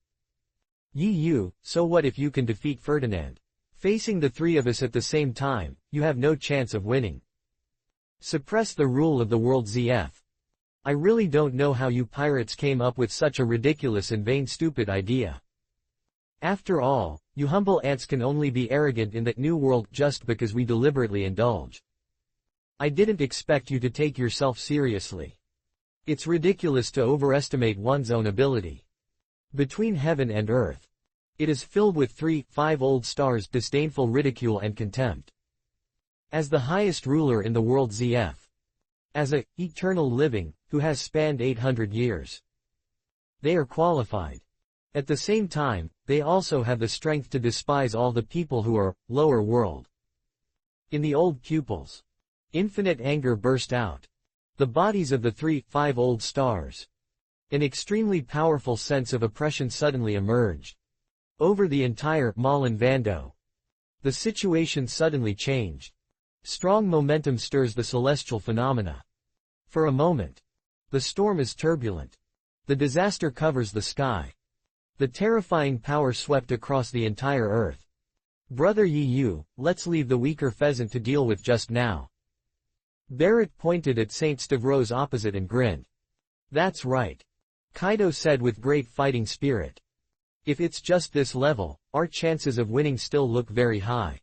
Yu, so what if you can defeat Ferdinand? Facing the 3 of us at the same time, you have no chance of winning. Suppress the rule of the world ZF. I really don't know how you pirates came up with such a ridiculous and vain stupid idea. After all, you humble ants can only be arrogant in that new world just because we deliberately indulge. I didn't expect you to take yourself seriously. It's ridiculous to overestimate one's own ability. Between heaven and earth. It is filled with 5 old stars, disdainful ridicule and contempt. As the highest ruler in the world ZF. As a eternal living, who has spanned 800 years. They are qualified. At the same time, they also have the strength to despise all the people who are lower world. In the old pupils. Infinite anger burst out. The bodies of the 5 old stars. An extremely powerful sense of oppression suddenly emerged. Over the entire Malin Vando. The situation suddenly changed. Strong momentum stirs the celestial phenomena. For a moment. The storm is turbulent. The disaster covers the sky. The terrifying power swept across the entire earth. Brother Yu, let's leave the weaker pheasant to deal with just now. Barrett pointed at Saint Stavros opposite and grinned. That's right. Kaido said with great fighting spirit. If it's just this level, our chances of winning still look very high.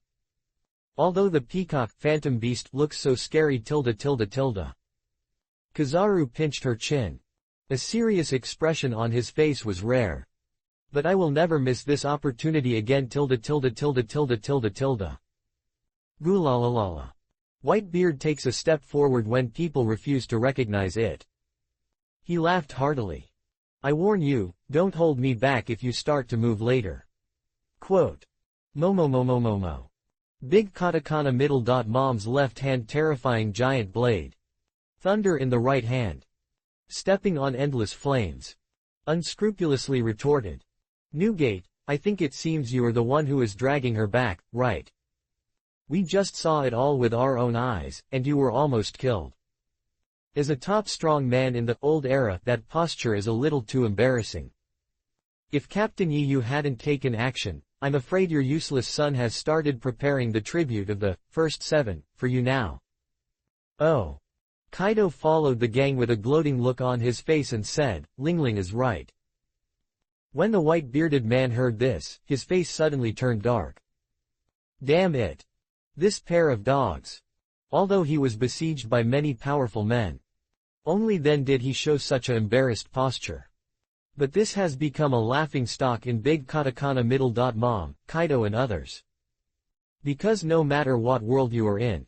Although the peacock, phantom beast, looks so scary. Kizaru pinched her chin. A serious expression on his face was rare. But I will never miss this opportunity again. Gulalalala. Whitebeard takes a step forward when people refuse to recognize it. He laughed heartily. I warn you, don't hold me back if you start to move later. Quote. Momo. Big katakana middle. Mom's left hand terrifying giant blade. Thunder in the right hand. Stepping on endless flames. Unscrupulously retorted. Newgate, I think it seems you are the one who is dragging her back, right? We just saw it all with our own eyes, and you were almost killed. As a top strong man in the old era, that posture is a little too embarrassing. If Captain Yu hadn't taken action, I'm afraid your useless son has started preparing the tribute of the first 7 for you now. Oh. Kaido followed the gang with a gloating look on his face and said, Lingling is right. When the white-bearded man heard this, his face suddenly turned dark. Damn it. This pair of dogs. Although he was besieged by many powerful men. Only then did he show such an embarrassed posture. But this has become a laughing stock in Big Katakana middle. Mom, Kaido and others. Because no matter what world you are in,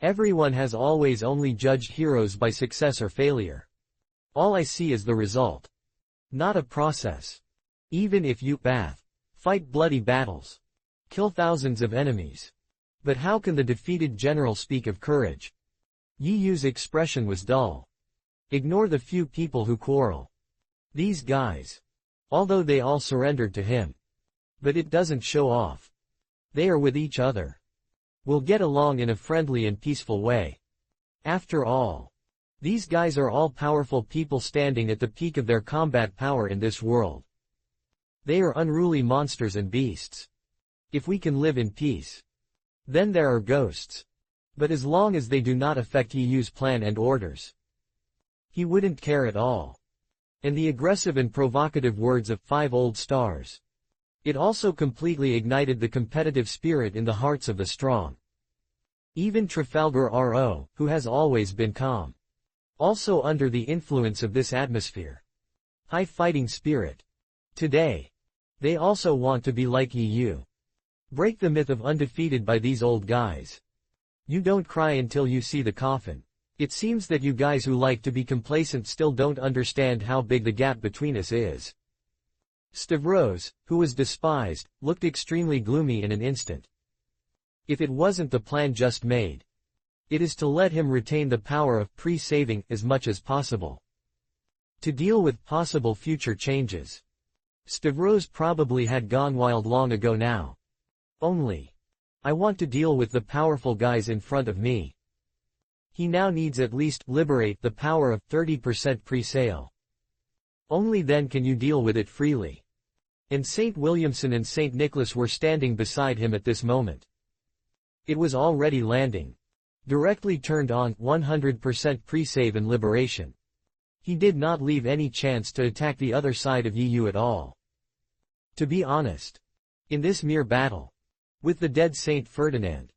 everyone has always only judged heroes by success or failure. All I see is the result. Not a process. Even if you fight bloody battles, kill thousands of enemies. But how can the defeated general speak of courage? Yi Yu's expression was dull. Ignore the few people who quarrel. These guys. Although they all surrendered to him. But it doesn't show off. They are with each other. We'll get along in a friendly and peaceful way. After all, these guys are all powerful people standing at the peak of their combat power in this world. They are unruly monsters and beasts. If we can live in peace, then there are ghosts. But as long as they do not affect Yi Yu's plan and orders, he wouldn't care at all. And the aggressive and provocative words of 5 old stars. It also completely ignited the competitive spirit in the hearts of the strong. Even Trafalgar R.O., who has always been calm, also under the influence of this atmosphere. High fighting spirit. Today, they also want to be like Yi Yu. Break the myth of undefeated by these old guys. You don't cry until you see the coffin. It seems that you guys who like to be complacent still don't understand how big the gap between us is. Stavros, who was despised, looked extremely gloomy in an instant. If it wasn't the plan just made, it is to let him retain the power of pre-saving as much as possible. To deal with possible future changes. Stavros probably had gone wild long ago now. Only, I want to deal with the powerful guys in front of me. He now needs at least liberate the power of 30% pre-sale. Only then can you deal with it freely. And St. Williamson and St. Nicholas were standing beside him at this moment. It was already landing. Directly turned on 100% pre-save and liberation. He did not leave any chance to attack the other side of Yi Yu at all. To be honest, in this mere battle, with the dead Saint Ferdinand,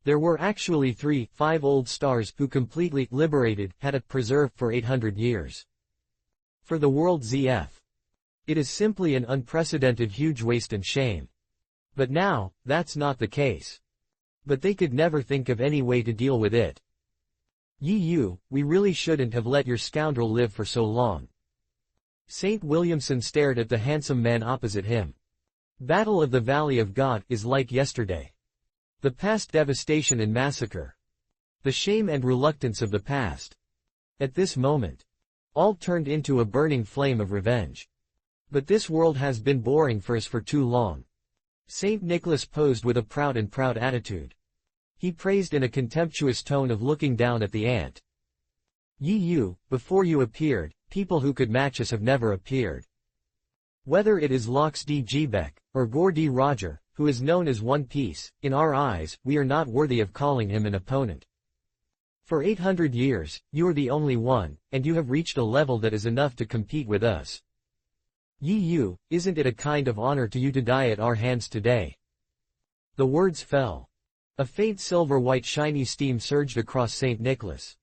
there were actually 5 old stars who completely liberated had it preserved for 800 years. For the world ZF. It is simply an unprecedented huge waste and shame. But now, that's not the case. But they could never think of any way to deal with it. Yi Yu, we really shouldn't have let your scoundrel live for so long. St. Williamson stared at the handsome man opposite him. Battle of the Valley of God is like yesterday. The past devastation and massacre. The shame and reluctance of the past. At this moment, all turned into a burning flame of revenge. But this world has been boring for us for too long. St. Nicholas posed with a proud attitude. He praised in a contemptuous tone of looking down at the ant. Yi Yu, before you appeared, people who could match us have never appeared. Whether it is Lox D. Gbek, or Gore D. Roger, who is known as One Piece, in our eyes, we are not worthy of calling him an opponent. For 800 years, you are the only one, and you have reached a level that is enough to compete with us. Yi, isn't it a kind of honor to you to die at our hands today? The words fell. A faint silver-white shiny steam surged across St. Nicholas.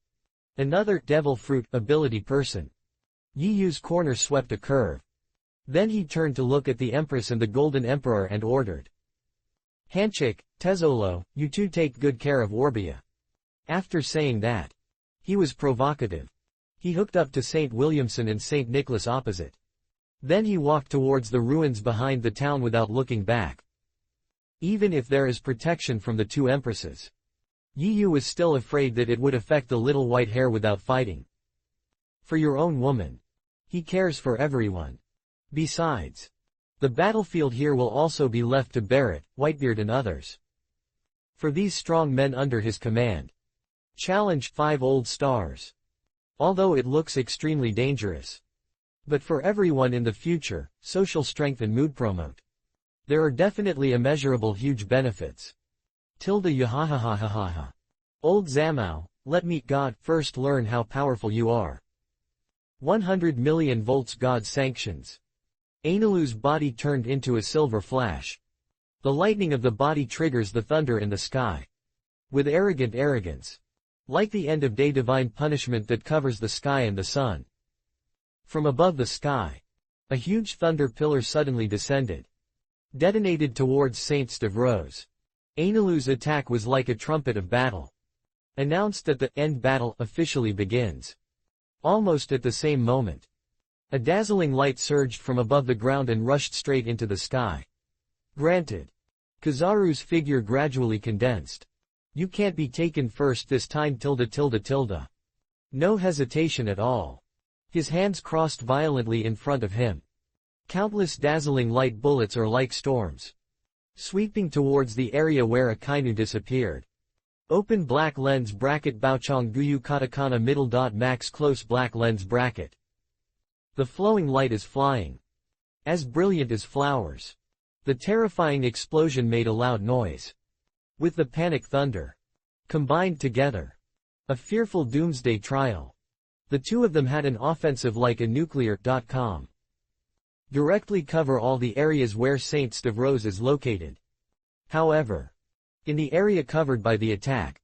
Another devil fruit ability person. Yi's corner swept a curve. Then he turned to look at the Empress and the Golden Emperor and ordered. Handshake, Tezzolo, you two take good care of Orbia. After saying that, he was provocative. He hooked up to St. Williamson and St. Nicholas opposite. Then he walked towards the ruins behind the town without looking back. Even if there is protection from the two empresses, Yi was still afraid that it would affect the little white hair without fighting. For your own woman. He cares for everyone. Besides, the battlefield here will also be left to Barrett, Whitebeard and others. For these strong men under his command. Challenge 5 old stars. Although it looks extremely dangerous. But for everyone in the future, social strength and mood promote. There are definitely immeasurable huge benefits. Yahahahahaha. Old Zamao, let me God first learn how powerful you are. 100 million volts God sanctions. Ainelu's body turned into a silver flash. The lightning of the body triggers the thunder in the sky. With arrogant arrogance. Like the end of day divine punishment that covers the sky and the sun. From above the sky, a huge thunder pillar suddenly descended. Detonated towards Saint Stavros. Ainelu's attack was like a trumpet of battle. Announced that the end battle officially begins. Almost at the same moment. A dazzling light surged from above the ground and rushed straight into the sky. Granted. Kizaru's figure gradually condensed. You can't be taken first this time . No hesitation at all. His hands crossed violently in front of him. Countless dazzling light bullets are like storms. Sweeping towards the area where Akainu disappeared. Open black lens bracket Baochong Guyu Katakana middle dot max close black lens bracket. The flowing light is flying. As brilliant as flowers. The terrifying explosion made a loud noise. With the panic thunder. Combined together. A fearful doomsday trial. The two of them had an offensive like a nuclear.com. Directly cover all the areas where St. Stavros is located. However, in the area covered by the attack.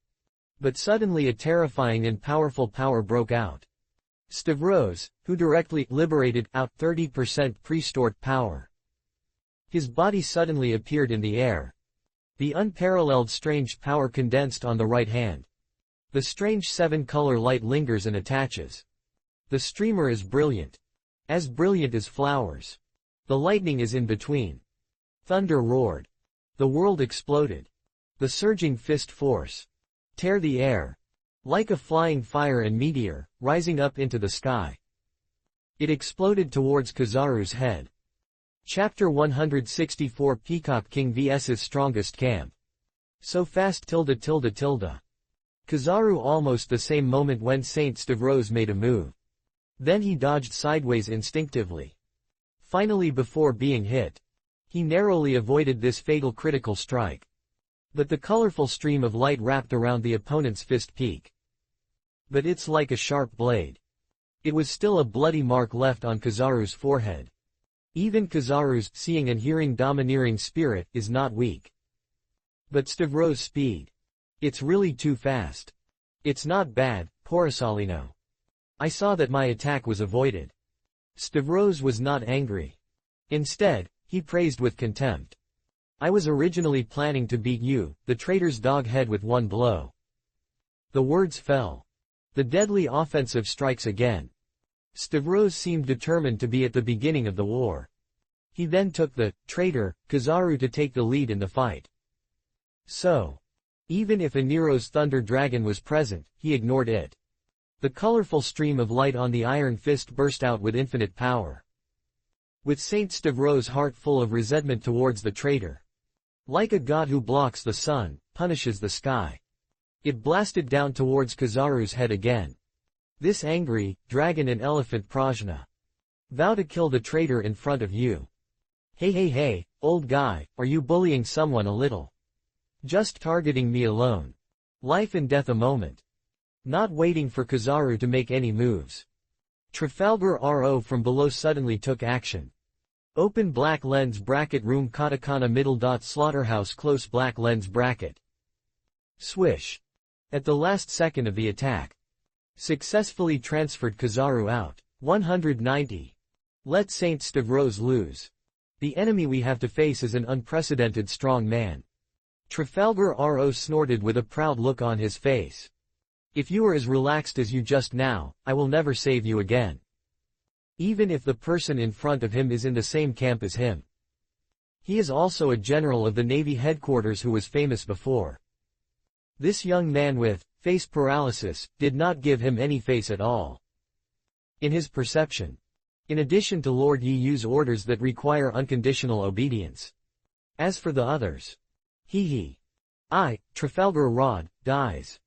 But suddenly a terrifying and powerful power broke out. Stavros, who directly liberated out 30% pre-stored power. His body suddenly appeared in the air. The unparalleled strange power condensed on the right hand. The strange 7-color light lingers and attaches. The streamer is brilliant. As brilliant as flowers. The lightning is in between. Thunder roared. The world exploded. The surging fist force. Tear the air. Like a flying fire and meteor, rising up into the sky. It exploded towards Kizaru's head. Chapter 164 Peacock King vs Strongest Camp. So fast . Kizaru almost the same moment when St. Stavros made a move. Then he dodged sideways instinctively. Finally before being hit. He narrowly avoided this fatal critical strike. But the colorful stream of light wrapped around the opponent's fist peak. But it's like a sharp blade. It was still a bloody mark left on Kizaru's forehead. Even Kizaru's seeing and hearing domineering spirit is not weak. But Stavros' speed. It's really too fast. It's not bad, Porosalino. I saw that my attack was avoided. Stavros was not angry. Instead, he praised with contempt. I was originally planning to beat you, the traitor's dog head with one blow. The words fell. The deadly offensive strikes again. Stavros seemed determined to be at the beginning of the war. He then took the traitor, Kizaru to take the lead in the fight. So, even if Aniro's Thunder Dragon was present, he ignored it. The colorful stream of light on the iron fist burst out with infinite power. With St. Stavros' heart full of resentment towards the traitor. Like a god who blocks the sun, punishes the sky. It blasted down towards Kizaru's head again. This angry, dragon and elephant Prajna. Vow to kill the traitor in front of you. Hey, old guy, are you bullying someone a little? Just targeting me alone. Life and death a moment. not waiting for Kizaru to make any moves. Trafalgar RO from below suddenly took action. Open black lens bracket room katakana middle dot slaughterhouse close black lens bracket. Swish. At the last second of the attack. Successfully transferred Kizaru out. 190. Let Saint Stavros lose. The enemy we have to face is an unprecedented strong man. Trafalgar RO snorted with a proud look on his face. If you are as relaxed as you just now, I will never save you again. Even if the person in front of him is in the same camp as him. He is also a general of the Navy headquarters who was famous before. This young man with face paralysis did not give him any face at all. In his perception. In addition to Lord Yiyu's orders that require unconditional obedience. As for the others. Trafalgar Rod, dies.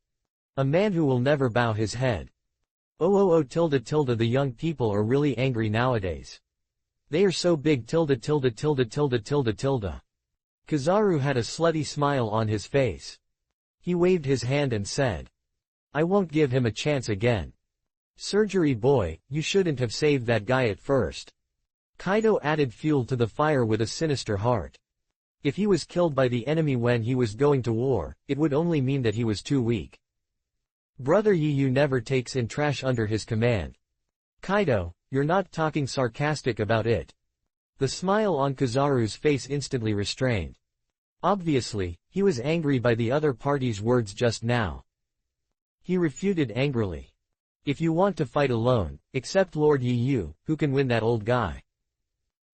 A man who will never bow his head. The young people are really angry nowadays. They are so big Kizaru had a slutty smile on his face. He waved his hand and said. I won't give him a chance again. Surgery boy, you shouldn't have saved that guy at first. Kaido added fuel to the fire with a sinister heart. If he was killed by the enemy when he was going to war, it would only mean that he was too weak. Brother Yiyu never takes in trash under his command. Kaido, you're not talking sarcastic about it. The smile on Kizaru's face instantly restrained. Obviously, he was angry by the other party's words just now. He refuted angrily. If you want to fight alone, accept Lord Yiyu, who can win that old guy.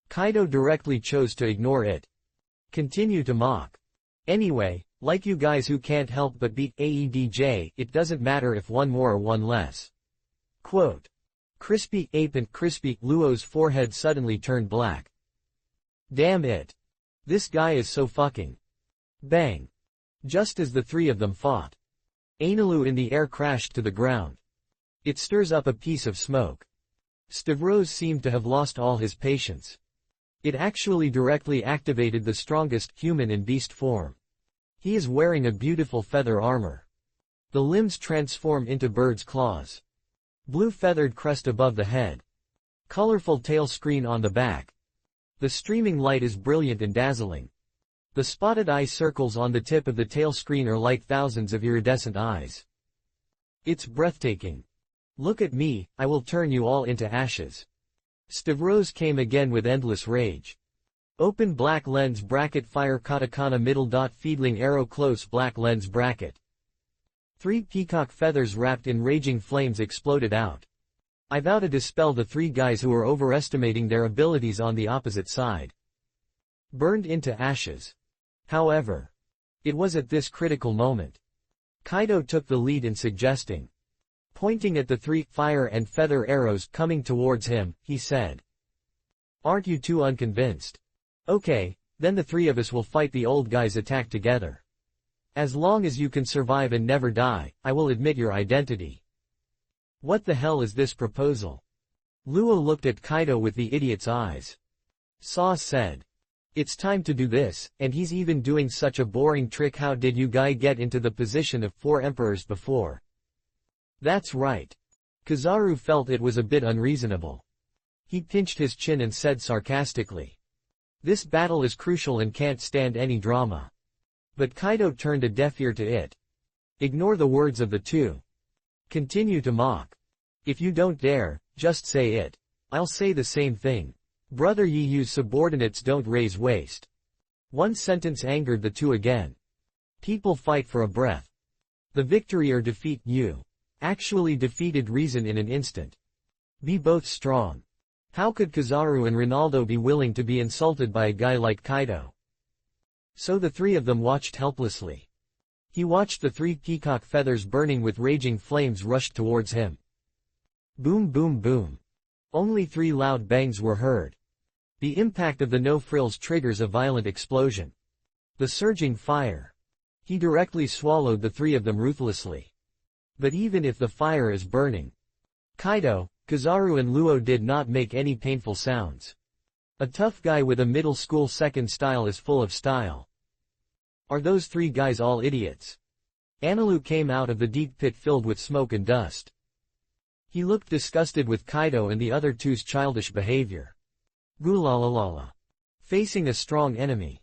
Kaido directly chose to ignore it. Continue to mock. Anyway, like you guys who can't help but beat AEDJ, it doesn't matter if one more or one less. Quote. Crispy ape and crispy, Luo's forehead suddenly turned black. Damn it. This guy is so fucking. Bang. Just as the three of them fought. Analu in the air crashed to the ground. It stirs up a piece of smoke. Stavros seemed to have lost all his patience. It actually directly activated the strongest human and beast form. He is wearing a beautiful feather armor. The limbs transform into bird's claws. Blue feathered crest above the head. Colorful tail screen on the back. The streaming light is brilliant and dazzling. The spotted eye circles on the tip of the tail screen are like thousands of iridescent eyes. It's breathtaking. Look at me, I will turn you all into ashes. Stavros came again with endless rage. Open black lens bracket fire katakana middle dot feedling arrow close black lens bracket. 3 peacock feathers wrapped in raging flames exploded out. I vow to dispel the 3 guys who are overestimating their abilities on the opposite side. Burned into ashes. However. It was at this critical moment. Kaido took the lead in suggesting. Pointing at the 3 fire and feather arrows coming towards him, he said. Aren't you too unconvinced? Okay, then the 3 of us will fight the old guy's attack together. As long as you can survive and never die, I will admit your identity. What the hell is this proposal? Luo looked at Kaido with the idiot's eyes. Saw said. It's time to do this, and he's even doing such a boring trick. How did you guy get into the position of 4 emperors before? That's right. Kizaru felt it was a bit unreasonable. He pinched his chin and said sarcastically. This battle is crucial and can't stand any drama. But Kaido turned a deaf ear to it. Ignore the words of the 2. Continue to mock. If you don't dare, just say it. I'll say the same thing. Brother Yiyu's subordinates don't raise waist. One sentence angered the 2 again. People fight for a breath. The victory or defeat you. Actually defeated reason in an instant. Be both strong. How could Kizaru and Ronaldo be willing to be insulted by a guy like Kaido? So the 3 of them watched helplessly. He watched the 3 peacock feathers burning with raging flames rushed towards him. Boom boom boom. Only 3 loud bangs were heard. The impact of the no-frills triggers a violent explosion. The surging fire. He directly swallowed the 3 of them ruthlessly. But even if the fire is burning, Kaido, Kizaru and Luo did not make any painful sounds. A tough guy with a middle school second style is full of style. Are those 3 guys all idiots? Anilu came out of the deep pit filled with smoke and dust. He looked disgusted with Kaido and the other two's childish behavior. Gulalalala. Facing a strong enemy.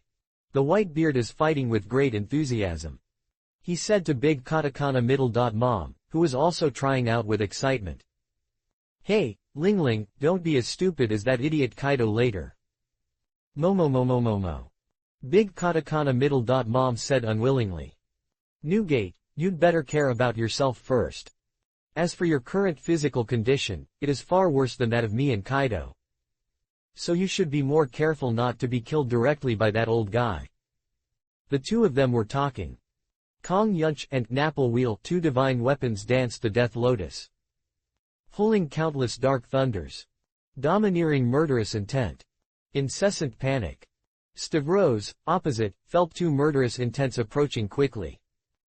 The Whitebeard is fighting with great enthusiasm. He said to Big Katakana Mom, who was also trying out with excitement. Hey, Lingling, don't be as stupid as that idiot Kaido later. Momo. Big Katakana Mom said unwillingly. Newgate, you'd better care about yourself first. As for your current physical condition, it is far worse than that of me and Kaido. So you should be more careful not to be killed directly by that old guy. The two of them were talking. Kong Yunch and Napple Wheel, two divine weapons, danced the Death Lotus. Pulling countless dark thunders. Domineering murderous intent. Incessant panic. Stavros, opposite, felt two murderous intents approaching quickly.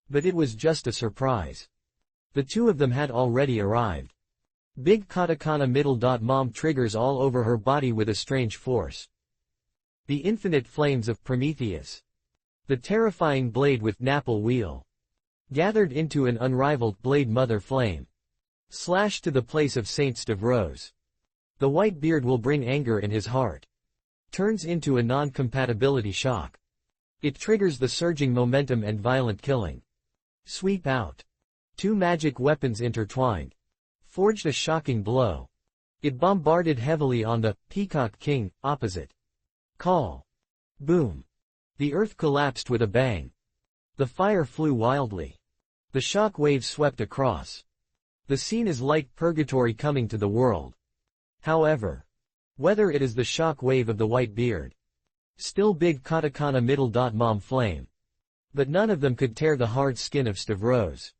But it was just a surprise. The two of them had already arrived. Big Katakana Mom triggers all over her body with a strange force. The infinite flames of Prometheus. The terrifying blade with Napple Wheel. Gathered into an unrivaled blade mother flame. Slash to the place of Saint Stavros. The Whitebeard will bring anger in his heart. Turns into a non-compatibility shock. It triggers the surging momentum and violent killing. Sweep out. Two magic weapons intertwined. Forged a shocking blow. It bombarded heavily on the Peacock King, opposite. Call. Boom. The earth collapsed with a bang. The fire flew wildly. The shock wave swept across. The scene is like purgatory coming to the world. However, whether it is the shock wave of the Whitebeard, still Big Katakana Mom flame. But none of them could tear the hard skin of Stavros.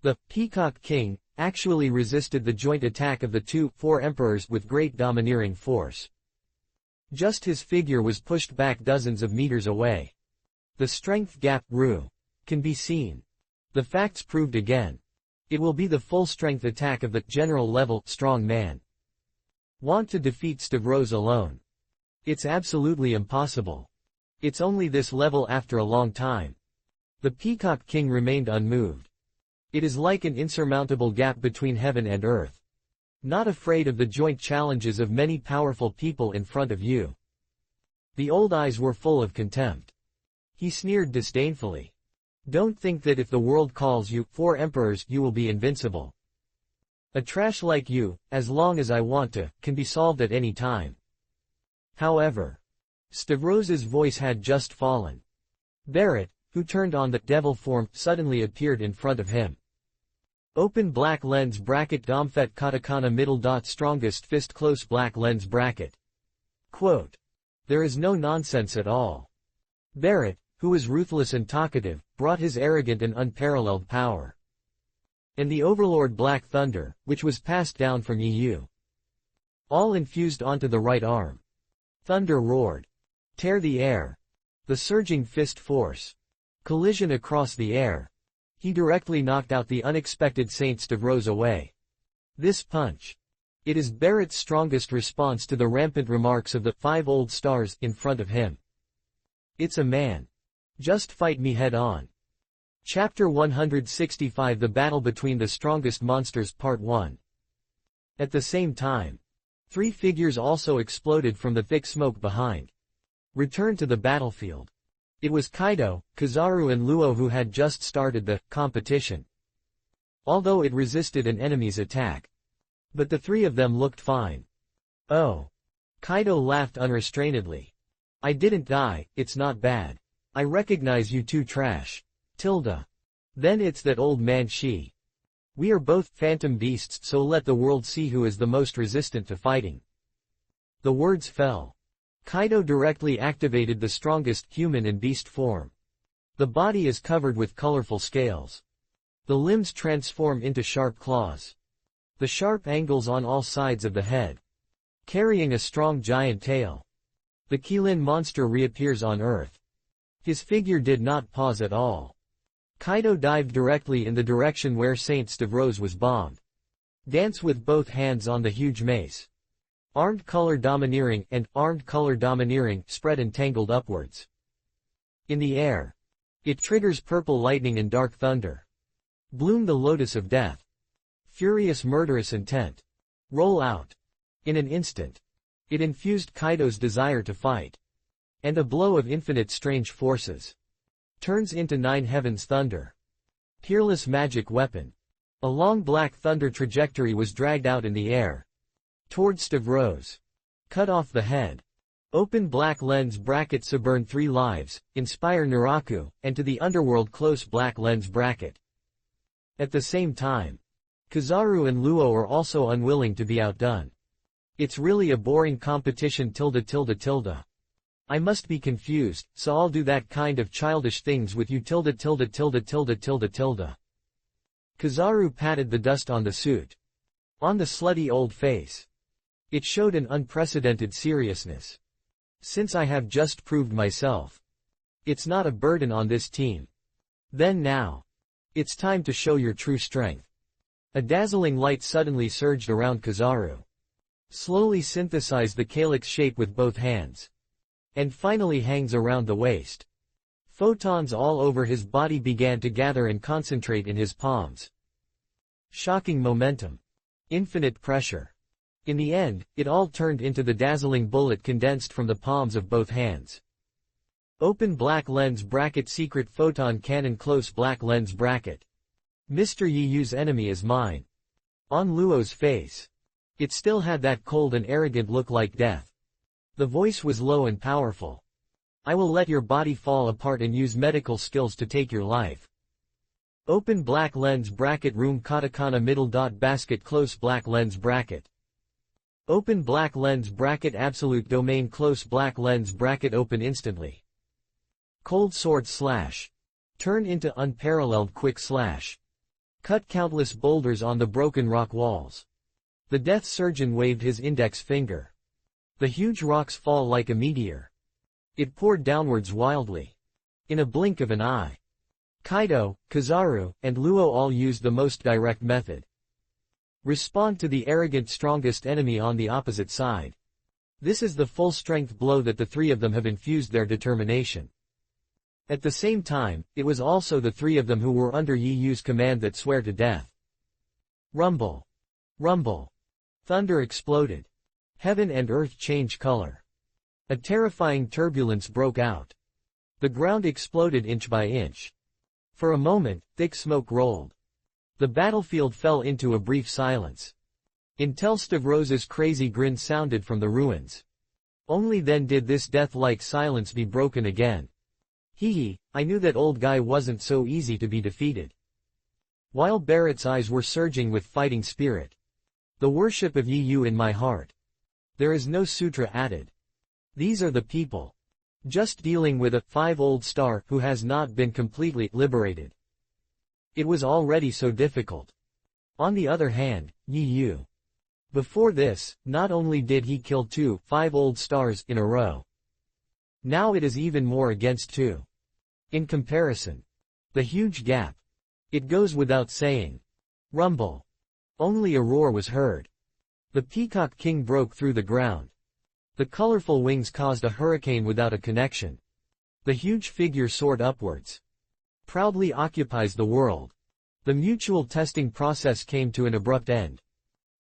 The Peacock King actually resisted the joint attack of the four emperors with great domineering force. Just his figure was pushed back dozens of meters away. The strength gap grew. Can be seen. The facts proved again. It will be the full strength attack of the general level strong man. Want to defeat Stavros alone? It's absolutely impossible. It's only this level after a long time. The Peacock King remained unmoved. It is like an insurmountable gap between heaven and earth. Not afraid of the joint challenges of many powerful people in front of you. The old eyes were full of contempt. He sneered disdainfully. Don't think that if the world calls you four emperors, you will be invincible. A trash like you, as long as I want to, can be solved at any time. However, Stavros's voice had just fallen. Barrett, who turned on the devil form, suddenly appeared in front of him. Open black lens bracket Domfet Katakana strongest fist close black lens bracket. Quote. There is no nonsense at all. Barrett, who was ruthless and talkative, brought his arrogant and unparalleled power. And the Overlord Black Thunder, which was passed down from Yu. All infused onto the right arm. Thunder roared. Tear the air. The surging fist force. Collision across the air. He directly knocked out the unexpected Saint Stavros away. This punch. It is Barrett's strongest response to the rampant remarks of the 5 old stars in front of him. It's a man. Just fight me head on. Chapter 165 The Battle Between the Strongest Monsters Part 1. At the same time, 3 figures also exploded from the thick smoke behind. Returned to the battlefield. It was Kaido, Kizaru and Luo who had just started the competition. Although it resisted an enemy's attack. But the 3 of them looked fine. Oh. Kaido laughed unrestrainedly. I didn't die, it's not bad. I recognize you two trash. Tilda. Then it's that old man Shi. We are both phantom beasts, so let the world see who is the most resistant to fighting. The words fell. Kaido directly activated the strongest human and beast form. The body is covered with colorful scales. The limbs transform into sharp claws. The sharp angles on all sides of the head. Carrying a strong giant tail. The Qilin monster reappears on Earth. His figure did not pause at all. Kaido dived directly in the direction where Saint Stavros was bombed. Dance with both hands on the huge mace. Armed color domineering and armed color domineering spread and tangled upwards. In the air. It triggers purple lightning and dark thunder. Bloom the lotus of death. Furious murderous intent. Roll out. In an instant. It infused Kaido's desire to fight. And a blow of infinite strange forces. Turns into 9 heavens thunder. Peerless magic weapon. A long black thunder trajectory was dragged out in the air. Toward Stavros. Cut off the head. Open black lens bracket Suburn 3 lives, inspire Naraku, and to the underworld close black lens bracket. At the same time. Kizaru and Luo are also unwilling to be outdone. It's really a boring competition ... I must be confused, so I'll do that kind of childish things with you ... Kizaru patted the dust on the suit. On the slutty old face. It showed an unprecedented seriousness. Since I have just proved myself. It's not a burden on this team. Then now. It's time to show your true strength. A dazzling light suddenly surged around Kizaru. Slowly synthesized the calyx shape with both hands. And finally hangs around the waist. Photons all over his body began to gather and concentrate in his palms. Shocking momentum. Infinite pressure. In the end, it all turned into the dazzling bullet condensed from the palms of both hands. Open black lens bracket secret photon cannon close black lens bracket. Mr. Yiyu's enemy is mine. On Luo's face. It still had that cold and arrogant look like death. The voice was low and powerful. I will let your body fall apart and use medical skills to take your life. Open black lens bracket room katakana middle dot basket close black lens bracket. Open black lens bracket absolute domain close black lens bracket open instantly. Cold sword slash. Turn into unparalleled quick slash. Cut countless boulders on the broken rock walls. The death surgeon waved his index finger. The huge rocks fall like a meteor. It poured downwards wildly. In a blink of an eye. Kaido, Kizaru, and Luo all used the most direct method. Respond to the arrogant strongest enemy on the opposite side. This is the full-strength blow that the three of them have infused their determination. At the same time, it was also the three of them who were under Yiyu's command that swear to death. Rumble. Rumble. Thunder exploded. Heaven and earth changed color. A terrifying turbulence broke out. The ground exploded inch by inch. For a moment, thick smoke rolled. The battlefield fell into a brief silence. Until Stavros's crazy grin sounded from the ruins. Only then did this death-like silence be broken again. Hee, I knew that old guy wasn't so easy to be defeated. While Barrett's eyes were surging with fighting spirit. The worship of Yiyu in my heart. There is no sutra added. These are the people. Just dealing with a 5-old star who has not been completely liberated. It was already so difficult. On the other hand, Yiyu. Before this, not only did he kill 2 5-old stars in a row. Now it is even more against 2. In comparison. The huge gap. It goes without saying. Rumble. Only a roar was heard. The Peacock King broke through the ground. The colorful wings caused a hurricane without a connection. The huge figure soared upwards. Proudly occupies the world. The mutual testing process came to an abrupt end.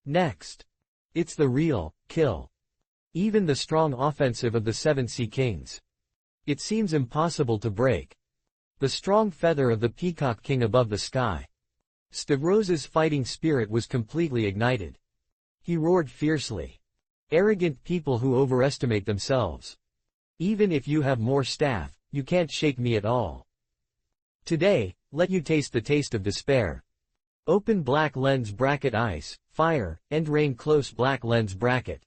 Next. It's the real kill. Even the strong offensive of the 7 Sea Kings. It seems impossible to break. The strong feather of the Peacock King above the sky. Stavros's fighting spirit was completely ignited. He roared fiercely. Arrogant people who overestimate themselves. Even if you have more staff, you can't shake me at all. Today, let you taste the taste of despair. Open black lens bracket ice, fire, and rain close black lens bracket.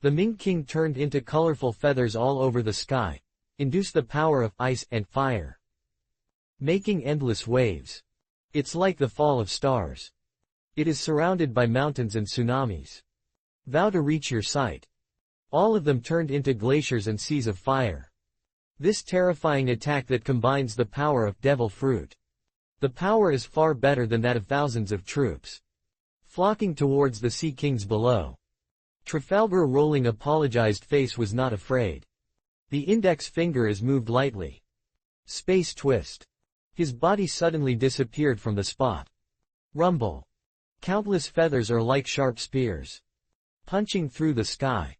The Ming King turned into colorful feathers all over the sky. Induce the power of ice and fire. Making endless waves. It's like the fall of stars. It is surrounded by mountains and tsunamis. Vow to reach your sight. All of them turned into glaciers and seas of fire. This terrifying attack that combines the power of devil fruit. The power is far better than that of thousands of troops. Flocking towards the Sea Kings below. Trafalgar rolling apologized face was not afraid. The index finger is moved lightly. Space twist. His body suddenly disappeared from the spot. Rumble. Countless feathers are like sharp spears, punching through the sky.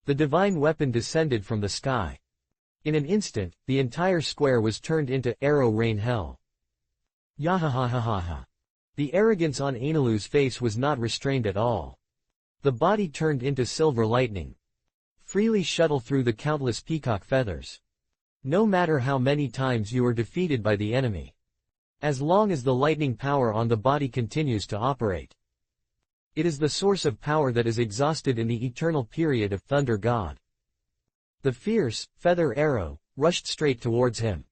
The divine weapon descended from the sky. In an instant, the entire square was turned into arrow rain hell. Yahahahaha. The arrogance on Ainalu's face was not restrained at all. The body turned into silver lightning. Freely shuttle through the countless peacock feathers. No matter how many times you are defeated by the enemy. As long as the lightning power on the body continues to operate. It is the source of power that is exhausted in the eternal period of Thunder God. The fierce, feather arrow, rushed straight towards him.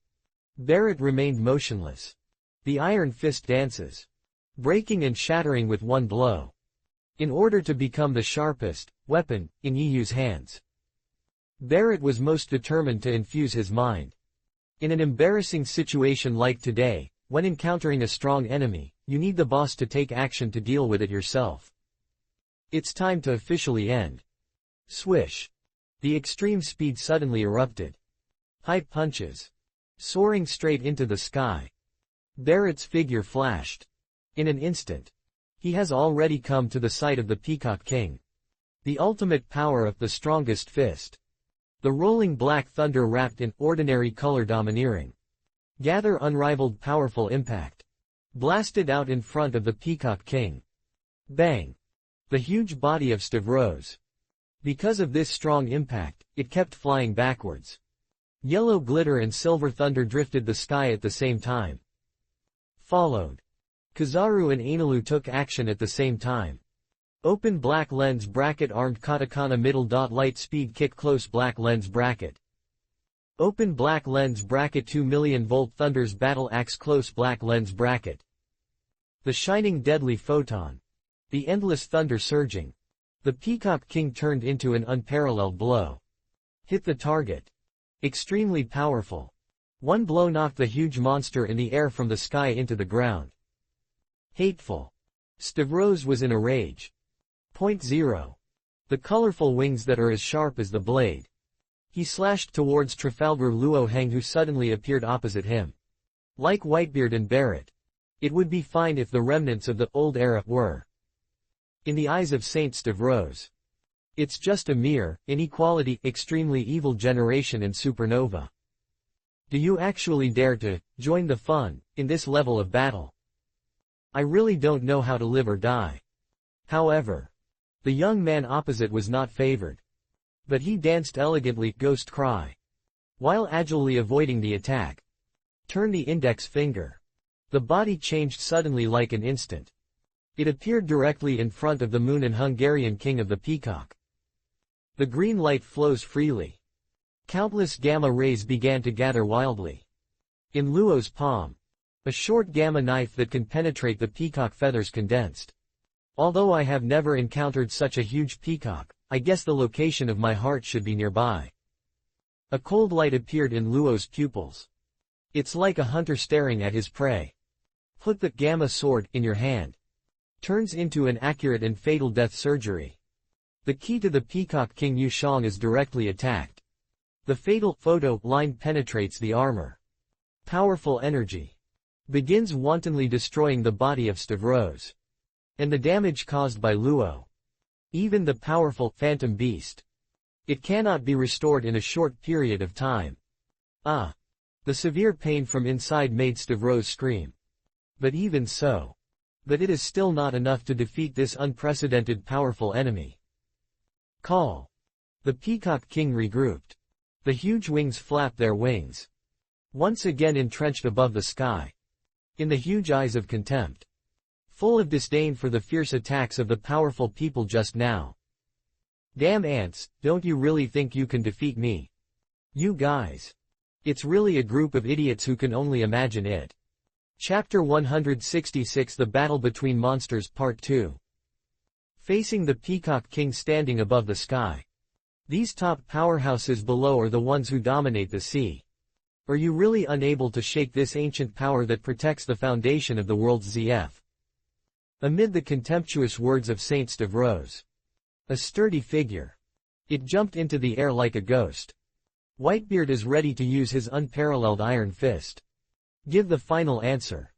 Barrett remained motionless. The iron fist dances, breaking and shattering with one blow. In order to become the sharpest weapon in Yu's hands. Barrett was most determined to infuse his mind. In an embarrassing situation like today, when encountering a strong enemy, you need the boss to take action to deal with it yourself. It's time to officially end. Swish. The extreme speed suddenly erupted. High punches. Soaring straight into the sky. Barrett's figure flashed. In an instant. He has already come to the site of the Peacock King. The ultimate power of the strongest fist. The rolling black thunder wrapped in ordinary color domineering. Gather unrivaled powerful impact. Blasted out in front of the Peacock King. Bang. The huge body of Steve rose. Because of this strong impact, it kept flying backwards. Yellow glitter and silver thunder drifted the sky at the same time. Followed. Kizaru and Ainalu took action at the same time. Open black lens bracket armed katakana middle dot light speed kick close black lens bracket. Open black lens bracket 2 million volt thunders battle axe close black lens bracket. The shining deadly photon. The endless thunder surging. The Peacock King turned into an unparalleled blow. Hit the target. Extremely powerful. One blow knocked the huge monster in the air from the sky into the ground. Hateful. Stavros was in a rage. Point 0. The colorful wings that are as sharp as the blade. He slashed towards Trafalgar Luo Heng who suddenly appeared opposite him. Like Whitebeard and Barrett. It would be fine if the remnants of the old era were. In the eyes of Saint Stavros. It's just a mere, inequality, extremely evil generation and supernova. Do you actually dare to join the fun in this level of battle? I really don't know how to live or die. However, the young man opposite was not favored. But he danced elegantly, ghost cry. While agilely avoiding the attack. Turn the index finger. The body changed suddenly like an instant. It appeared directly in front of the moon and Hungarian king of the peacock. The green light flows freely. Countless gamma rays began to gather wildly. In Luo's palm. A short gamma knife that can penetrate the peacock feathers condensed. Although I have never encountered such a huge peacock, I guess the location of my heart should be nearby. A cold light appeared in Luo's pupils. It's like a hunter staring at his prey. Put the gamma sword in your hand. Turns into an accurate and fatal death surgery. The key to the Peacock King Yu Shang is directly attacked. The fatal photo line penetrates the armor. Powerful energy. Begins wantonly destroying the body of Stavros. And the damage caused by Luo. Even the powerful Phantom Beast. It cannot be restored in a short period of time. Ah! The severe pain from inside made Stavros scream. But even so. But it is still not enough to defeat this unprecedented powerful enemy. Call. The Peacock King regrouped. The huge wings flapped their wings. Once again entrenched above the sky. In the huge eyes of contempt. Full of disdain for the fierce attacks of the powerful people just now. Damn ants, don't you really think you can defeat me? You guys. It's really a group of idiots who can only imagine it. Chapter 166 The Battle Between Monsters Part 2. Facing the Peacock King standing above the sky. These top powerhouses below are the ones who dominate the sea. Are you really unable to shake this ancient power that protects the foundation of the world's ZF? Amid the contemptuous words of Saint Stavros. A sturdy figure. It jumped into the air like a ghost. Whitebeard is ready to use his unparalleled iron fist. Give the final answer.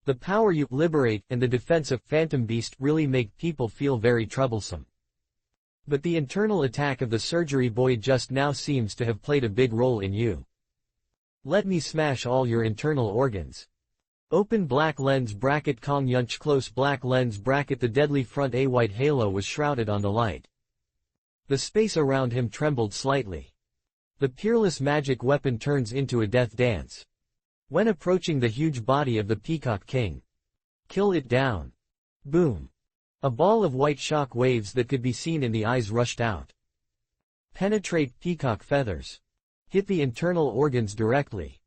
The power you liberate and the defense of Phantom Beast really make people feel very troublesome. But the internal attack of the surgery boy just now seems to have played a big role in you. Let me smash all your internal organs. Open black lens bracket Kong Yunch close black lens bracket. The deadly front a white halo was shrouded on the light. The space around him trembled slightly. The peerless magic weapon turns into a death dance. When approaching the huge body of the Peacock King. Kill it down. Boom. A ball of white shock waves that could be seen in the eyes rushed out. Penetrate peacock feathers. Hit the internal organs directly.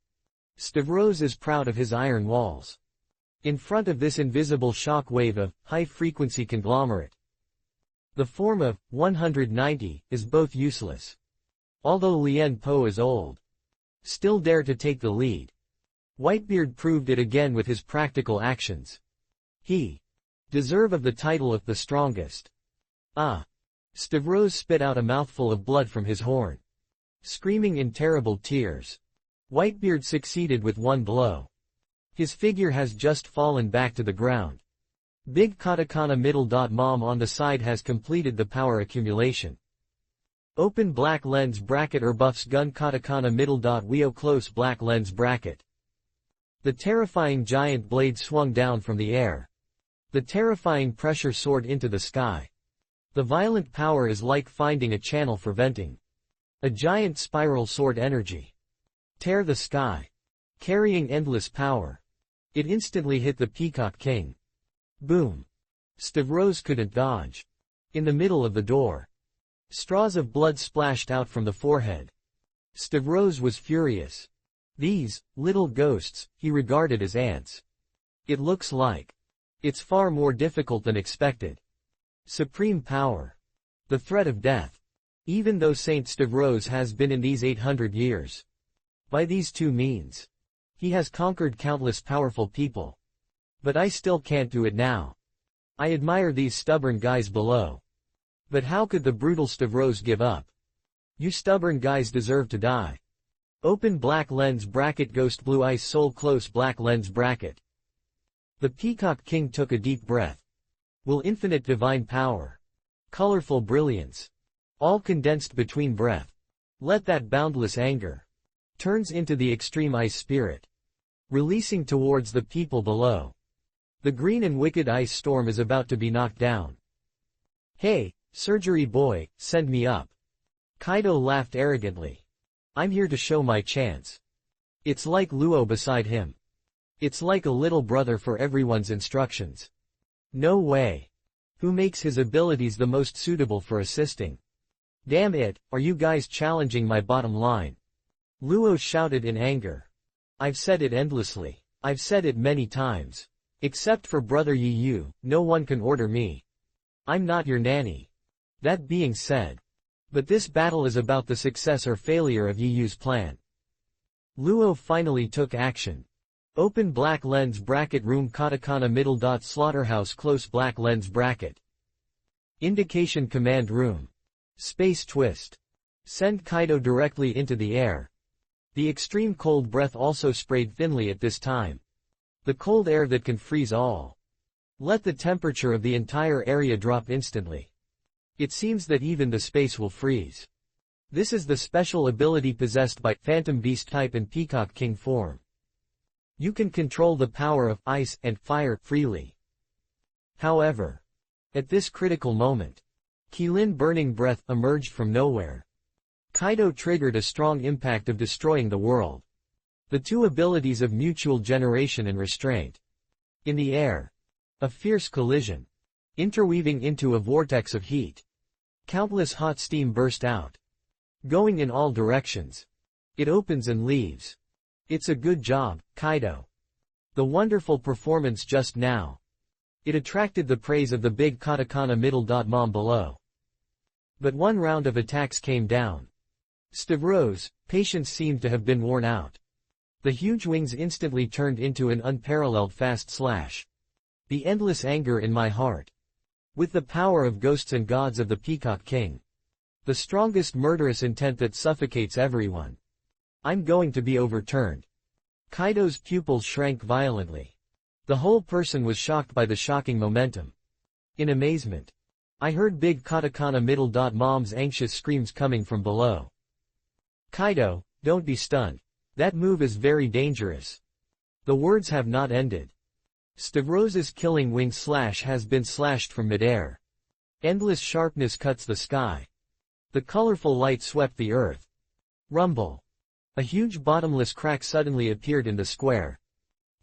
Stavros is proud of his iron walls. In front of this invisible shock wave of high-frequency conglomerate. The form of 190 is both useless. Although Lien Po is old. Still dare to take the lead. Whitebeard proved it again with his practical actions. He deserve of the title of the strongest. Ah! Stavros spit out a mouthful of blood from his horn. Screaming in terrible tears. Whitebeard succeeded with one blow. His figure has just fallen back to the ground. Big katakana middle dot mom on the side has completed the power accumulation. Open black lens bracket buffs gun katakana middle dot weo close black lens bracket. The terrifying giant blade swung down from the air. The terrifying pressure soared into the sky. The violent power is like finding a channel for venting. A giant spiral soared energy. Tear the sky. Carrying endless power. It instantly hit the Peacock King. Boom. Stavros couldn't dodge. In the middle of the door. Straws of blood splashed out from the forehead. Stavros was furious. These little ghosts, he regarded as ants. It looks like. It's far more difficult than expected. Supreme power. The threat of death. Even though Saint Stavros has been in these 800 years. By these two means. He has conquered countless powerful people. But I still can't do it now. I admire these stubborn guys below. But how could the brutal Stavros give up? You stubborn guys deserve to die. Open black lens bracket ghost blue ice soul close black lens bracket. The Peacock King took a deep breath. Will infinite divine power. Colorful brilliance. All condensed between breath. Let that boundless anger. Turns into the extreme ice spirit. Releasing towards the people below. The green and wicked ice storm is about to be knocked down. Hey, surgery boy, send me up. Kaido laughed arrogantly. I'm here to show my chance. It's like Luo beside him. It's like a little brother for everyone's instructions. No way. Who makes his abilities the most suitable for assisting? Damn it, are you guys challenging my bottom line? Luo shouted in anger. I've said it endlessly. I've said it many times. Except for Brother Yu, no one can order me. I'm not your nanny. That being said. But this battle is about the success or failure of Yu's plan. Luo finally took action. Open black lens bracket room katakana middle dot slaughterhouse close black lens bracket. Indication command room. Space twist. Send Kaido directly into the air. The extreme cold breath also sprayed thinly at this time. The cold air that can freeze all. Let the temperature of the entire area drop instantly. It seems that even the space will freeze. This is the special ability possessed by Phantom Beast type and Peacock King form. You can control the power of ice and fire freely. However, at this critical moment, Qilin Burning Breath emerged from nowhere. Kaido triggered a strong impact of destroying the world. The two abilities of mutual generation and restraint. In the air. A fierce collision. Interweaving into a vortex of heat. Countless hot steam burst out. Going in all directions. It opens and leaves. It's a good job, Kaido. The wonderful performance just now. It attracted the praise of the big katakana middle dot mom below. But one round of attacks came down. Stavros' patience seemed to have been worn out. The huge wings instantly turned into an unparalleled fast slash. The endless anger in my heart. With the power of ghosts and gods of the Peacock King. The strongest murderous intent that suffocates everyone. I'm going to be overturned. Kaido's pupils shrank violently. The whole person was shocked by the shocking momentum. In amazement, I heard big katakana middle dot mom's anxious screams coming from below. Kaido, don't be stunned. That move is very dangerous. The words have not ended. Stavros's killing wing slash has been slashed from midair. Endless sharpness cuts the sky. The colorful light swept the earth. Rumble. A huge bottomless crack suddenly appeared in the square.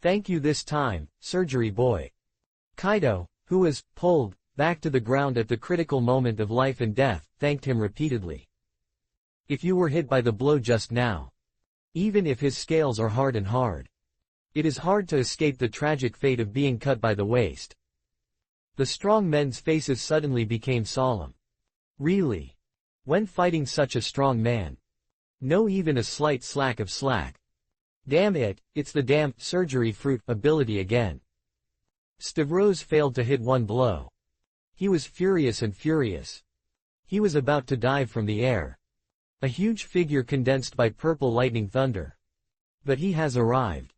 Thank you this time, surgery boy. Kaido, who was pulled back to the ground at the critical moment of life and death, thanked him repeatedly. If you were hit by the blow just now, even if his scales are hard, it is hard to escape the tragic fate of being cut by the waist. The strong men's faces suddenly became solemn. Really? When fighting such a strong man? No, even a slight slack of slack. Damn it, it's the damn surgery fruit ability again. Stavros failed to hit one blow. He was furious and furious. He was about to dive from the air. A huge figure condensed by purple lightning thunder. But he has arrived.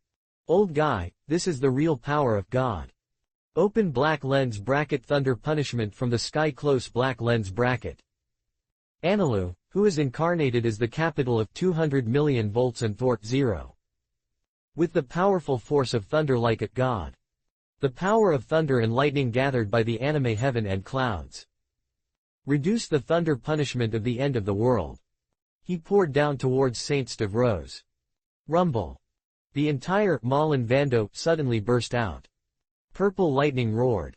Old guy, this is the real power of God. Open black lens bracket thunder punishment from the sky close black lens bracket. Analu, who is incarnated as the capital of 200 million volts and thwart 0. With the powerful force of thunder like a god. The power of thunder and lightning gathered by the anime heaven and clouds. Reduce the thunder punishment of the end of the world. He poured down towards Saint Stavros. Rumble. The entire Malin Vando suddenly burst out. Purple lightning roared.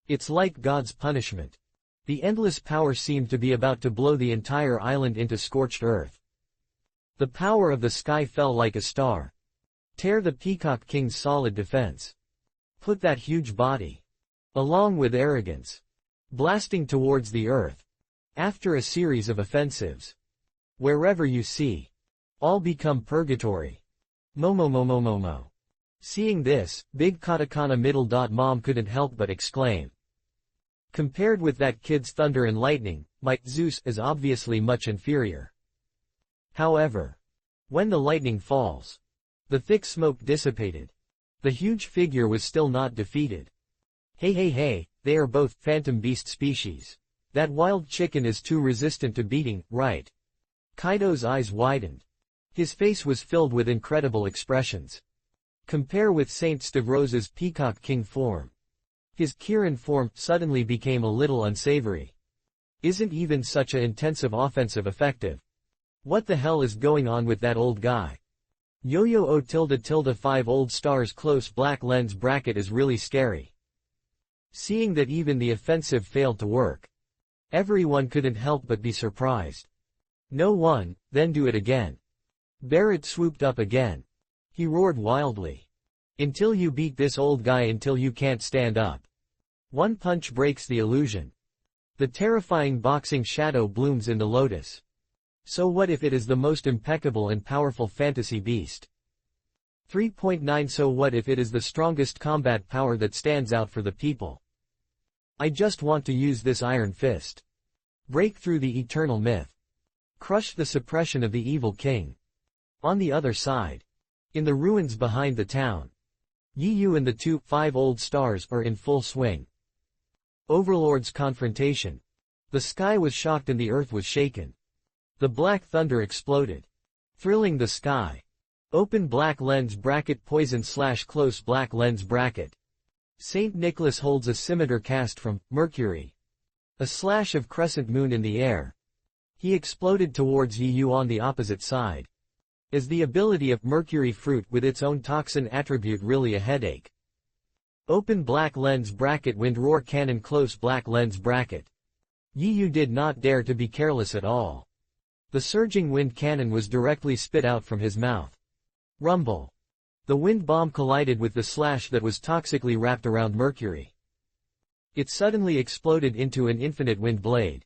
It's like God's punishment. The endless power seemed to be about to blow the entire island into scorched earth. The power of the sky fell like a star. Tear the Peacock King's solid defense. Put that huge body, along with arrogance, blasting towards the earth. After a series of offensives, wherever you see, all become purgatory. Momo. Seeing this, big katakana middle dot mom couldn't help but exclaim. Compared with that kid's thunder and lightning, my Zeus is obviously much inferior. However, when the lightning falls, the thick smoke dissipated. The huge figure was still not defeated. Hey, they are both phantom beast species. That wild chicken is too resistant to beating, right? Kaido's eyes widened. His face was filled with incredible expressions. Compare with Saint Stavros's Peacock King form. His Kirin form suddenly became a little unsavory. Isn't even such a intensive offensive effective? What the hell is going on with that old guy? Yo-yo o tilde 5 old stars close black lens bracket is really scary. Seeing that even the offensive failed to work, everyone couldn't help but be surprised. No one, then do it again. Barrett swooped up again. He roared wildly. Until you beat this old guy until you can't stand up. One punch breaks the illusion. The terrifying boxing shadow blooms in the lotus. So what if it is the most impeccable and powerful fantasy beast? 3.9 So what if it is the strongest combat power that stands out for the people? I just want to use this iron fist. Break through the eternal myth. Crush the suppression of the evil king. On the other side, in the ruins behind the town, Yi-Yu and the 5 old stars are in full swing. Overlord's confrontation. The sky was shocked and the earth was shaken. The black thunder exploded, thrilling the sky. Open black lens bracket poison / close black lens bracket. Saint Nicholas holds a scimitar cast from Mercury. A slash of crescent moon in the air. He exploded towards Yi-Yu on the opposite side. Is the ability of Mercury fruit with its own toxin attribute really a headache? Open black lens bracket wind roar cannon close black lens bracket. Yi-Yu did not dare to be careless at all. The surging wind cannon was directly spit out from his mouth. Rumble. The wind bomb collided with the slash that was toxically wrapped around Mercury. It suddenly exploded into an infinite wind blade,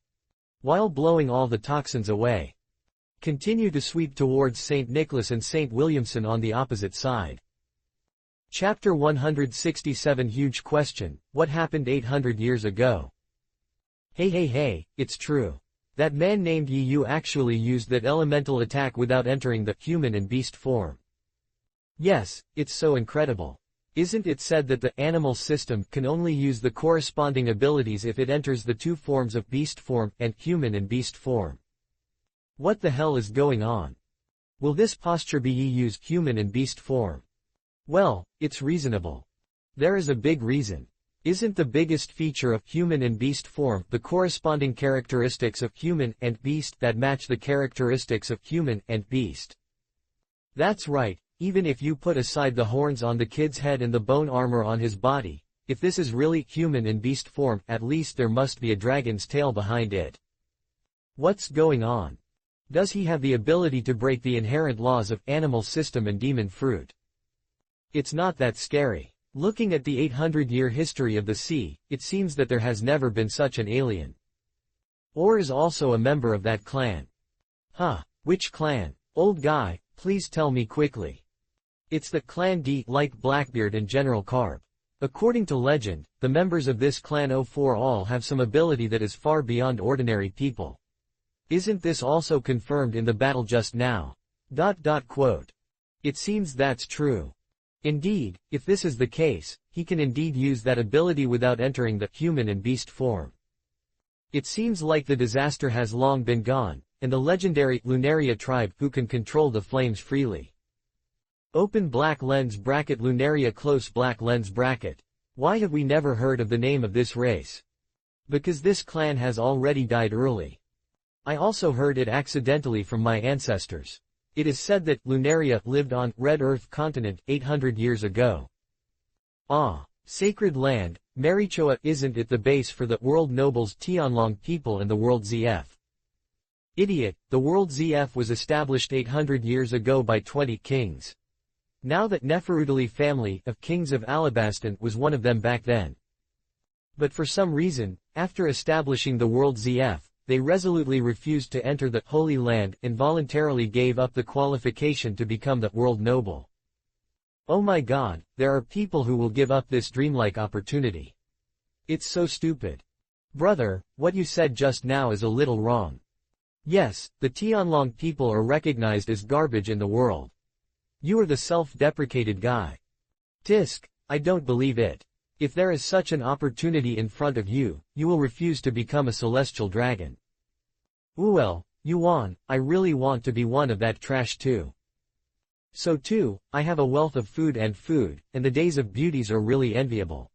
while blowing all the toxins away. Continue to sweep towards St. Nicholas and St. Williamson on the opposite side. Chapter 167 Huge question, what happened 800 years ago? Hey, it's true. That man named Yu actually used that elemental attack without entering the human and beast form. Yes, it's so incredible. Isn't it said that the animal system can only use the corresponding abilities if it enters the two forms of beast form and human and beast form? What the hell is going on? Will this posture be Yu's human and beast form? Well, it's reasonable. There is a big reason. Isn't the biggest feature of human and beast form the corresponding characteristics of human and beast that match the characteristics of human and beast? That's right, even if you put aside the horns on the kid's head and the bone armor on his body, if this is really human and beast form, at least there must be a dragon's tail behind it. What's going on? Does he have the ability to break the inherent laws of animal system and demon fruit? It's not that scary. Looking at the 800-year history of the sea, it seems that there has never been such an alien. Or is also a member of that clan. Huh, which clan? Old guy, please tell me quickly. It's the Clan D, like Blackbeard and General Carb. According to legend, the members of this clan 04 all have some ability that is far beyond ordinary people. Isn't this also confirmed in the battle just now? Quote. It seems that's true. Indeed, if this is the case, he can indeed use that ability without entering the human and beast form. It seems like the disaster has long been gone, and the legendary Lunaria tribe who can control the flames freely. Open black lens bracket Lunaria close black lens bracket. Why have we never heard of the name of this race? Because this clan has already died early. I also heard it accidentally from my ancestors. It is said that Lunaria lived on Red Earth continent 800 years ago. Ah, sacred land, Marichoa, isn't it the base for the world nobles Tianlong people and the world ZF? Idiot, the world ZF was established 800 years ago by 20 kings. Now that Neferudali family of kings of Alabastan was one of them back then. But for some reason, after establishing the world ZF, they resolutely refused to enter the Holy Land and voluntarily gave up the qualification to become the world noble. Oh my god, there are people who will give up this dreamlike opportunity. It's so stupid. Brother, what you said just now is a little wrong. Yes, the Tianlong people are recognized as garbage in the world. You are the self-deprecated guy. Tisk, I don't believe it. If there is such an opportunity in front of you, you will refuse to become a celestial dragon. Well, Yuan, I really want to be one of that trash too. So too, I have a wealth of food, and the days of beauties are really enviable.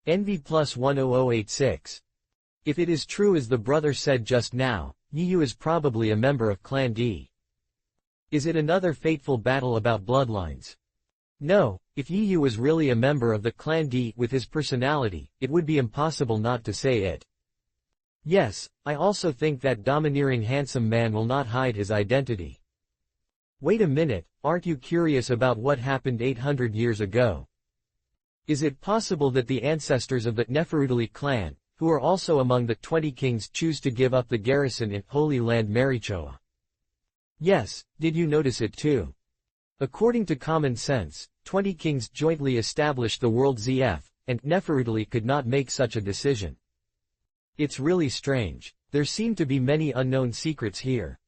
Envy plus 10086. If it is true as the brother said just now, Yu is probably a member of Clan D. Is it another fateful battle about bloodlines? No, if Yu was really a member of the Clan D with his personality, it would be impossible not to say it. Yes, I also think that domineering handsome man will not hide his identity. Wait a minute, aren't you curious about what happened 800 years ago? Is it possible that the ancestors of the Neferudali clan, who are also among the 20 kings, choose to give up the garrison in Holy Land Marichoa? Yes, did you notice it too? According to common sense, 20 kings jointly established the world ZF, and Neferudali could not make such a decision. It's really strange. There seem to be many unknown secrets here.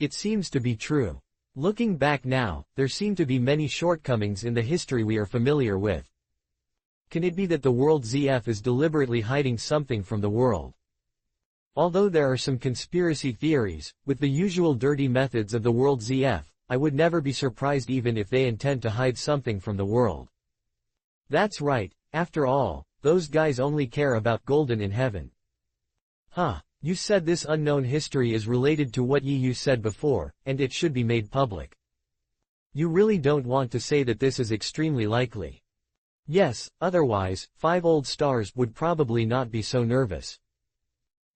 It seems to be true. Looking back now, there seem to be many shortcomings in the history we are familiar with. Can it be that the world ZF is deliberately hiding something from the world? Although there are some conspiracy theories, with the usual dirty methods of the world ZF, I would never be surprised even if they intend to hide something from the world. That's right, after all, those guys only care about golden in heaven. Huh, you said this unknown history is related to what you said before, and it should be made public. You really don't want to say that this is extremely likely. Yes, otherwise, 5 old stars would probably not be so nervous.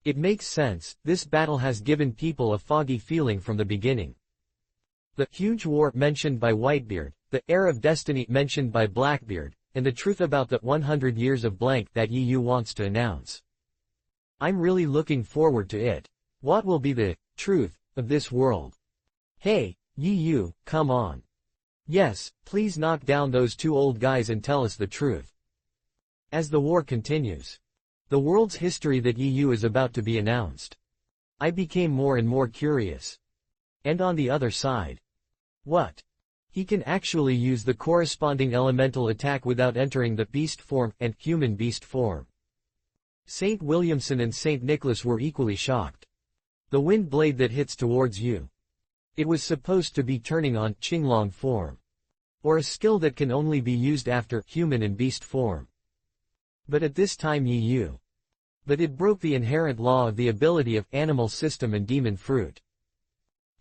It makes sense, this battle has given people a foggy feeling from the beginning. The huge war mentioned by Whitebeard, the heir of destiny mentioned by Blackbeard, and the truth about the 100 years of blank that Yu wants to announce. I'm really looking forward to it. What will be the truth of this world? Hey, Yu, come on. Yes, please knock down those 2 old guys and tell us the truth. As the war continues, the world's history that Yu is about to be announced. I became more and more curious. And on the other side. What? He can actually use the corresponding elemental attack without entering the beast form and human beast form. St. Williamson and St. Nicholas were equally shocked. The wind blade that hits towards you. It was supposed to be turning on Qinglong form. Or a skill that can only be used after human and beast form. But at this time But it broke the inherent law of the ability of animal system and demon fruit.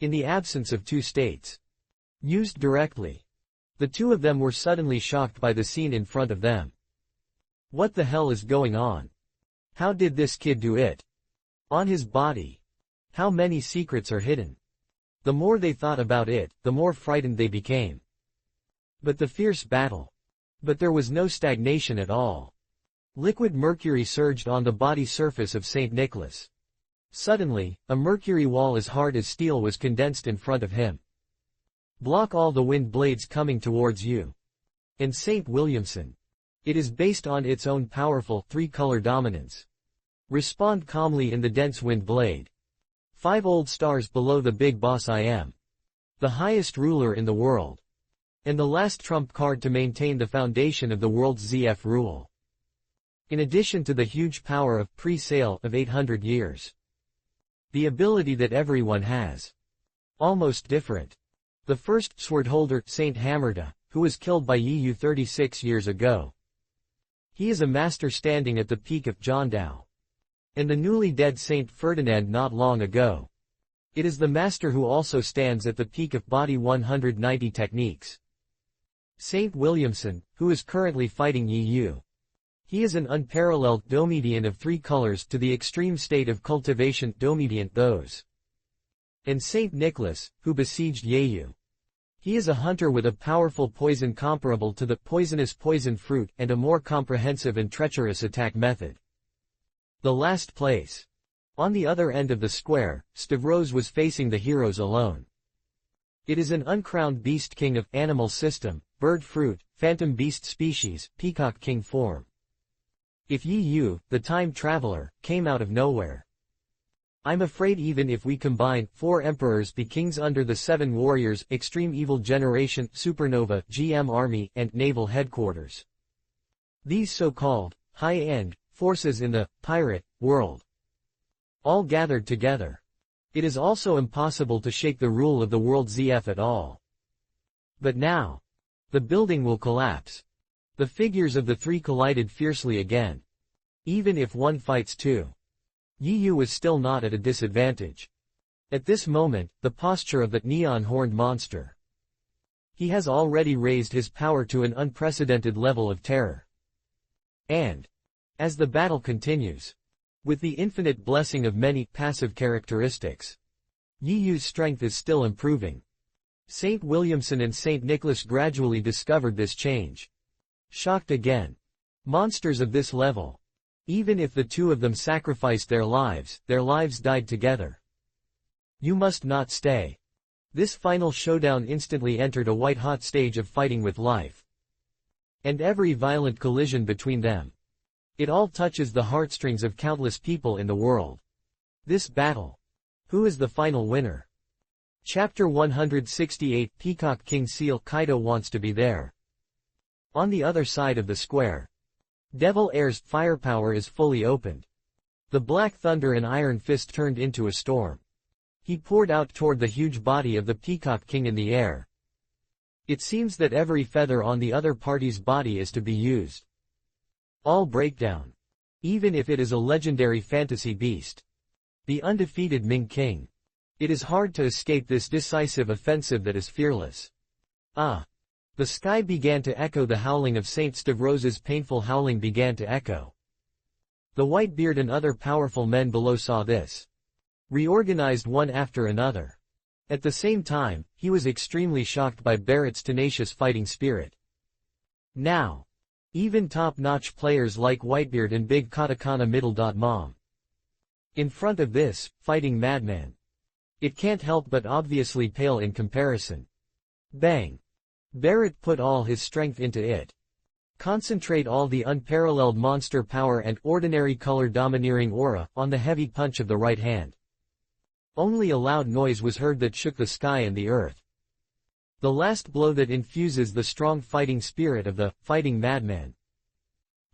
In the absence of two states. Used directly. The two of them were suddenly shocked by the scene in front of them. What the hell is going on? How did this kid do it? On his body. How many secrets are hidden? The more they thought about it, the more frightened they became. But the fierce battle. But there was no stagnation at all. Liquid mercury surged on the body surface of St. Nicholas. Suddenly, a mercury wall as hard as steel was condensed in front of him. Block all the wind blades coming towards you. And St. Williamson. It is based on its own powerful three-color dominance. Respond calmly in the dense wind blade. 5 old stars below the big boss I am. The highest ruler in the world. And the last trump card to maintain the foundation of the world's ZF rule. In addition to the huge power of pre-sale of 800 years. The ability that everyone has. Almost different. The first swordholder, Saint Hammerda, who was killed by Yu 36 years ago. He is a master standing at the peak of Zhondao. And the newly dead Saint Ferdinand not long ago. It is the master who also stands at the peak of Body 190 techniques. Saint Williamson, who is currently fighting Yu. He is an unparalleled domedian of 3 colors to the extreme state of cultivation domediant those. And Saint Nicholas, who besieged Yeyu. He is a hunter with a powerful poison comparable to the poisonous poison fruit and a more comprehensive and treacherous attack method. The last place. On the other end of the square, Stavros was facing the heroes alone. It is an uncrowned beast king of animal system, bird fruit, phantom beast species, peacock king form. If Yu, the time traveler, came out of nowhere. I'm afraid even if we combine 4 emperors be kings under the 7 warriors, extreme evil generation, supernova, GM army, and naval headquarters. These so-called, high-end, forces in the pirate world. All gathered together. It is also impossible to shake the rule of the world ZF at all. But now. The building will collapse. The figures of the 3 collided fiercely again. Even if one fights 2. Yu is still not at a disadvantage. At this moment, the posture of that neon-horned monster. He has already raised his power to an unprecedented level of terror. And, as the battle continues, with the infinite blessing of many passive characteristics, Yiyu's strength is still improving. St. Williamson and St. Nicholas gradually discovered this change. Shocked again. Monsters of this level. Even if the 2 of them sacrificed their lives died together. You must not stay. This final showdown instantly entered a white-hot stage of fighting with life. And every violent collision between them. It all touches the heartstrings of countless people in the world. This battle. Who is the final winner? Chapter 168 Peacock King Seal Kaido wants to be there. On the other side of the square. Devil Air's firepower is fully opened. The Black Thunder and Iron Fist turned into a storm. He poured out toward the huge body of the Peacock King in the air. It seems that every feather on the other party's body is to be used. All breakdown. Even if it is a legendary fantasy beast. The undefeated Ming King. It is hard to escape this decisive offensive that is fearless. Ah! The sky began to echo the howling of Saint Stavros's painful howling began to echo. The Whitebeard and other powerful men below saw this. Reorganized one after another. At the same time, he was extremely shocked by Barrett's tenacious fighting spirit. Now. Even top-notch players like Whitebeard and Big Katakana Middle. In front of this, fighting madman. It can't help but obviously pale in comparison. Bang. Barrett put all his strength into it. Concentrate all the unparalleled monster power and ordinary color domineering aura on the heavy punch of the right hand. Only a loud noise was heard that shook the sky and the earth. The last blow that infuses the strong fighting spirit of the fighting madman.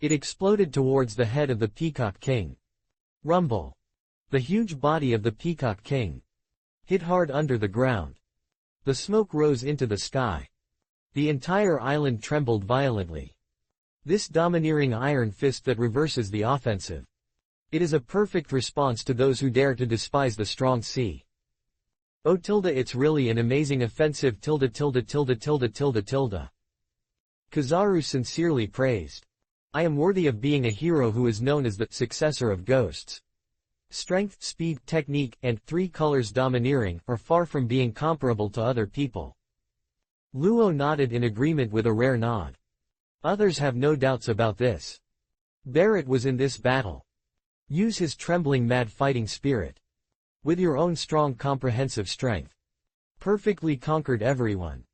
It exploded towards the head of the Peacock King. Rumble. The huge body of the Peacock King hit hard under the ground. The smoke rose into the sky. The entire island trembled violently. This domineering iron fist that reverses the offensive. It is a perfect response to those who dare to despise the strong sea. Oh tilde, it's really an amazing offensive tilde. Kizaru sincerely praised. I am worthy of being a hero who is known as the successor of ghosts. Strength, speed, technique, and 3 colors domineering are far from being comparable to other people. Luo nodded in agreement with a rare nod. Others have no doubts about this. Barrett was in this battle. Use his trembling mad fighting spirit. With your own strong comprehensive strength. Perfectly conquered everyone.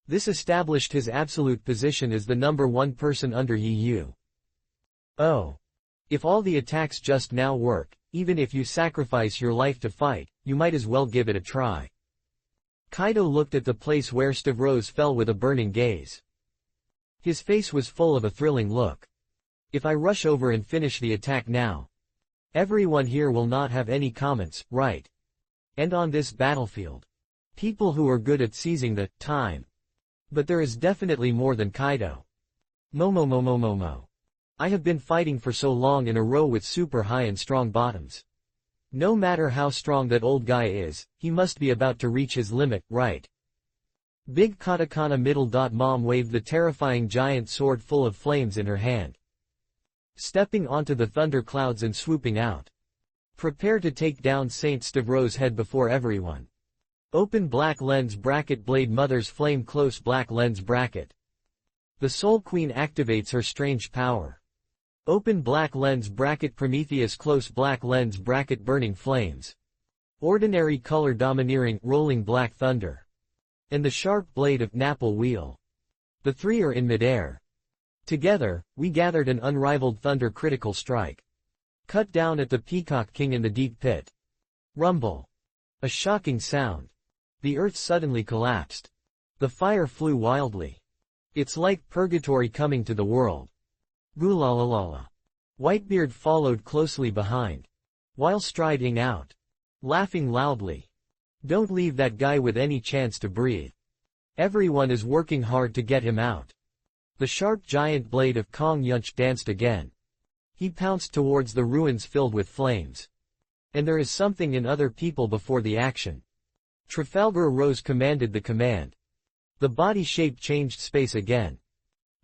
This established his absolute position as the number 1 person under Yu. Oh. If all the attacks just now work, even if you sacrifice your life to fight, you might as well give it a try. Kaido looked at the place where Stavros fell with a burning gaze. His face was full of a thrilling look. If I rush over and finish the attack now, everyone here will not have any comments, right? And on this battlefield, people who are good at seizing the time. But there is definitely more than Kaido. Momo. I have been fighting for so long in a row with super high and strong bottoms. No matter how strong that old guy is, he must be about to reach his limit, right? Big Katakana middle. Mom waved the terrifying giant sword full of flames in her hand. Stepping onto the thunder clouds and swooping out. Prepare to take down Saint Stavros' head before everyone. Open black lens bracket blade mother's flame close black lens bracket. The Soul Queen activates her strange power. Open black lens bracket Prometheus close black lens bracket burning flames. Ordinary color domineering rolling black thunder. And the sharp blade of Napple wheel. The 3 are in midair. Together, we gathered an unrivaled thunder critical strike. Cut down at the Peacock King in the deep pit. Rumble. A shocking sound. The earth suddenly collapsed. The fire flew wildly. It's like purgatory coming to the world. Goolalala. Whitebeard followed closely behind. While striding out. Laughing loudly. Don't leave that guy with any chance to breathe. Everyone is working hard to get him out. The sharp giant blade of Kong Yunch danced again. He pounced towards the ruins filled with flames. And there is something in other people before the action. Trafalgar Rose commanded the command. The body shape changed space again.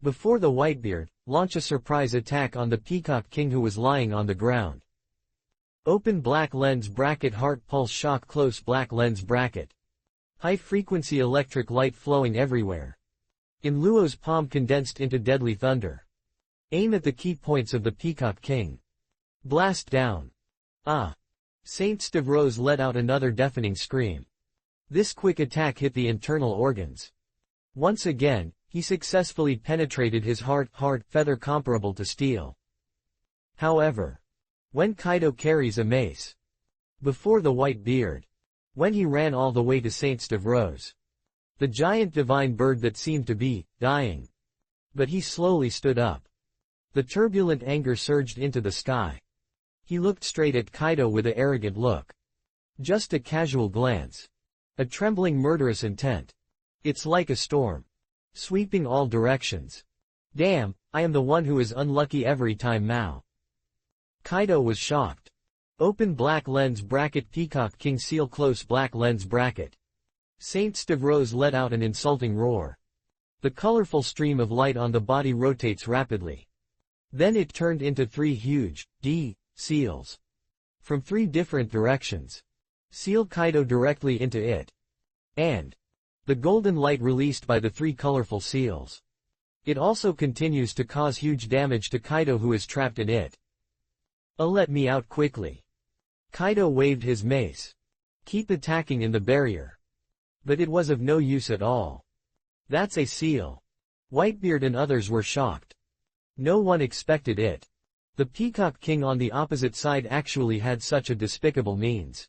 Before the Whitebeard, launch a surprise attack on the Peacock King who was lying on the ground. Open black lens bracket heart pulse shock close black lens bracket. High frequency electric light flowing everywhere. In Luo's palm condensed into deadly thunder. Aim at the key points of the Peacock King. Blast down. Ah! Saint Stavros let out another deafening scream. This quick attack hit the internal organs. Once again, he successfully penetrated his hard feather comparable to steel. However, when Kaido carries a mace, before the Whitebeard, when he ran all the way to Saint Stavros, the giant divine bird that seemed to be dying, but he slowly stood up. The turbulent anger surged into the sky. He looked straight at Kaido with an arrogant look. Just a casual glance. A trembling murderous intent. It's like a storm. Sweeping all directions. Damn, I am the one who is unlucky every time Mao. Kaido was shocked. Open black lens bracket Peacock King seal close black lens bracket. Saint Stavros let out an insulting roar. The colorful stream of light on the body rotates rapidly. Then it turned into 3 huge, seals. From 3 different directions. Seal Kaido directly into it. And the golden light released by the 3 colorful seals. It also continues to cause huge damage to Kaido who is trapped in it. Let me out quickly. Kaido waved his mace. Keep attacking in the barrier. But it was of no use at all. That's a seal. Whitebeard and others were shocked. No one expected it. The Peacock King on the opposite side actually had such a despicable means.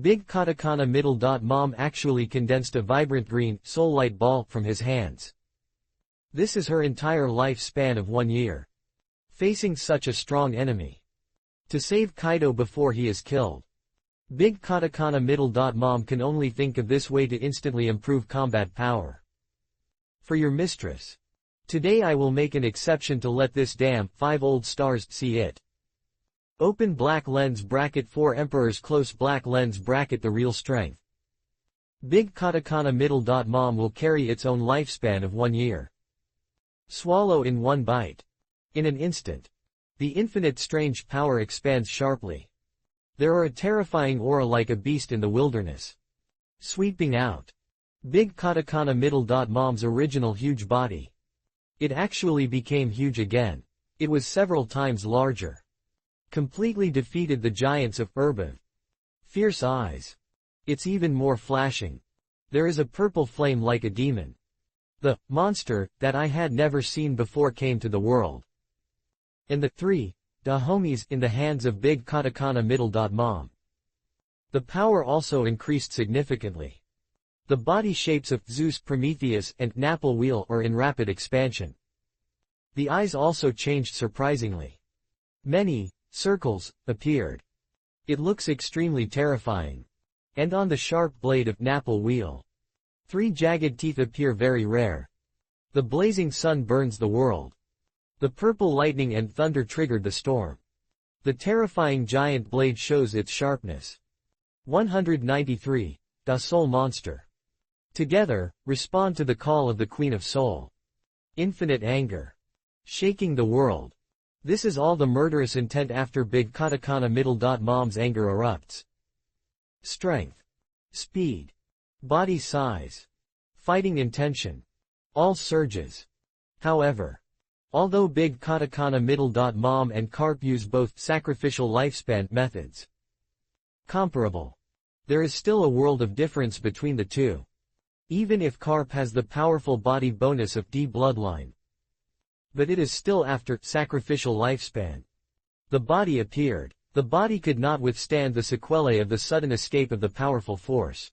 Big Katakana Middle. Mom actually condensed a vibrant green, soul light ball from his hands. This is her entire lifespan of 1 year. Facing such a strong enemy. To save Kaido before he is killed. Big Katakana Middle. Mom can only think of this way to instantly improve combat power. For your mistress. Today I will make an exception to let this damn 5 old stars see it. Open black lens bracket 4 emperors close black lens bracket the real strength. Big Katakana Middle. Mom will carry its own lifespan of 1 year. Swallow in one bite. In an instant. The infinite strange power expands sharply. There are a terrifying aura like a beast in the wilderness. Sweeping out. Big Katakana Middle. Mom's original huge body. It actually became huge again. It was several times larger. Completely defeated the giants of Urban. Fierce eyes. It's even more flashing. There is a purple flame like a demon. The monster that I had never seen before came to the world. And the 3 homies in the hands of Big Katakana Middle. Mom. The power also increased significantly. The body shapes of Zeus, Prometheus, and Napple Wheel are in rapid expansion. The eyes also changed surprisingly. Many circles appeared. It looks extremely terrifying. And on the sharp blade of Napple Wheel. 3 jagged teeth appear very rare. The blazing sun burns the world. The purple lightning and thunder triggered the storm. The terrifying giant blade shows its sharpness. 193. The Soul Monster. Together, respond to the call of the Queen of Soul. Infinite anger. Shaking the world. This is all the murderous intent after Big Katakana Middle. Mom's anger erupts. Strength. Speed. Body size. Fighting intention. All surges. However. Although Big Katakana Middle. Mom and Carp use both sacrificial lifespan methods. Comparable. There is still a world of difference between the two. Even if Carp has the powerful body bonus of D bloodline. But it is still after sacrificial lifespan. The body appeared. The body could not withstand the sequelae of the sudden escape of the powerful force.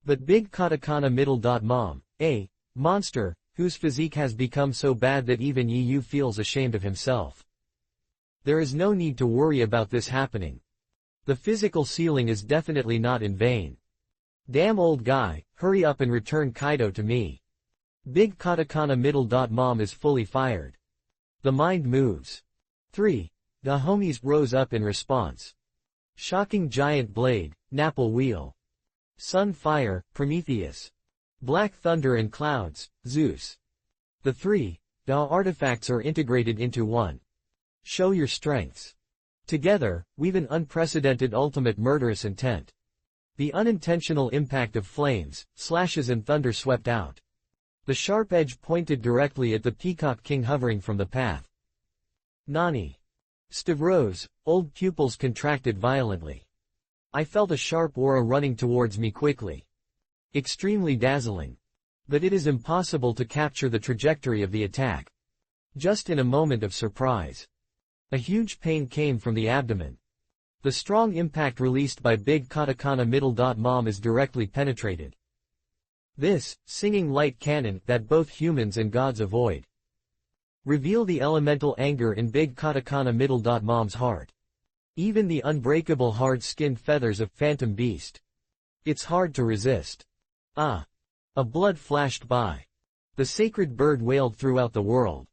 But Big Katakana Middle. Mom, a monster, whose physique has become so bad that even Yu feels ashamed of himself. There is no need to worry about this happening. The physical ceiling is definitely not in vain. Damn old guy, hurry up and return Kaido to me. Big Katakana Middle. Mom is fully fired. The mind moves. 3. The homies rose up in response. Shocking giant blade, Napple Wheel. Sun fire, Prometheus. Black thunder and clouds, Zeus. The 3 artifacts are integrated into one. Show your strengths. Together, weave an unprecedented ultimate murderous intent. The unintentional impact of flames, slashes and thunder swept out. The sharp edge pointed directly at the Peacock King hovering from the path. Nani. Stavros, old pupils contracted violently. I felt a sharp aura running towards me quickly. Extremely dazzling. But it is impossible to capture the trajectory of the attack. Just in a moment of surprise. A huge pain came from the abdomen. The strong impact released by Big Katakana Middle. Mom is directly penetrated. This, singing light cannon that both humans and gods avoid. Reveal the elemental anger in Big Katakana Middle. Mom's heart. Even the unbreakable hard-skinned feathers of Phantom Beast. It's hard to resist. Ah! A blood flashed by. The sacred bird wailed throughout the world.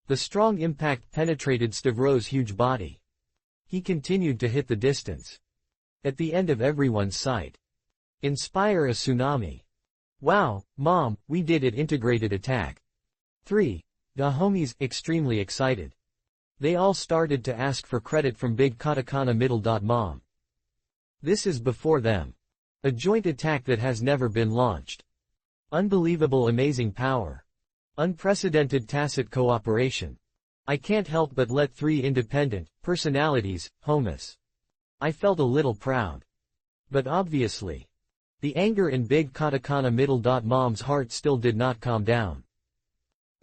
The strong impact penetrated Stavros' huge body. He continued to hit the distance. At the end of everyone's sight. Inspire a tsunami. Wow, Mom, we did it. Integrated attack. 3. The homies, extremely excited. They all started to ask for credit from Big Katakana Middle. Mom. This is before them. A joint attack that has never been launched. Unbelievable amazing power. Unprecedented tacit cooperation. I can't help but let 3 independent personalities, homies. I felt a little proud. But obviously. The anger in Big Katakana Middle. Mom's heart still did not calm down.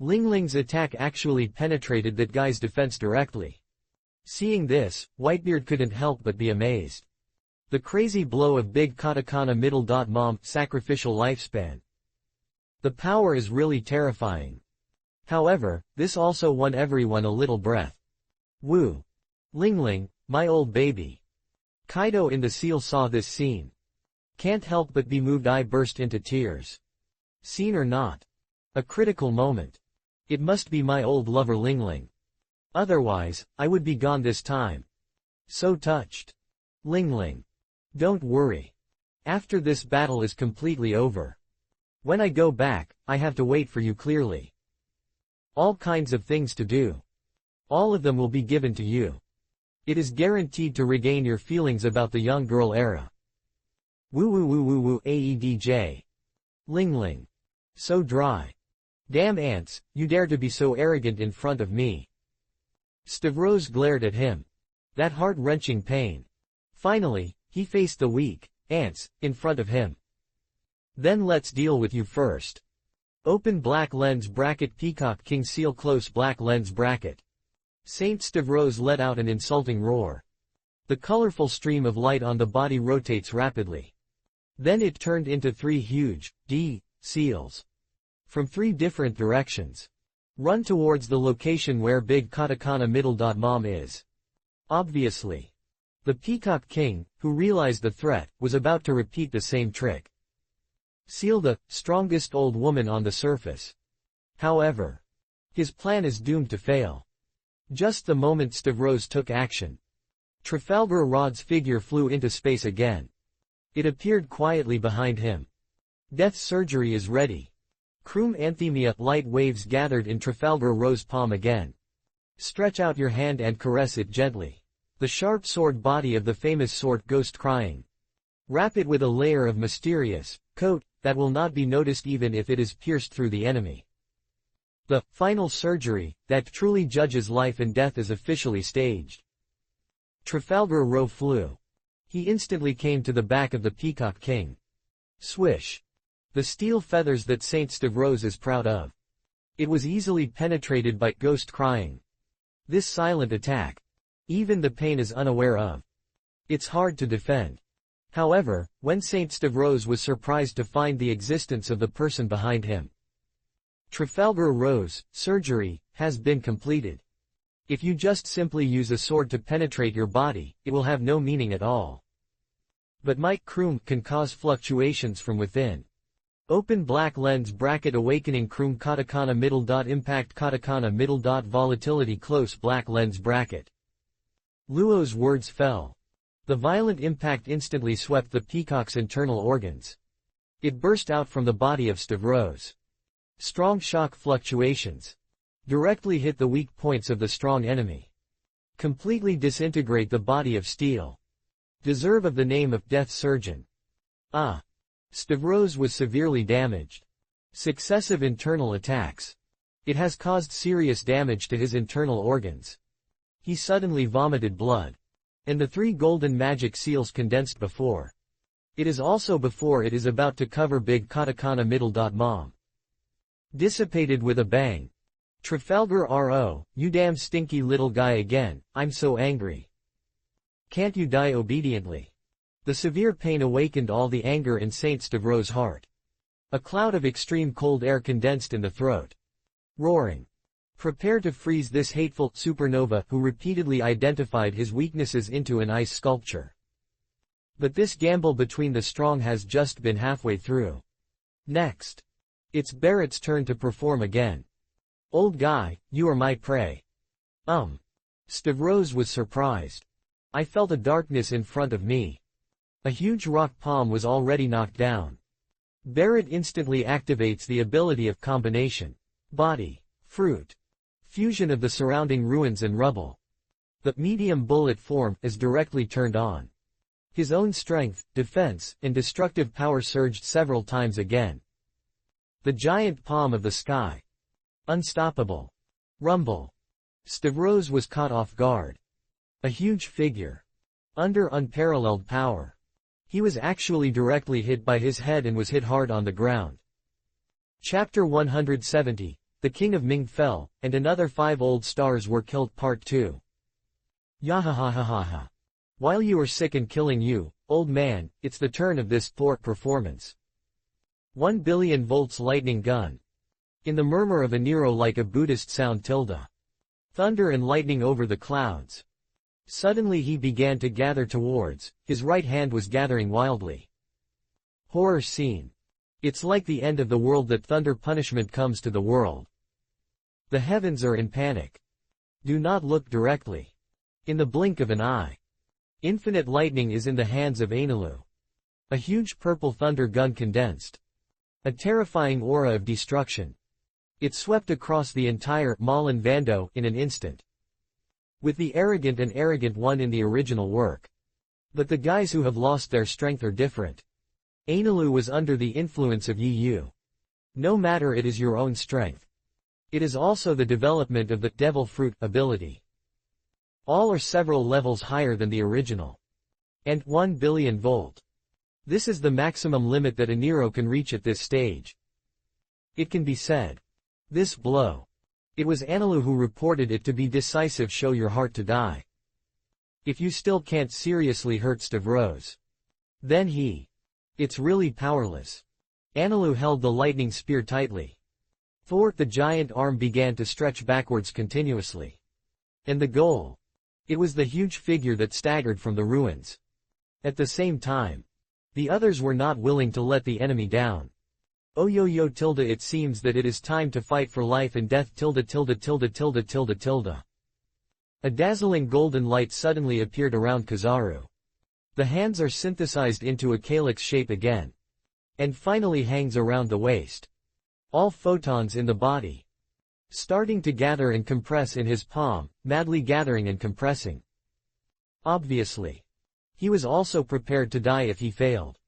Ling Ling's attack actually penetrated that guy's defense directly. Seeing this, Whitebeard couldn't help but be amazed. The crazy blow of big katakana middle dot mom, sacrificial lifespan. The power is really terrifying. However, this also won everyone a little breath. Woo. Lingling, my old baby. Kaido in the seal saw this scene. Can't help but be moved. I burst into tears. Scene or not. A critical moment. It must be my old lover Lingling. Otherwise, I would be gone this time. So touched. Lingling. Don't worry. After this battle is completely over. When I go back, I have to wait for you clearly. All kinds of things to do. All of them will be given to you. It is guaranteed to regain your feelings about the young girl era. Woo woo woo woo woo AEDJ. Lingling. So dry. Damn ants, you dare to be so arrogant in front of me. Stavros glared at him. That heart-wrenching pain. Finally, he faced the weak ants in front of him. Then let's deal with you first. Open black lens bracket Peacock King seal close black lens bracket. Saint Stavros let out an insulting roar. The colorful stream of light on the body rotates rapidly. Then it turned into 3 huge seals. From 3 different directions. Run towards the location where big katakana middle dot mom is. Obviously. The Peacock King, who realized the threat, was about to repeat the same trick. Seal the strongest old woman on the surface. However, his plan is doomed to fail. Just the moment Stavros took action, Trafalgar Rod's figure flew into space again. It appeared quietly behind him. Death's surgery is ready. Kroom Anthemia light waves gathered in Trafalgar Rose palm again. Stretch out your hand and caress it gently. The sharp sword body of the famous sword ghost crying. Wrap it with a layer of mysterious coat that will not be noticed even if it is pierced through the enemy. The final surgery that truly judges life and death is officially staged. Trafalgar Row flew. He instantly came to the back of the Peacock King. Swish. The steel feathers that Saint Stavros is proud of. It was easily penetrated by ghost crying. This silent attack. Even the pain is unaware of. It's hard to defend. However, when Saint Stavros was surprised to find the existence of the person behind him. Trafalgar Rose, surgery, has been completed. If you just simply use a sword to penetrate your body, it will have no meaning at all. But Mike Kroom can cause fluctuations from within. Open black lens bracket awakening Kroom katakana middle dot impact katakana middle dot volatility close black lens bracket. Luo's words fell. The violent impact instantly swept the peacock's internal organs. It burst out from the body of Stavros. Strong shock fluctuations. Directly hit the weak points of the strong enemy. Completely disintegrate the body of steel. Deserve of the name of death surgeon. Ah. Stavros was severely damaged. Successive internal attacks. It has caused serious damage to his internal organs. He suddenly vomited blood. And the 3 golden magic seals condensed before. It is also before it is about to cover big katakana middle dot mom. Dissipated with a bang. Trafalgar RO, you damn stinky little guy again, I'm so angry. Can't you die obediently? The severe pain awakened all the anger in Saint Stavros' heart. A cloud of extreme cold air condensed in the throat. Roaring. Prepare to freeze this hateful supernova who repeatedly identified his weaknesses into an ice sculpture. But this gamble between the strong has just been halfway through. Next. It's Barrett's turn to perform again. Old guy, you are my prey. Stavros was surprised. I felt a darkness in front of me. A huge rock palm was already knocked down. Barrett instantly activates the ability of combination. Body. Fruit. Fusion of the surrounding ruins and rubble. The medium bullet form is directly turned on. His own strength, defense, and destructive power surged several times again. The giant palm of the sky. Unstoppable. Rumble. Stavros was caught off guard. A huge figure. Under unparalleled power. He was actually directly hit by his head and was hit hard on the ground. Chapter 170, The King of Ming fell, and another 5 old stars were killed Part 2. Yahahahaha. While you were sick and killing you, Old man, it's the turn of this thwart performance. 1 billion volts lightning gun. In the murmur of a Nero like a Buddhist sound tilde. Thunder and lightning over the clouds. Suddenly he began to gather towards, his right hand was gathering wildly. Horror scene. It's like the end of the world that thunder punishment comes to the world. The heavens are in panic. Do not look directly. In the blink of an eye. Infinite lightning is in the hands of Anilu. A huge purple thunder gun condensed. A terrifying aura of destruction. It swept across the entire Malin Vando in an instant. With the arrogant and arrogant one in the original work. But the guys who have lost their strength are different. Anilu was under the influence of Yu. No matter, it is your own strength. It is also the development of the devil fruit ability. All are several levels higher than the original. And 1 billion volt. This is the maximum limit that a Nero can reach at this stage. It can be said. This blow. It was Anilu who reported it to be decisive. Show your heart to die. If you still can't seriously hurt Stavros. Then he. It's really powerless. Anilu held the lightning spear tightly. Thwart the giant arm began to stretch backwards continuously. And the goal. It was the huge figure that staggered from the ruins. At the same time. The others were not willing to let the enemy down. Oh yo yo tilde, it seems that it is time to fight for life and death tilde tilde tilde tilde tilde tilde. A dazzling golden light suddenly appeared around Kizaru. The hands are synthesized into a calyx shape again. And finally hangs around the waist. All photons in the body. Starting to gather and compress in his palm, madly gathering and compressing. Obviously. He was also prepared to die if he failed.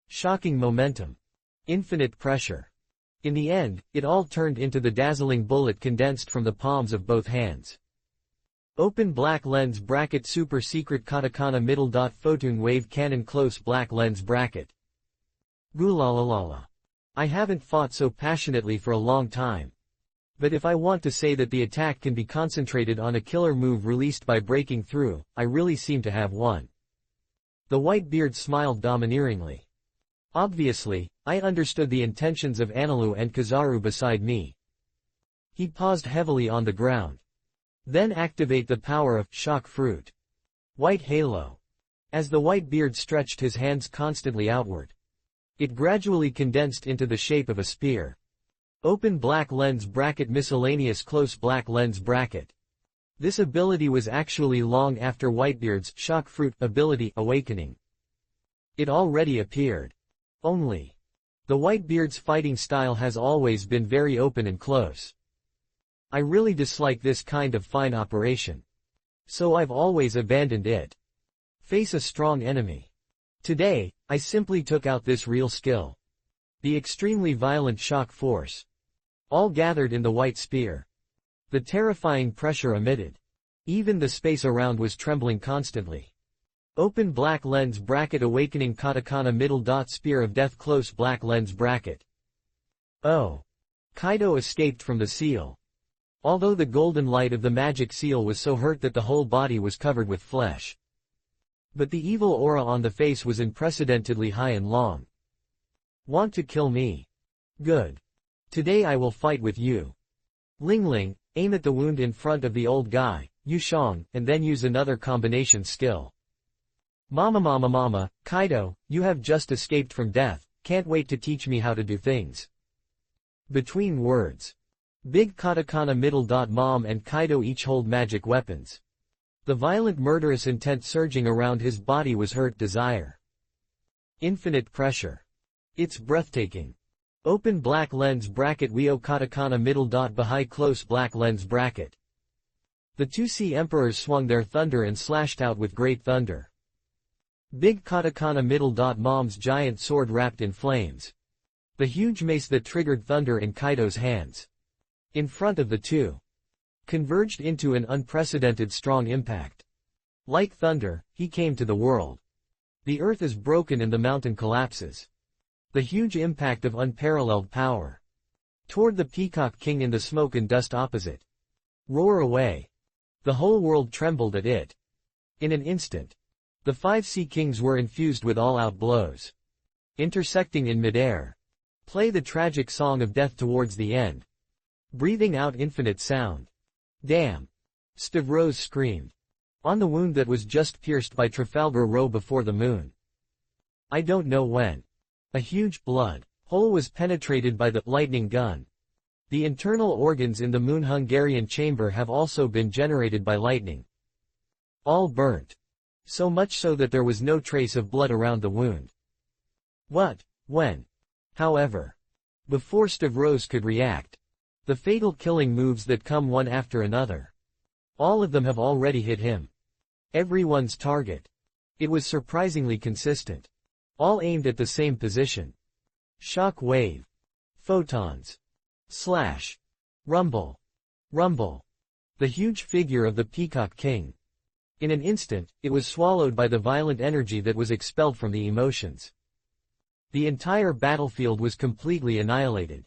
Shocking momentum. Infinite pressure. In the end, it all turned into the dazzling bullet condensed from the palms of both hands. Open black lens bracket super secret katakana middle dot photon wave cannon close black lens bracket. Gulalalala. I haven't fought so passionately for a long time. But if I want to say that the attack can be concentrated on a killer move released by breaking through, I really seem to have one. The white beard smiled domineeringly. Obviously, I understood the intentions of Anilu and Kizaru beside me. He paused heavily on the ground. Then activate the power of shock fruit. White halo. As the white beard stretched his hands constantly outward. It gradually condensed into the shape of a spear. Open black lens bracket miscellaneous close black lens bracket. This ability was actually long after Whitebeard's shock fruit ability awakening. It already appeared. Only. The Whitebeard's fighting style has always been very open and close. I really dislike this kind of fine operation. So I've always abandoned it. Face a strong enemy. Today, I simply took out this real skill. The extremely violent shock force. All gathered in the white spear. The terrifying pressure emitted. Even the space around was trembling constantly. Open black lens bracket awakening katakana middle dot spear of death close black lens bracket. Oh. Kaido escaped from the seal. Although the golden light of the magic seal was so hurt that the whole body was covered with flesh. But the evil aura on the face was unprecedentedly high and long. Want to kill me? Good. Today I will fight with you. Ling Ling, aim at the wound in front of the old guy, Yu Shang, and then use another combination skill. Mama, Kaido, you have just escaped from death, can't wait to teach me how to do things. Between words. Big katakana middle dot mom and Kaido each hold magic weapons. The violent murderous intent surging around his body was hurt desire. Infinite pressure. It's breathtaking. Open black lens bracket Wio katakana middle dot Bahai close black lens bracket. The two sea emperors swung their thunder and slashed out with great thunder. Big katakana middle dot mom's giant sword wrapped in flames. The huge mace that triggered thunder in Kaido's hands. In front of the two. Converged into an unprecedented strong impact. Like thunder, he came to the world. The earth is broken and the mountain collapses. The huge impact of unparalleled power. Toward the Peacock King in the smoke and dust opposite. Roar away. The whole world trembled at it. In an instant. The 5 sea kings were infused with all-out blows. Intersecting in midair. Play the tragic song of death towards the end. Breathing out infinite sound. Damn! Stavros screamed. On the wound that was just pierced by Trafalgar Row before the moon. I don't know when. A huge blood hole was penetrated by the lightning gun. The internal organs in the moon Hungarian chamber have also been generated by lightning. All burnt. So much so that there was no trace of blood around the wound. What? When? However. Before Stavros could react. The fatal killing moves that come one after another. All of them have already hit him. Everyone's target. It was surprisingly consistent. All aimed at the same position. Shock wave. Photons. Slash. Rumble. Rumble. The huge figure of the Peacock King. In an instant, it was swallowed by the violent energy that was expelled from the emotions. The entire battlefield was completely annihilated.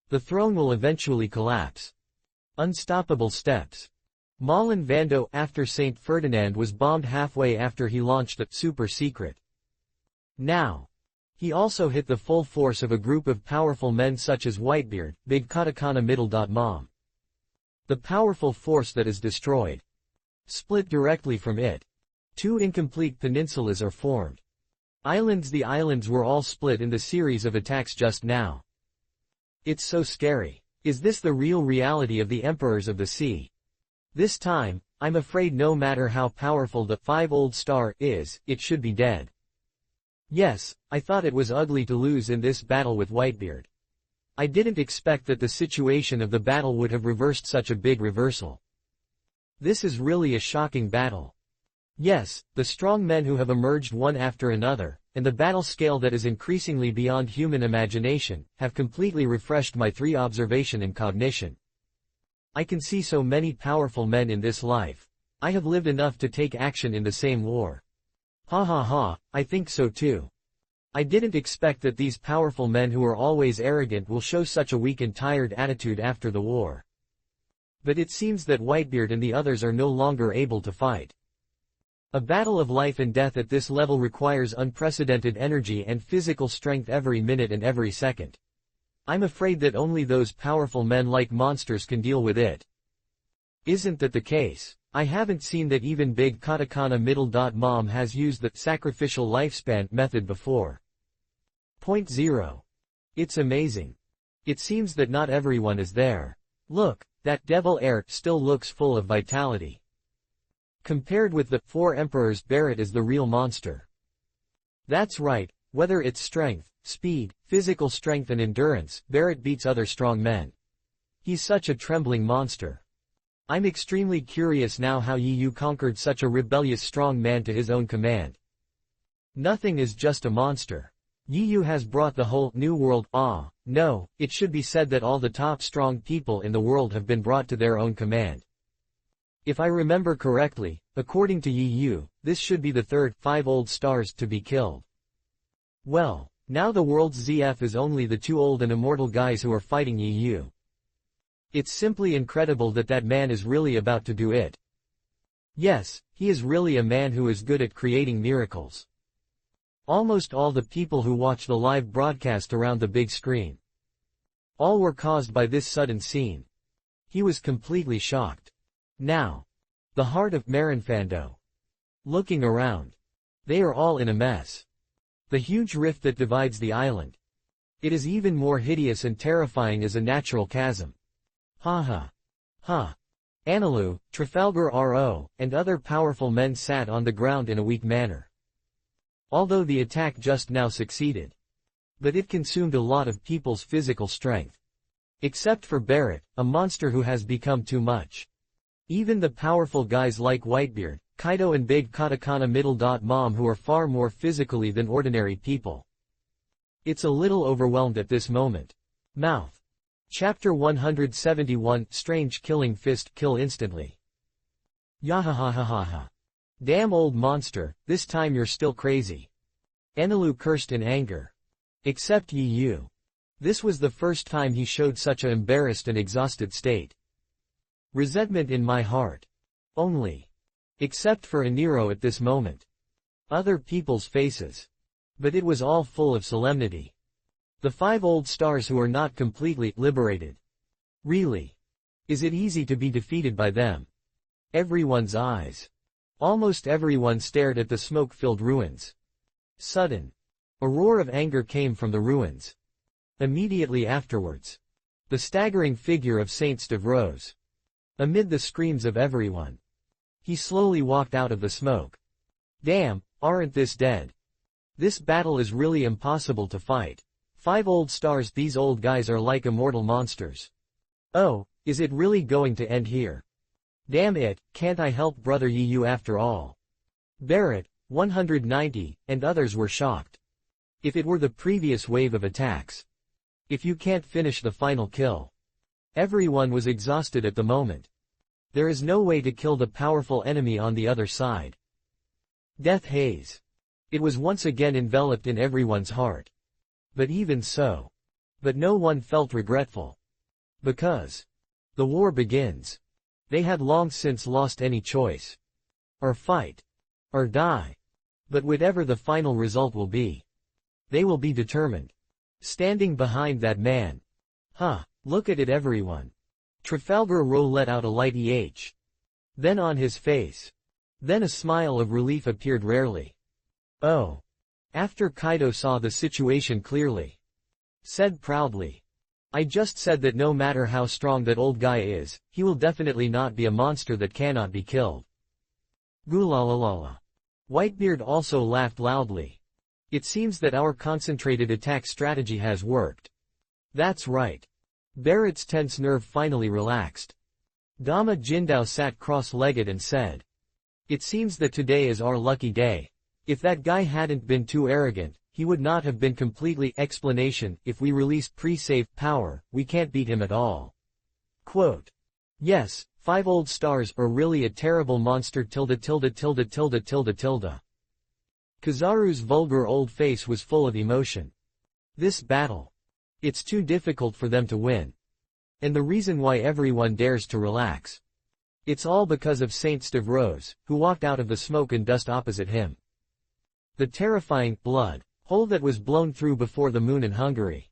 The throne will eventually collapse. Unstoppable steps. Malin Vando after St. Ferdinand was bombed halfway after he launched the super secret. Now. He also hit the full force of a group of powerful men such as Whitebeard, Big Katakana Middle. The powerful force that is destroyed. Split directly from it. 2 incomplete peninsulas are formed. The islands were all split in the series of attacks just now. It's so scary. Is this the real reality of the emperors of the sea? This time, I'm afraid no matter how powerful the 5-old star is, it should be dead. Yes, I thought it was ugly to lose in this battle with Whitebeard. I didn't expect that the situation of the battle would have reversed such a big reversal. This is really a shocking battle. Yes, the strong men who have emerged one after another, and the battle scale that is increasingly beyond human imagination, have completely refreshed my 3 observation and cognition. I can see so many powerful men in this life. I have lived enough to take action in the same war. Ha ha ha, I think so too. I didn't expect that these powerful men who are always arrogant will show such a weak and tired attitude after the war. But it seems that Whitebeard and the others are no longer able to fight. A battle of life and death at this level requires unprecedented energy and physical strength every minute and every second. I'm afraid that only those powerful men like monsters can deal with it. Isn't that the case? I haven't seen that even Big Katakana Middle. Mom has used the sacrificial lifespan method before. Point 0. It's amazing. It seems that not everyone is there. Look, that devil heir still looks full of vitality. Compared with the 4 emperors, Barrett is the real monster. That's right, whether it's strength, speed, physical strength and endurance, Barrett beats other strong men. He's such a trembling monster. I'm extremely curious now how Yi Yu conquered such a rebellious strong man to his own command. Nothing is just a monster. Yi Yu has brought the whole new world. No, it should be said that all the top strong people in the world have been brought to their own command. If I remember correctly, according to Yi Yu, this should be the 3rd 5-old stars to be killed. Well, now the world's ZF is only the 2 old and immortal guys who are fighting Yi Yu. It's simply incredible that that man is really about to do it. Yes, he is really a man who is good at creating miracles. Almost all the people who watch the live broadcast around the big screen. All were caused by this sudden scene. He was completely shocked. Now. The heart of Marinfando. Looking around. They are all in a mess. The huge rift that divides the island. It is even more hideous and terrifying as a natural chasm. Ha ha. Ha. Anilu, Trafalgar Ro, and other powerful men sat on the ground in a weak manner. Although the attack just now succeeded. But it consumed a lot of people's physical strength. Except for Barrett, a monster who has become too much. Even the powerful guys like Whitebeard, Kaido and Big Katakana Middle. Mom who are far more physically than ordinary people. It's a little overwhelmed at this moment. Mouth. Chapter 171, Strange Killing Fist, Kill Instantly. Yahahahaha. Damn old monster, this time you're still crazy. Enilu cursed in anger. Except Yi Yu. This was the first time he showed such an embarrassed and exhausted state. Resentment in my heart. Only. Except for Eniro at this moment. other people's faces. But it was all full of solemnity. The 5 old stars who are not completely liberated. Really? Is it easy to be defeated by them? Everyone's eyes. Almost everyone stared at the smoke-filled ruins. Sudden. A roar of anger came from the ruins. Immediately afterwards. The staggering figure of Saint Steve rose. Amid the screams of everyone. He slowly walked out of the smoke. Damn, aren't this dead? This battle is really impossible to fight. 5 old stars, these old guys are like immortal monsters. Oh, is it really going to end here? Damn it, can't I help Brother Yu after all? Barrett, 190, and others were shocked. If it were the previous wave of attacks. If you can't finish the final kill. Everyone was exhausted at the moment. There is no way to kill the powerful enemy on the other side. Death haze. It was once again enveloped in everyone's heart. But even so. But no one felt regretful. Because. The war begins. They had long since lost any choice. Or fight. Or die. But whatever the final result will be. They will be determined. Standing behind that man. Huh, look at it everyone. Trafalgar Rowe let out a light "eh." Then on his face. Then a smile of relief appeared rarely. Oh. After Kaido saw the situation clearly. Said proudly. I just said that no matter how strong that old guy is, he will definitely not be a monster that cannot be killed. Gulalalala. Whitebeard also laughed loudly. It seems that our concentrated attack strategy has worked. That's right. Barrett's tense nerve finally relaxed. Dama Jindao sat cross-legged and said. It seems that today is our lucky day. If that guy hadn't been too arrogant, he would not have been completely explanation. If we release pre-save power, we can't beat him at all. Quote. Yes, 5 old stars are really a terrible monster. Kizaru's vulgar old face was full of emotion. This battle. It's too difficult for them to win. And the reason why everyone dares to relax. It's all because of Saint Steve Rose, who walked out of the smoke and dust opposite him. The terrifying blood hole that was blown through before the moon in Hungary.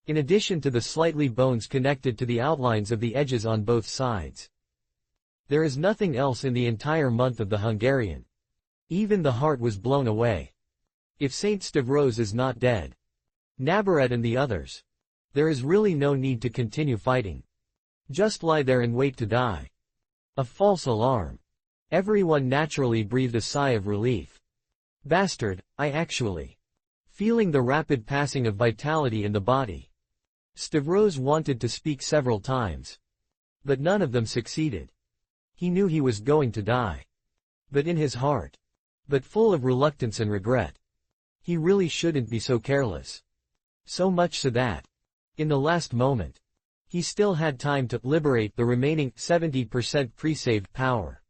In addition to the slightly bones connected to the outlines of the edges on both sides. There is nothing else in the entire month of the Hungarian. Even the heart was blown away. If Saint Steve Rose is not dead. Nabaret and the others. There is really no need to continue fighting. Just lie there and wait to die. A false alarm. Everyone naturally breathed a sigh of relief. Bastard, I actually. Feeling the rapid passing of vitality in the body. Stavros wanted to speak several times. But none of them succeeded. He knew he was going to die. But in his heart. But full of reluctance and regret. He really shouldn't be so careless. So much so that. In the last moment. He still had time to liberate the remaining 70% pre-saved power.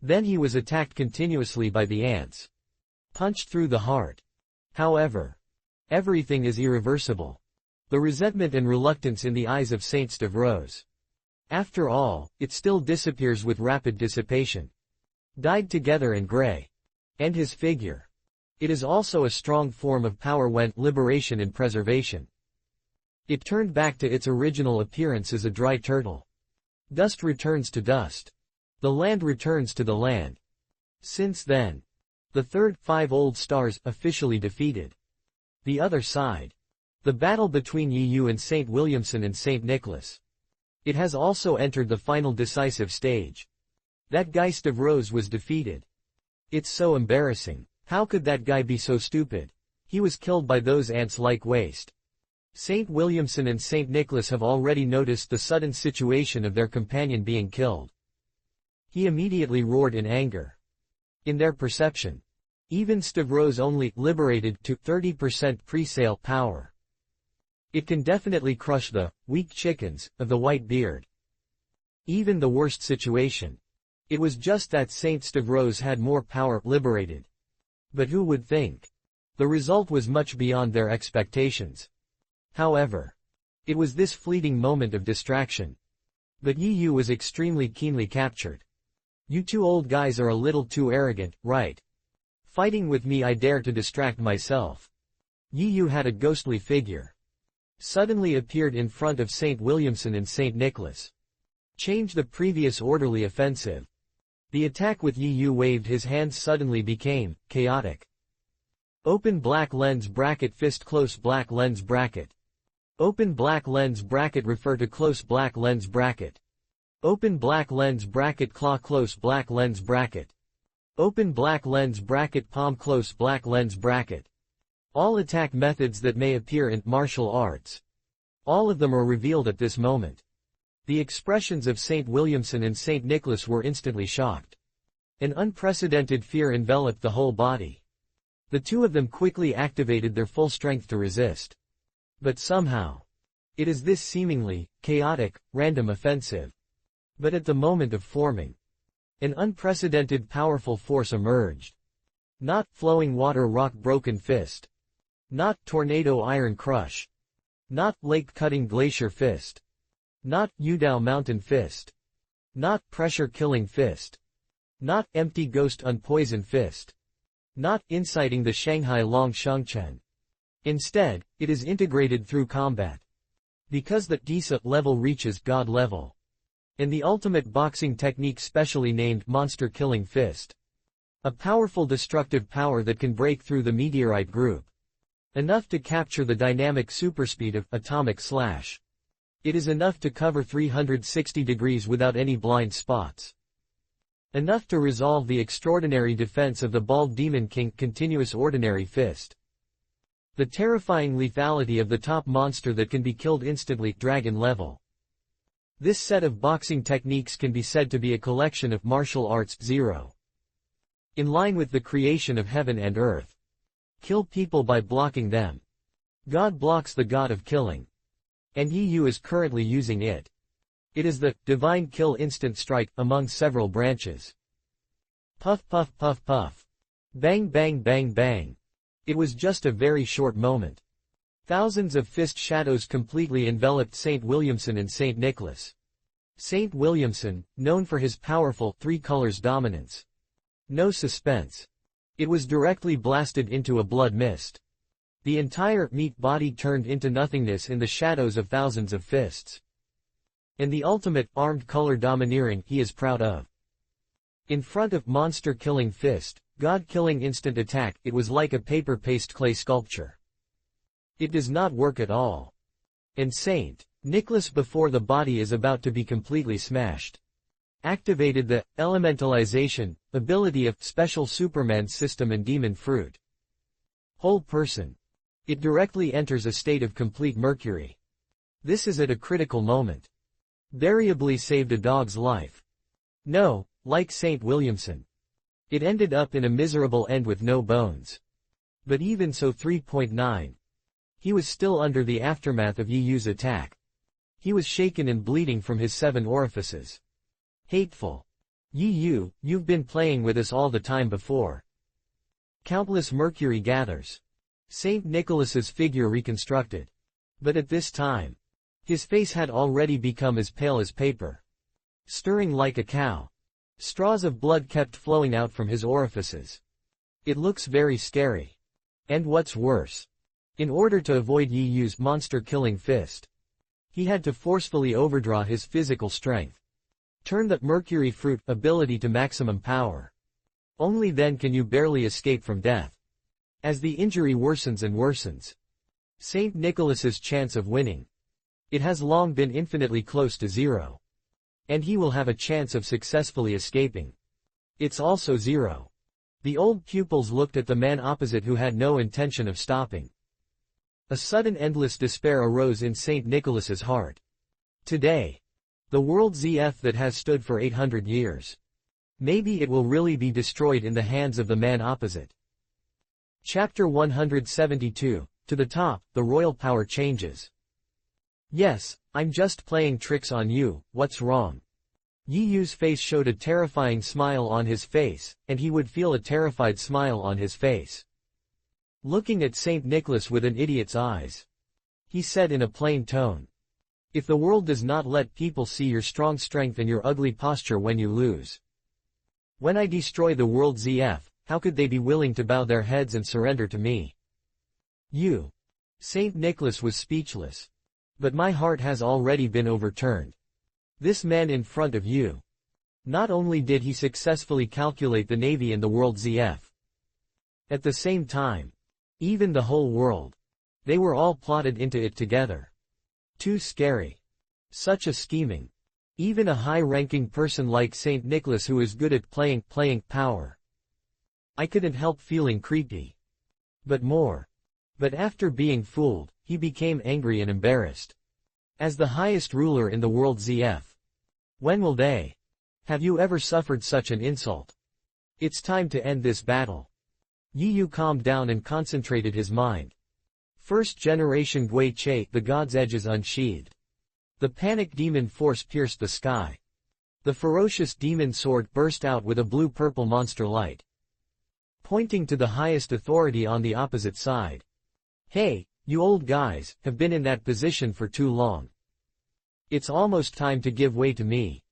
Then he was attacked continuously by the ants. Punched through the heart. However. Everything is irreversible. The resentment and reluctance in the eyes of Saint Steve Rose. After all, it still disappears with rapid dissipation. Dyed together in gray. And his figure. It is also a strong form of power when liberation and preservation. It turned back to its original appearance as a dry turtle. Dust returns to dust. The land returns to the land. Since then. The third 5 old stars officially defeated. The other side. The battle between Yu and St. Williamson and St. Nicholas. It has also entered the final decisive stage. That guy Steve Rose was defeated. It's so embarrassing. How could that guy be so stupid? He was killed by those ants like waste. St. Williamson and St. Nicholas have already noticed the sudden situation of their companion being killed. He immediately roared in anger. In their perception. Even Steve Rose only liberated to 30% pre-sale power. It can definitely crush the weak chickens of the white beard. Even the worst situation. It was just that Saint Steve Rose had more power liberated. But who would think? The result was much beyond their expectations. However. It was this fleeting moment of distraction. But Yu was extremely keenly captured. You 2 old guys are a little too arrogant, right? Fighting with me I dare to distract myself. Yi Yu had a ghostly figure. Suddenly appeared in front of St. Williamson and St. Nicholas. Change the previous orderly offensive. The attack with Yi Yu waved his hands suddenly became chaotic. Open black lens bracket fist close black lens bracket. Open black lens bracket refer to close black lens bracket. Open black lens bracket claw close black lens bracket. Open black lens bracket palm close black lens bracket. All attack methods that may appear in martial arts. All of them are revealed at this moment. The expressions of St. Williamson and St. Nicholas were instantly shocked. An unprecedented fear enveloped the whole body. The two of them quickly activated their full strength to resist. But somehow, it is this seemingly chaotic, random offensive. But at the moment of forming, an unprecedented powerful force emerged. Not flowing water rock broken fist. Not tornado iron crush. Not lake cutting glacier fist. Not Yudao mountain fist. Not pressure killing fist. Not empty ghost unpoison fist. Not inciting the Shanghai Long Shangchen. Instead, it is integrated through combat. Because the Disa level reaches God level. And the ultimate boxing technique specially named Monster Killing Fist. A powerful destructive power that can break through the meteorite group. Enough to capture the dynamic superspeed of atomic slash. It is enough to cover 360 degrees without any blind spots. Enough to resolve the extraordinary defense of the bald Demon King continuous ordinary fist. The terrifying lethality of the top monster that can be killed instantly dragon level. This set of boxing techniques can be said to be a collection of martial arts 0. In line with the creation of heaven and earth. Kill people by blocking them. God blocks the god of killing. And Yi Yu is currently using it. It is the divine kill instant strike among several branches. Puff puff puff puff. Bang bang bang bang. It was just a very short moment. Thousands of fist shadows completely enveloped St. Williamson and St. Nicholas. St. Williamson, known for his powerful three colors dominance. No suspense. It was directly blasted into a blood mist. The entire meat body turned into nothingness in the shadows of thousands of fists. And the ultimate armed color domineering he is proud of. In front of monster killing fist, God killing instant attack, it was like a paper paste clay sculpture. It does not work at all. And St. Nicholas before the body is about to be completely smashed. Activated the elementalization ability of special Superman system and demon fruit. Whole person. It directly enters a state of complete mercury. This is at a critical moment. Variably saved a dog's life. No, like St. Williamson. It ended up in a miserable end with no bones. But even so 3.9. He was still under the aftermath of Yi Yu's attack. He was shaken and bleeding from his 7 orifices. Hateful. Yi Yu, you've been playing with us all the time before. Countless mercury gathers. St. Nicholas's figure reconstructed. But at this time, his face had already become as pale as paper. Stirring like a cow. Straws of blood kept flowing out from his orifices. It looks very scary. And what's worse, in order to avoid Yi Yu's monster-killing fist, he had to forcefully overdraw his physical strength. Turn the mercury fruit ability to maximum power. Only then can you barely escape from death. As the injury worsens and worsens, St. Nicholas's chance of winning, it has long been infinitely close to 0. And he will have a chance of successfully escaping. It's also 0. The old pupils looked at the man opposite who had no intention of stopping. A sudden endless despair arose in St. Nicholas's heart. Today, the world ZF that has stood for 800 years. Maybe it will really be destroyed in the hands of the man opposite. Chapter 172, to the top, the royal power changes. Yes, I'm just playing tricks on you, what's wrong? Yi Yu's face showed a terrifying smile on his face, and he would feel a terrified smile on his face. Looking at St. Nicholas with an idiot's eyes, he said in a plain tone. If the world does not let people see your strong strength and your ugly posture when you lose. When I destroy the world ZF, how could they be willing to bow their heads and surrender to me? You. Saint Nicholas was speechless. But my heart has already been overturned. This man in front of you. Not only did he successfully calculate the navy and the world ZF. At the same time. Even the whole world. They were all plotted into it together. Too scary. Such a scheming. Even a high-ranking person like Saint Nicholas who is good at playing power. I couldn't help feeling creepy. But after being fooled, he became angry and embarrassed. As the highest ruler in the world ZF. When will they? Have you ever suffered such an insult? It's time to end this battle. Yi Yu calmed down and concentrated his mind. First generation Gui Che, the god's edges unsheathed. The panic demon force pierced the sky. The ferocious demon sword burst out with a blue-purple monster light. Pointing to the highest authority on the opposite side. Hey, you old guys, have been in that position for too long. It's almost time to give way to me.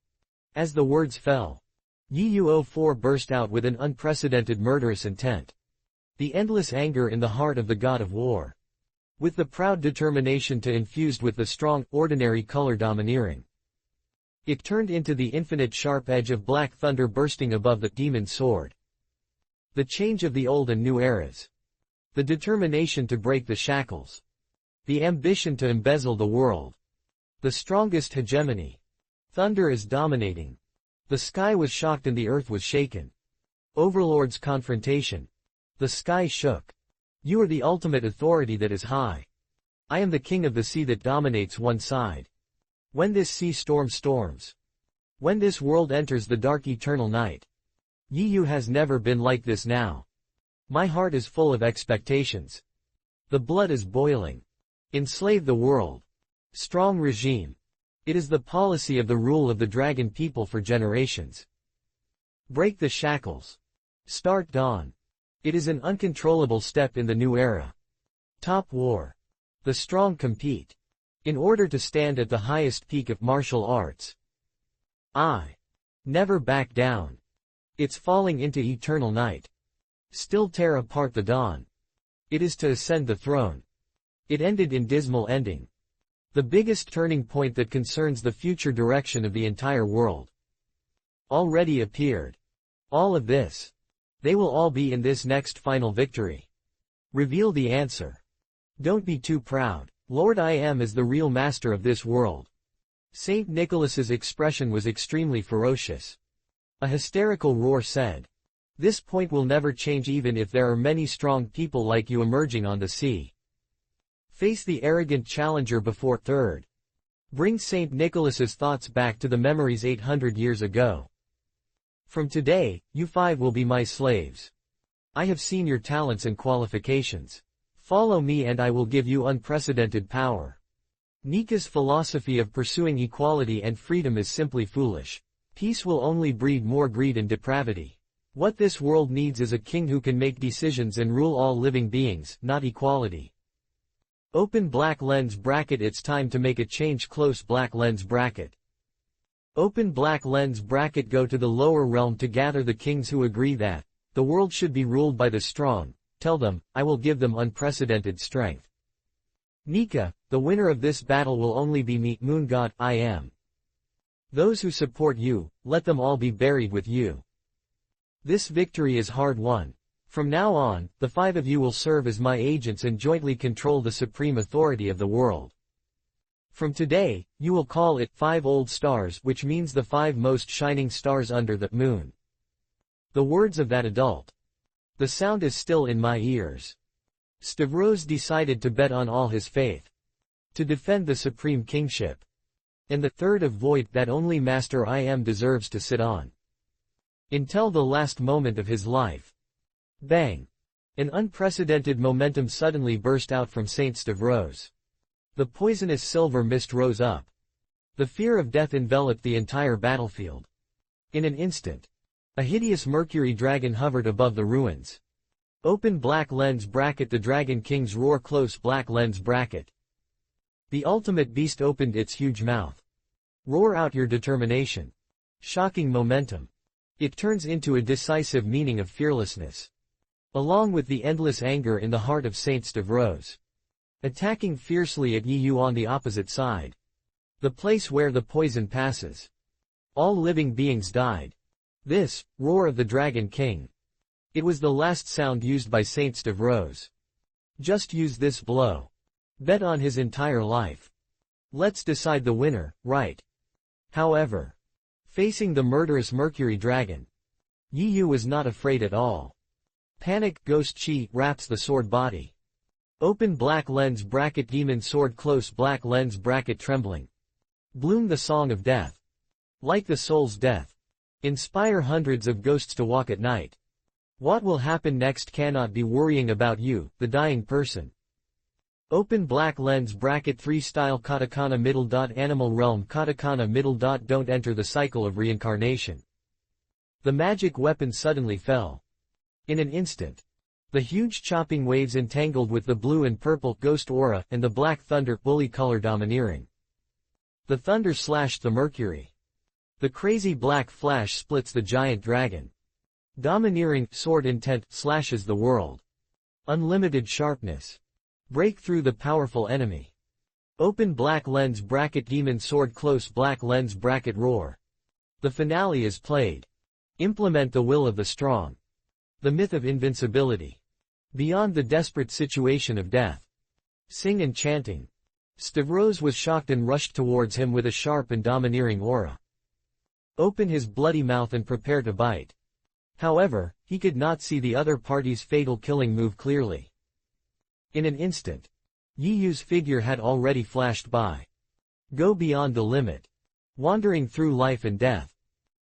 As the words fell, Yi Yu 04 burst out with an unprecedented murderous intent. The endless anger in the heart of the god of war. With the proud determination to infused with the strong, ordinary color domineering. It turned into the infinite sharp edge of black thunder bursting above the demon's sword. The change of the old and new eras. The determination to break the shackles. The ambition to embezzle the world. The strongest hegemony. Thunder is dominating. The sky was shocked and the earth was shaken. Overlord's confrontation. The sky shook. You are the ultimate authority that is high. I am the king of the sea that dominates one side. When this sea storms. When this world enters the dark eternal night. Yi Yu has never been like this now. My heart is full of expectations. The blood is boiling. Enslave the world. Strong regime. It is the policy of the rule of the dragon people for generations. Break the shackles. Start dawn. It is an uncontrollable step in the new era. Top war. The strong compete. In order to stand at the highest peak of martial arts. I. Never back down. It's falling into eternal night. Still tear apart the dawn. It is to ascend the throne. It ended in dismal ending. The biggest turning point that concerns the future direction of the entire world. Already appeared. All of this. They will all be in this next final victory. Reveal the answer. Don't be too proud. Lord I am is the real master of this world. Saint Nicholas's expression was extremely ferocious. A hysterical roar said. This point will never change even if there are many strong people like you emerging on the sea. Face the arrogant challenger before third. Bring Saint Nicholas's thoughts back to the memories 800 years ago. From today, you 5 will be my slaves. I have seen your talents and qualifications. Follow me and I will give you unprecedented power. Nika's philosophy of pursuing equality and freedom is simply foolish. Peace will only breed more greed and depravity. What this world needs is a king who can make decisions and rule all living beings, not equality. Open black lens bracket. It's time to make a change. Close black lens bracket. Open black lens bracket. Go to the lower realm to gather the kings who agree that the world should be ruled by the strong. Tell them, I will give them unprecedented strength. Nika, the winner of this battle will only be me, Moon God, I am. Those who support you, let them all be buried with you. This victory is hard won. From now on, the 5 of you will serve as my agents and jointly control the supreme authority of the world. From today, you will call it 5 old stars, which means the 5 most shining stars under the moon. The words of that adult. The sound is still in my ears. Stavros decided to bet on all his faith. To defend the supreme kingship. And the third of void that only Master I am deserves to sit on. Until the last moment of his life. Bang! An unprecedented momentum suddenly burst out from Saint Stavros. The poisonous silver mist rose up. The fear of death enveloped the entire battlefield. In an instant. A hideous mercury dragon hovered above the ruins. Open black lens bracket. The dragon king's roar. Close black lens bracket. The ultimate beast opened its huge mouth. Roar out your determination. Shocking momentum. It turns into a decisive meaning of fearlessness. Along with the endless anger in the heart of Saint Stavros. Attacking fiercely at Yu on the opposite side. The place where the poison passes. All living beings died. This, roar of the Dragon King. It was the last sound used by Saint Stavros. Just use this blow. Bet on his entire life. Let's decide the winner, right? However, facing the murderous Mercury Dragon, Yu was not afraid at all. Panic, Ghost Chi, wraps the sword body. Open black lens bracket demon sword close black lens bracket trembling. Bloom the song of death. Like the soul's death. Inspire hundreds of ghosts to walk at night. What will happen next cannot be worrying about you, the dying person. Open black lens bracket 3 style katakana middle dot animal realm katakana middle dot don't enter the cycle of reincarnation. The magic weapon suddenly fell. In an instant. The huge chopping waves entangled with the blue and purple ghost aura and the black thunder bully color domineering. The thunder slashed the Mercury. The crazy black flash splits the giant dragon. Domineering, sword intent, slashes the world. Unlimited sharpness. Break through the powerful enemy. Open black lens bracket demon sword close black lens bracket roar. The finale is played. Implement the will of the strong. The myth of invincibility. Beyond the desperate situation of death. Sing and chanting. Stavros was shocked and rushed towards him with a sharp and domineering aura. Open his bloody mouth and prepare to bite. However, he could not see the other party's fatal killing move clearly. In an instant, Yu's figure had already flashed by. Go beyond the limit. Wandering through life and death.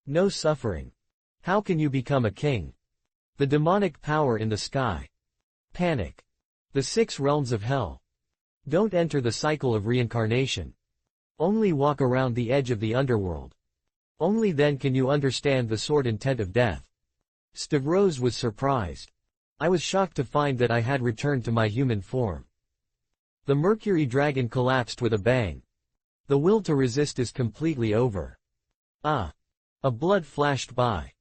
No suffering. How can you become a king? The demonic power in the sky. Panic. The 6 realms of hell. Don't enter the cycle of reincarnation. Only walk around the edge of the underworld. Only then can you understand the sword intent of death. Stavros was surprised. I was shocked to find that I had returned to my human form. The Mercury Dragon collapsed with a bang. The will to resist is completely over. Ah! A blood flashed by.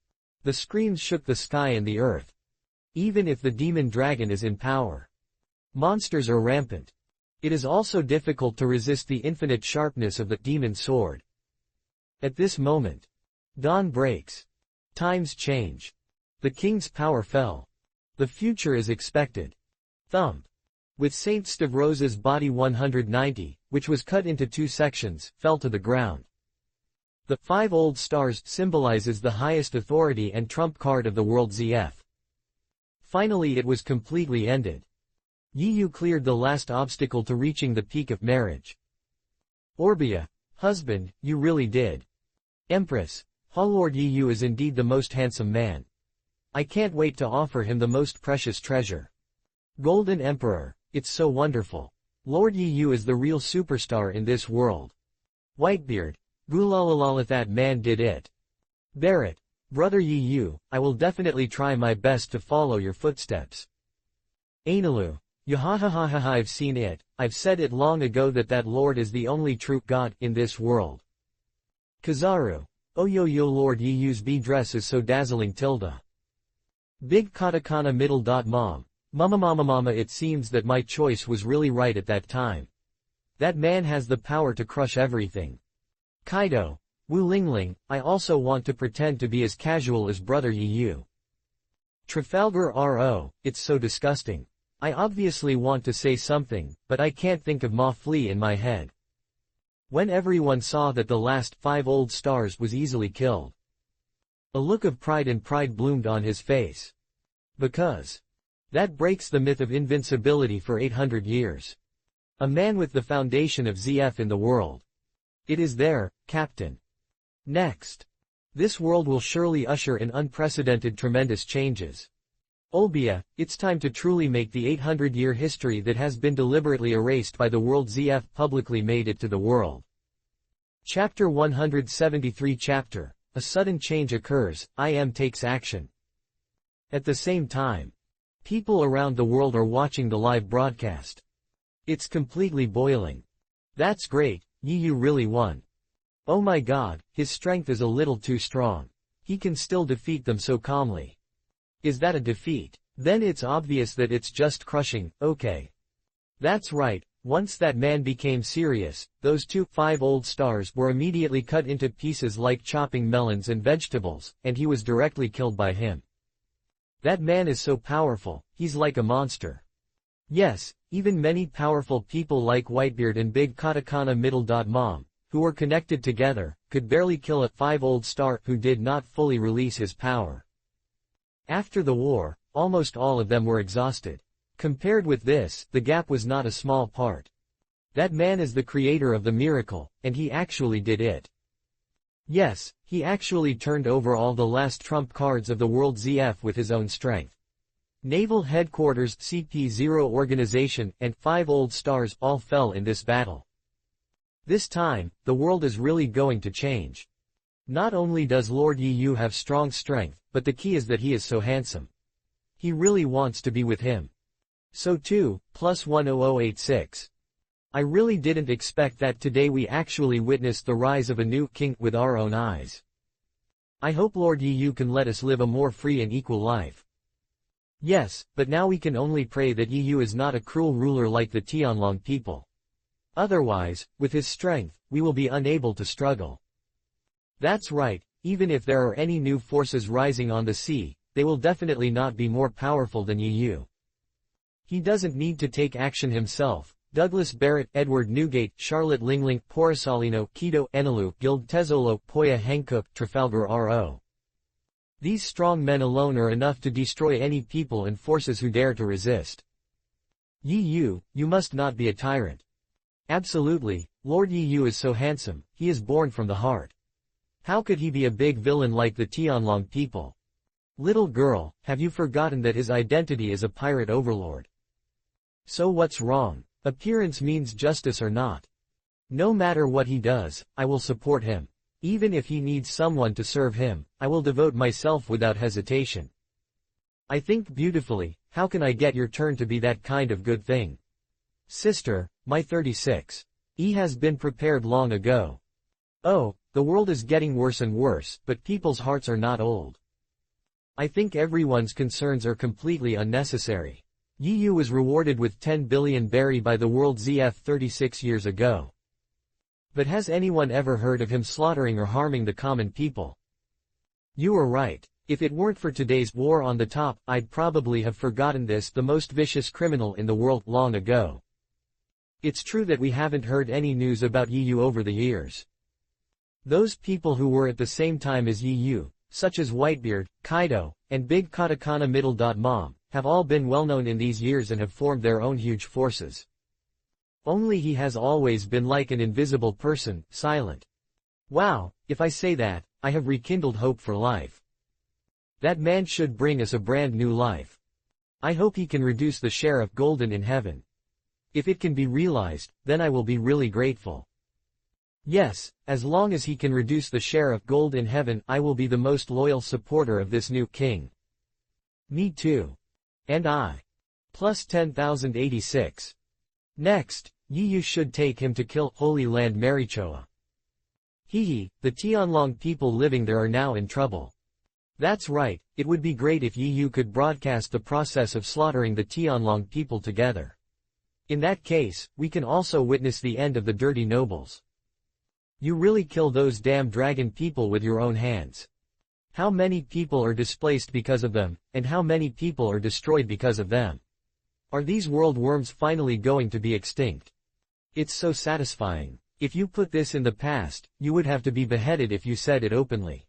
The screams shook the sky and the earth. Even if the demon dragon is in power. Monsters are rampant. It is also difficult to resist the infinite sharpness of the demon sword. At this moment, dawn breaks. Times change. The king's power fell. The future is expected. Thump. With Saint Stavros's body 190, which was cut into 2 sections, fell to the ground. The 5 old stars symbolizes the highest authority and trump card of the world ZF. Finally it was completely ended. Yu cleared the last obstacle to reaching the peak of marriage. Orbia, husband, you really did. Empress, Lord Yu is indeed the most handsome man. I can't wait to offer him the most precious treasure. Golden Emperor, it's so wonderful. Lord Yu is the real superstar in this world. Whitebeard, Gulalalala that man did it. Barrett, brother Yu, I will definitely try my best to follow your footsteps. Analu, Yahahahaha I've seen it, I've said it long ago that Lord is the only true God in this world. Kazaru, oh yo Lord Yu's dress is so dazzling tilde. Big katakana middle dot mom. Mama it seems that my choice was really right at that time. That man has the power to crush everything. Kaido, Wu Lingling, I also want to pretend to be as casual as brother Yu. Trafalgar RO, it's so disgusting. I obviously want to say something, but I can't think of Ma Flea in my head. When everyone saw that the last 5 old stars was easily killed. A look of pride bloomed on his face. Because that breaks the myth of invincibility for 800 years. A man with the foundation of ZF in the world. It is there, Captain. Next. This world will surely usher in unprecedented tremendous changes. Olbia, it's time to truly make the 800-year history that has been deliberately erased by the world ZF publicly made it to the world. Chapter 173 Chapter, a sudden change occurs, IM takes action. At the same time, people around the world are watching the live broadcast. It's completely boiling. That's great, Yu really won. Oh my god, his strength is a little too strong. he can still defeat them so calmly. Is that a defeat? Then it's obvious that it's just crushing, okay. That's right, once that man became serious, those 5 old stars were immediately cut into pieces like chopping melons and vegetables, and he was directly killed by him. That man is so powerful, he's like a monster. Yes, even many powerful people like Whitebeard and Big Katakana Middle Mom, who were connected together, could barely kill a 5 old star who did not fully release his power. After the war, almost all of them were exhausted. Compared with this, the gap was not a small part. That man is the creator of the miracle, and he actually did it. Yes, he actually turned over all the last trump cards of the world ZF with his own strength. Naval Headquarters, CP0 Organization, and 5 old stars all fell in this battle. This time, the world is really going to change. Not only does Lord Yu have strong strength, but the key is that he is so handsome. He really wants to be with him. So too, +10086. I really didn't expect that today we actually witnessed the rise of a new king with our own eyes. I hope Lord Yu can let us live a more free and equal life. Yes, but now we can only pray that Yu is not a cruel ruler like the Tianlong people. Otherwise, with his strength, we will be unable to struggle. That's right, even if there are any new forces rising on the sea, they will definitely not be more powerful than Yu. He doesn't need to take action himself. Douglas Barrett, Edward Newgate, Charlotte Lingling, Porisolino, Kido, Enalu, Gild Tezolo, Poya Hankook, Trafalgar R.O. These strong men alone are enough to destroy any people and forces who dare to resist. Yu, you must not be a tyrant. Absolutely, Lord Yu is so handsome, he is born from the heart. How could he be a big villain like the Tianlong people? Little girl, have you forgotten that his identity is a pirate overlord? So what's wrong? Appearance means justice or not. No matter what he does, I will support him. Even if he needs someone to serve him, I will devote myself without hesitation. I think beautifully, how can I get your turn to be that kind of good thing? Sister, my 36. Has been prepared long ago. Oh, the world is getting worse and worse, but people's hearts are not old. I think everyone's concerns are completely unnecessary. Yu was rewarded with 10 billion berry by the world ZF 36 years ago. But has anyone ever heard of him slaughtering or harming the common people? You are right. If it weren't for today's war on the top, I'd probably have forgotten this, the most vicious criminal in the world, long ago. It's true that we haven't heard any news about Yu over the years. Those people who were at the same time as Yu, such as Whitebeard, Kaido, and Big Katakana Middle Mom, have all been well known in these years and have formed their own huge forces. Only he has always been like an invisible person, silent. Wow, if I say that, I have rekindled hope for life. That man should bring us a brand new life. I hope he can reduce the share of golden in heaven. If it can be realized, then I will be really grateful. Yes, as long as he can reduce the share of gold in heaven, I will be the most loyal supporter of this new king. Me too. And I. +10,086. Next, Yu should take him to kill Holy Land Marichoa. The Tianlong people living there are now in trouble. That's right, it would be great if Yu could broadcast the process of slaughtering the Tianlong people together. In that case, we can also witness the end of the dirty nobles. You really kill those damn dragon people with your own hands. How many people are displaced because of them, and how many people are destroyed because of them? Are these world worms finally going to be extinct? It's so satisfying. If you put this in the past, you would have to be beheaded if you said it openly.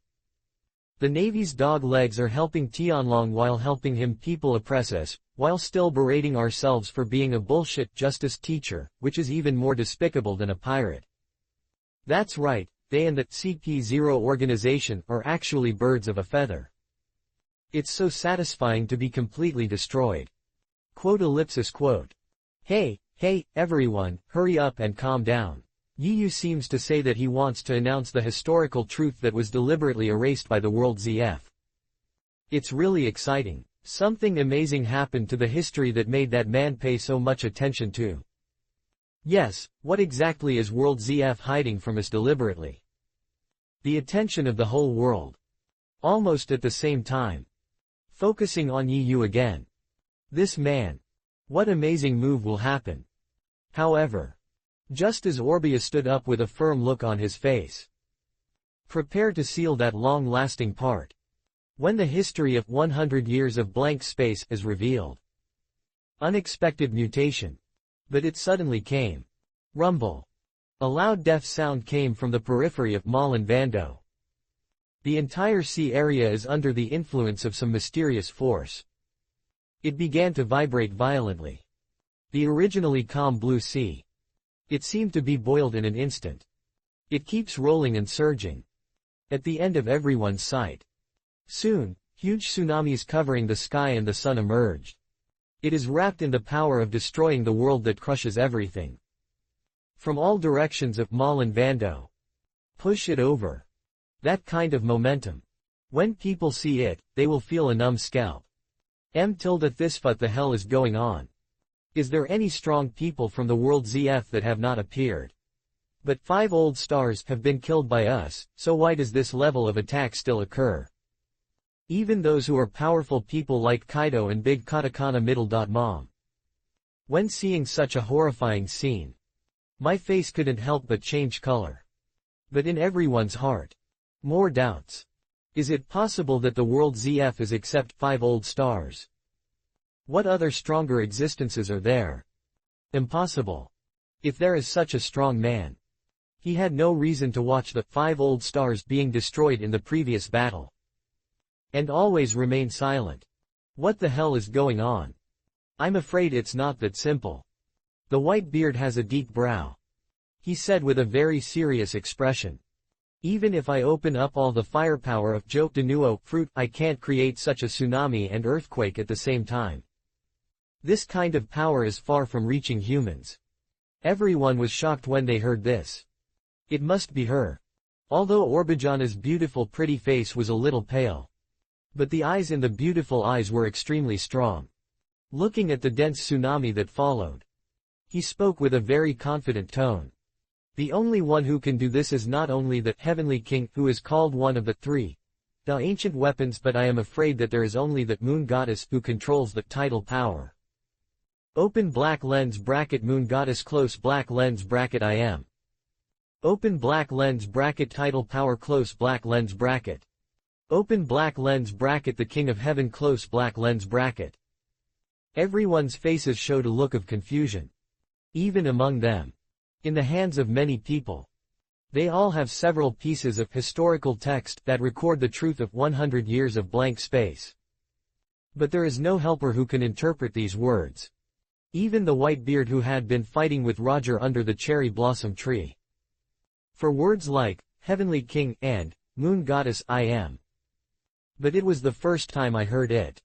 The Navy's dog legs are helping Tianlong while helping him people oppress us, while still berating ourselves for being a bullshit justice teacher, which is even more despicable than a pirate. That's right. They and the CP0 organization are actually birds of a feather. It's so satisfying to be completely destroyed. Quote. Hey, everyone, hurry up and calm down. Yu seems to say that he wants to announce the historical truth that was deliberately erased by the world ZF. It's really exciting. Something amazing happened to the history that made that man pay so much attention to. Yes, what exactly is World ZF hiding from us deliberately? The attention of the whole world. Almost at the same time. Focusing on Yu again. This man. What amazing move will happen? However. Just as Orbia stood up with a firm look on his face. Prepare to seal that long-lasting part. When the history of 100 years of blank space is revealed. Unexpected mutation. But it suddenly came. Rumble. A loud deaf sound came from the periphery of Malin Vando. The entire sea area is under the influence of some mysterious force. It began to vibrate violently. The originally calm blue sea. It seemed to be boiled in an instant. It keeps rolling and surging. At the end of everyone's sight. Soon, huge tsunamis covering the sky and the sun emerged. It is wrapped in the power of destroying the world that crushes everything. From all directions of Malin Vando. Push it over. That kind of momentum. When people see it, they will feel a numb scalp. This what the hell is going on? Is there any strong people from the world ZF that have not appeared? But 5 old stars have been killed by us, so why does this level of attack still occur? Even those who are powerful people like Kaido and Big Katakana Mom. When seeing such a horrifying scene. My face couldn't help but change color. But in everyone's heart. More doubts. Is it possible that the world ZF is except 5 old stars? What other stronger existences are there? Impossible. If there is such a strong man. He had no reason to watch the 5 old stars being destroyed in the previous battle. And always remain silent. What the hell is going on? I'm afraid it's not that simple. The white beard has a deep brow. He said with a very serious expression. Even if I open up all the firepower of Joke de Nuo fruit, I can't create such a tsunami and earthquake at the same time. This kind of power is far from reaching humans. Everyone was shocked when they heard this. It must be her. Although Orbijana's beautiful pretty face was a little pale. But the eyes in the beautiful eyes were extremely strong. Looking at the dense tsunami that followed. He spoke with a very confident tone. The only one who can do this is not only the Heavenly King, who is called one of the 3. The ancient weapons, but I am afraid that there is only that Moon Goddess who controls the tidal power. Open black lens bracket Moon Goddess close black lens bracket I am. Open black lens bracket tidal power close black lens bracket. Open black lens bracket the King of Heaven close black lens bracket. Everyone's faces showed a look of confusion. Even among them. In the hands of many people. They all have several pieces of historical text that record the truth of 100 years of blank space. But there is no helper who can interpret these words. Even the Whitebeard who had been fighting with Roger under the cherry blossom tree. For words like, Heavenly King, and, Moon Goddess I am. But it was the first time I heard it.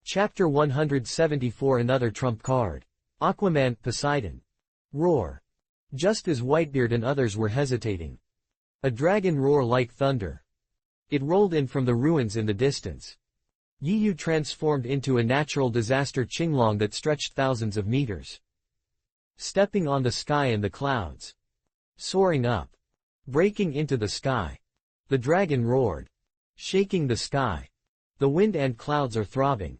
Chapter 174 Another trump card. Aquaman, Poseidon. Roar. Just as Whitebeard and others were hesitating. A dragon roar like thunder. It rolled in from the ruins in the distance. Yiyu transformed into a natural disaster Qinglong that stretched thousands of meters. Stepping on the sky and the clouds. Soaring up. Breaking into the sky. The dragon roared. Shaking the sky. The wind and clouds are throbbing.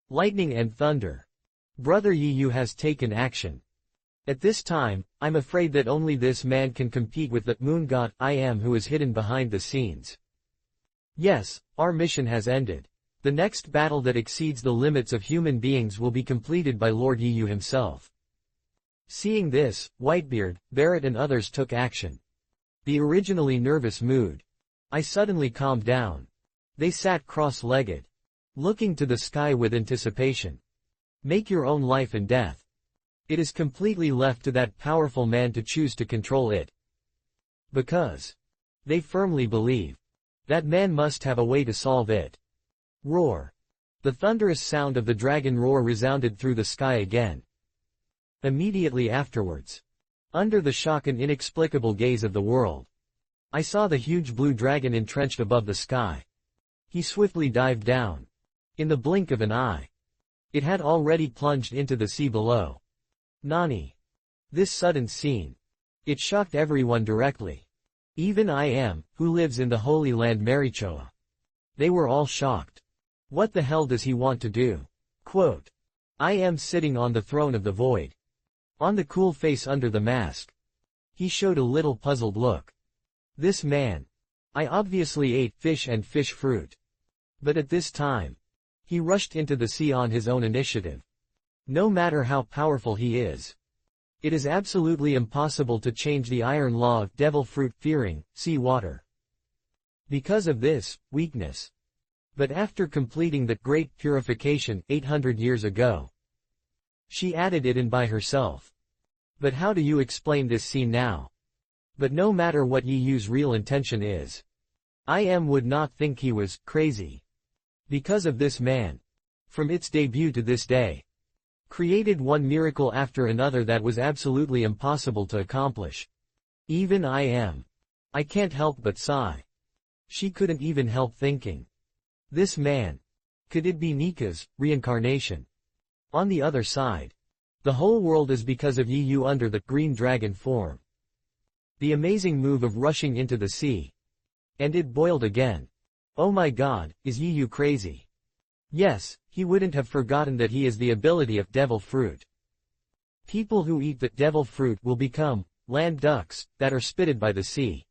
Lightning and thunder. Brother Yiyu has taken action. At this time, I'm afraid that only this man can compete with the moon god I am who is hidden behind the scenes. Yes, our mission has ended. The next battle that exceeds the limits of human beings will be completed by Lord Yiyu himself. Seeing this, Whitebeard, Barrett and others took action. The originally nervous mood. I suddenly calmed down. They sat cross-legged. Looking to the sky with anticipation. Make your own life and death. It is completely left to that powerful man to choose to control it. Because they firmly believe that man must have a way to solve it. Roar. The thunderous sound of the dragon roar resounded through the sky again. Immediately afterwards, under the shock and inexplicable gaze of the world, I saw the huge blue dragon entrenched above the sky. He swiftly dived down. In the blink of an eye. It had already plunged into the sea below. Nani. This sudden scene. It shocked everyone directly. Even I am, who lives in the Holy Land Marichoa. They were all shocked. What the hell does he want to do? Quote, I am sitting on the throne of the void. On the cool face under the mask. He showed a little puzzled look. This man. I obviously ate fish and fish fruit. But at this time. He rushed into the sea on his own initiative. No matter how powerful he is. It is absolutely impossible to change the iron law of devil fruit fearing, sea water. Because of this, weakness. But after completing the great purification 800 years ago, she added it in by herself. But how do you explain this scene now? But no matter what Yi Yu's real intention is, I would not think he was crazy. Because of this man. From its debut to this day. Created one miracle after another that was absolutely impossible to accomplish. Even I can't help but sigh. She couldn't even help thinking. This man. Could it be Nika's reincarnation? On the other side. The whole world is because of Yi Yu under the green dragon form. The amazing move of rushing into the sea. And it boiled again. Oh my god, is Yi Yu crazy? Yes, he wouldn't have forgotten that he is the ability of devil fruit. People who eat the devil fruit will become land ducks that are spitted by the sea.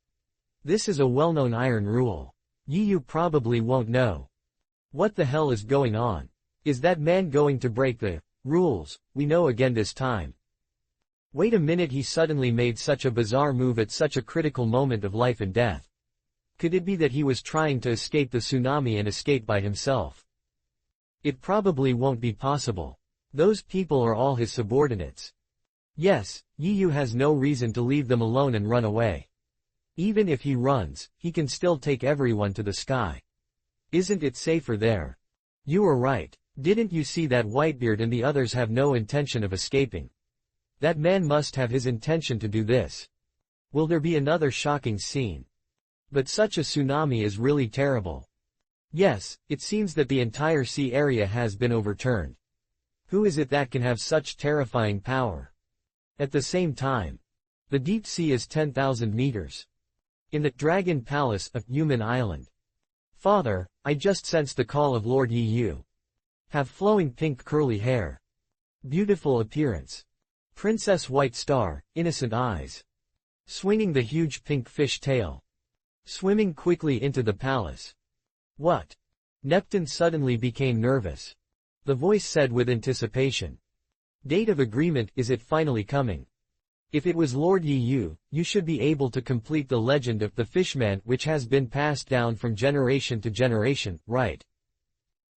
This is a well-known iron rule. Yi Yu probably won't know. What the hell is going on? Is that man going to break the rules we know again this time? Wait a minute, he suddenly made such a bizarre move at such a critical moment of life and death. Could it be that he was trying to escape the tsunami and escape by himself? It probably won't be possible. Those people are all his subordinates. Yes, Yi Yu has no reason to leave them alone and run away. Even if he runs, he can still take everyone to the sky. Isn't it safer there? You are right. Didn't you see that Whitebeard and the others have no intention of escaping? That man must have his intention to do this. Will there be another shocking scene? But such a tsunami is really terrible. Yes, it seems that the entire sea area has been overturned. Who is it that can have such terrifying power? At the same time, the deep sea is 10,000 meters. In the Dragon Palace of Human Island. Father, I just sensed the call of Lord Yi Yu. Have flowing pink curly hair. Beautiful appearance. Princess White Star, innocent eyes. Swinging the huge pink fish tail. Swimming quickly into the palace. What? Neptune suddenly became nervous. The voice said with anticipation. Date of agreement, is it finally coming? If it was Lord Yi Yu, you should be able to complete the legend of the fishman which has been passed down from generation to generation, right?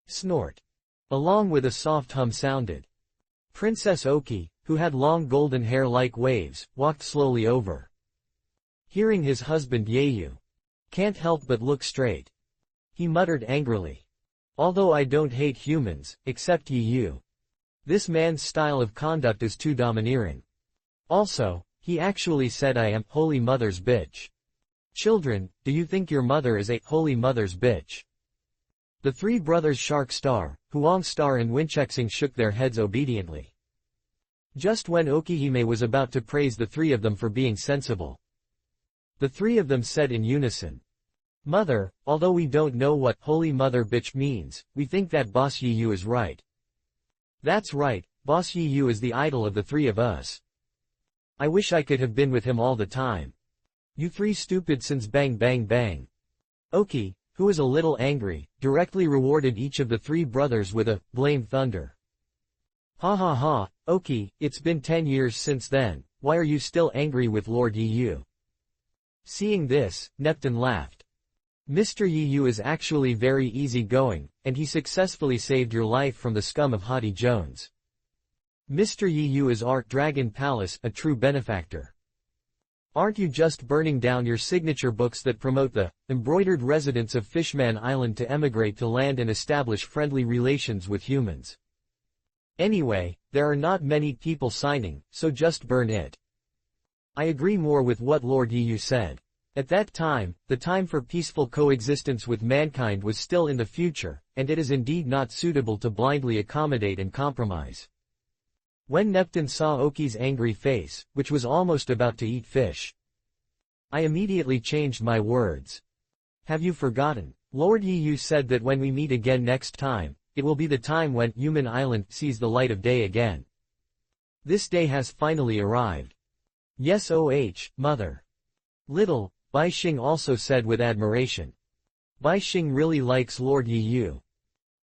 Snort. Along with a soft hum sounded. Princess Oki, who had long golden hair like waves, walked slowly over. Hearing his husband Yeyu. Can't help but look straight. He muttered angrily. Although I don't hate humans, except Yi Yu. This man's style of conduct is too domineering. Also, he actually said I am Holy Mother's bitch. Children, do you think your mother is a Holy Mother's bitch? The three brothers Shark Star, Huang Star and Winchexing shook their heads obediently. Just when Okihime was about to praise the three of them for being sensible. The three of them said in unison. Mother, although we don't know what Holy Mother bitch means, we think that Boss Yi Yu is right. That's right, Boss Yi Yu is the idol of the three of us. I wish I could have been with him all the time. You three stupid sins bang bang bang. Oki, who was a little angry, directly rewarded each of the three brothers with a blame thunder. Ha ha ha, Oki, it's been 10 years since then, why are you still angry with Lord Yi Yu? Seeing this, Neptune laughed. Mr. Yi Yu is actually very easygoing, and he successfully saved your life from the scum of Haughty Jones. Mr. Yi Yu is our Dragon Palace, a true benefactor. Aren't you just burning down your signature books that promote the embroidered residents of Fishman Island to emigrate to land and establish friendly relations with humans? Anyway, there are not many people signing, so just burn it. I agree more with what Lord Yi Yu said. At that time, the time for peaceful coexistence with mankind was still in the future, and it is indeed not suitable to blindly accommodate and compromise. When Neptune saw Oki's angry face, which was almost about to eat fish, I immediately changed my words. Have you forgotten? Lord Yu said that when we meet again next time, it will be the time when Human Island sees the light of day again. This day has finally arrived. Yes, mother. Little, Bai Xing also said with admiration. Bai Xing really likes Lord Yu.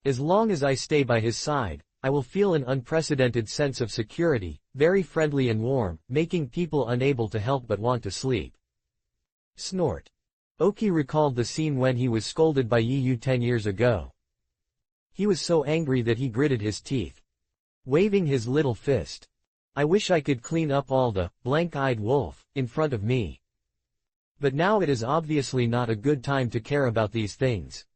As long as I stay by his side, I will feel an unprecedented sense of security, very friendly and warm, making people unable to help but want to sleep. Snort. Oki recalled the scene when he was scolded by Yu 10 years ago. He was so angry that he gritted his teeth, waving his little fist. I wish I could clean up all the blank-eyed wolf in front of me. But now it is obviously not a good time to care about these things.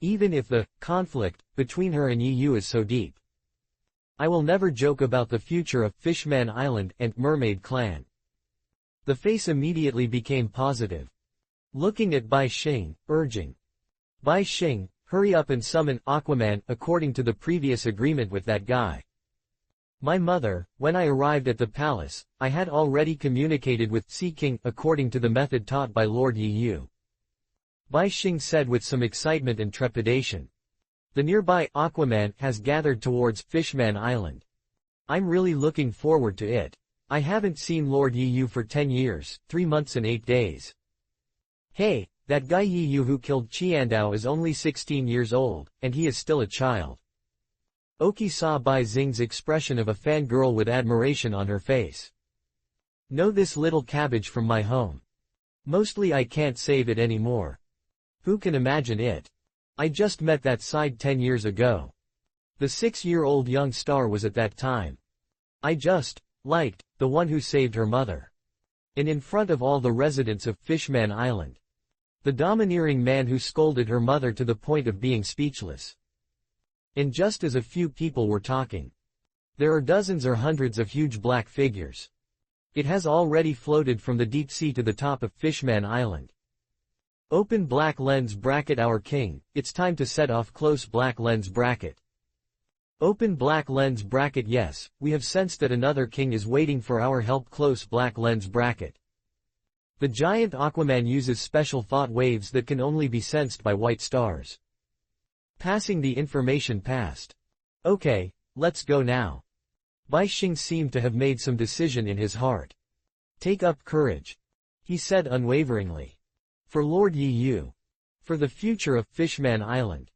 Even if the conflict between her and Yu is so deep. I will never joke about the future of Fishman Island and Mermaid Clan. The face immediately became positive. Looking at Bai Xing, urging. Bai Xing, hurry up and summon Aquaman according to the previous agreement with that guy. My mother, when I arrived at the palace, I had already communicated with Sea King according to the method taught by Lord Yu. Bai Xing said with some excitement and trepidation. The nearby Aquaman has gathered towards Fishman Island. I'm really looking forward to it. I haven't seen Lord Yu for 10 years, 3 months and 8 days. Hey, that guy Yu who killed Qiandao is only 16 years old, and he is still a child. Oki saw Bai Xing's expression of a fangirl with admiration on her face. Know this little cabbage from my home. Mostly I can't save it anymore. Who can imagine it? I just met that side 10 years ago. The 6-year-old young star was at that time. I just liked the one who saved her mother. And in front of all the residents of Fishman Island. The domineering man who scolded her mother to the point of being speechless. And just as a few people were talking. There are dozens or hundreds of huge black figures. It has already floated from the deep sea to the top of Fishman Island. Open black lens bracket our king, it's time to set off close black lens bracket. Open black lens bracket yes, we have sensed that another king is waiting for our help close black lens bracket. The giant Aquaman uses special thought waves that can only be sensed by white stars. Passing the information past. Okay, let's go now. Bai Xing seemed to have made some decision in his heart. Take up courage. He said unwaveringly. For Lord Yu. For the future of Fishman Island.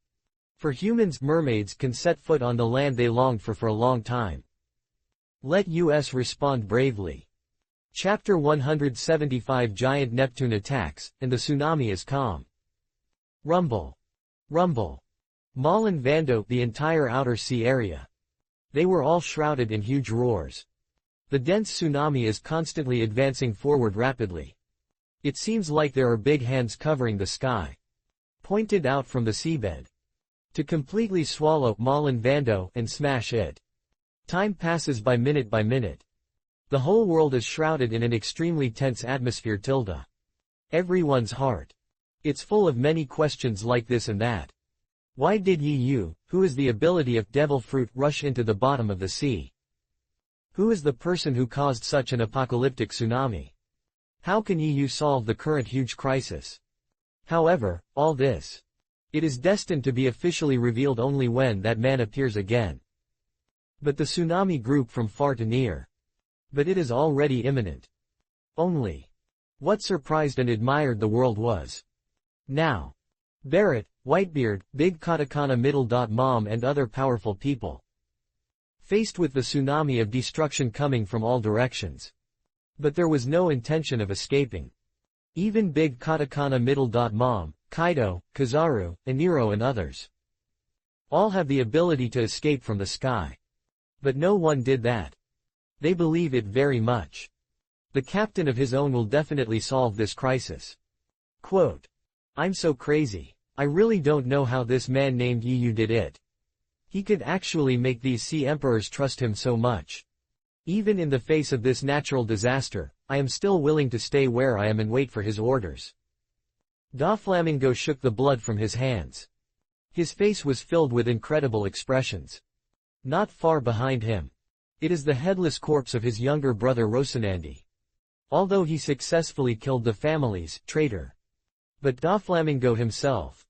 For humans, mermaids can set foot on the land they longed for a long time. Let us respond bravely. Chapter 175 Giant Neptune attacks, and the tsunami is calm. Rumble. Rumble. Malin Vando, the entire outer sea area. They were all shrouded in huge roars. The dense tsunami is constantly advancing forward rapidly. It seems like there are big hands covering the sky. Pointed out from the seabed. To completely swallow Malin Vando and smash it. Time passes by minute by minute. The whole world is shrouded in an extremely tense atmosphere. Everyone's heart. It's full of many questions like this and that. Why did Yu, who is the ability of devil fruit, rush into the bottom of the sea? Who is the person who caused such an apocalyptic tsunami? How can Yu solve the current huge crisis? However, all this. It is destined to be officially revealed only when that man appears again. But the tsunami group from far to near. But it is already imminent. Only. What surprised and admired the world was. Now. Barrett, Whitebeard, Big Katakana Middle. Mom and other powerful people. Faced with the tsunami of destruction coming from all directions. But there was no intention of escaping. Even Big Katakana Middle. Mom, Kaido, Kizaru, Iniro and others. All have the ability to escape from the sky. But no one did that. They believe it very much. The captain of his own will definitely solve this crisis. Quote. I'm so crazy. I really don't know how this man named Yu did it. He could actually make these sea emperors trust him so much. Even in the face of this natural disaster, I am still willing to stay where I am and wait for his orders. Doflamingo shook the blood from his hands. His face was filled with incredible expressions. Not far behind him. It is the headless corpse of his younger brother Rosinante. Although he successfully killed the families, traitor. But Doflamingo himself.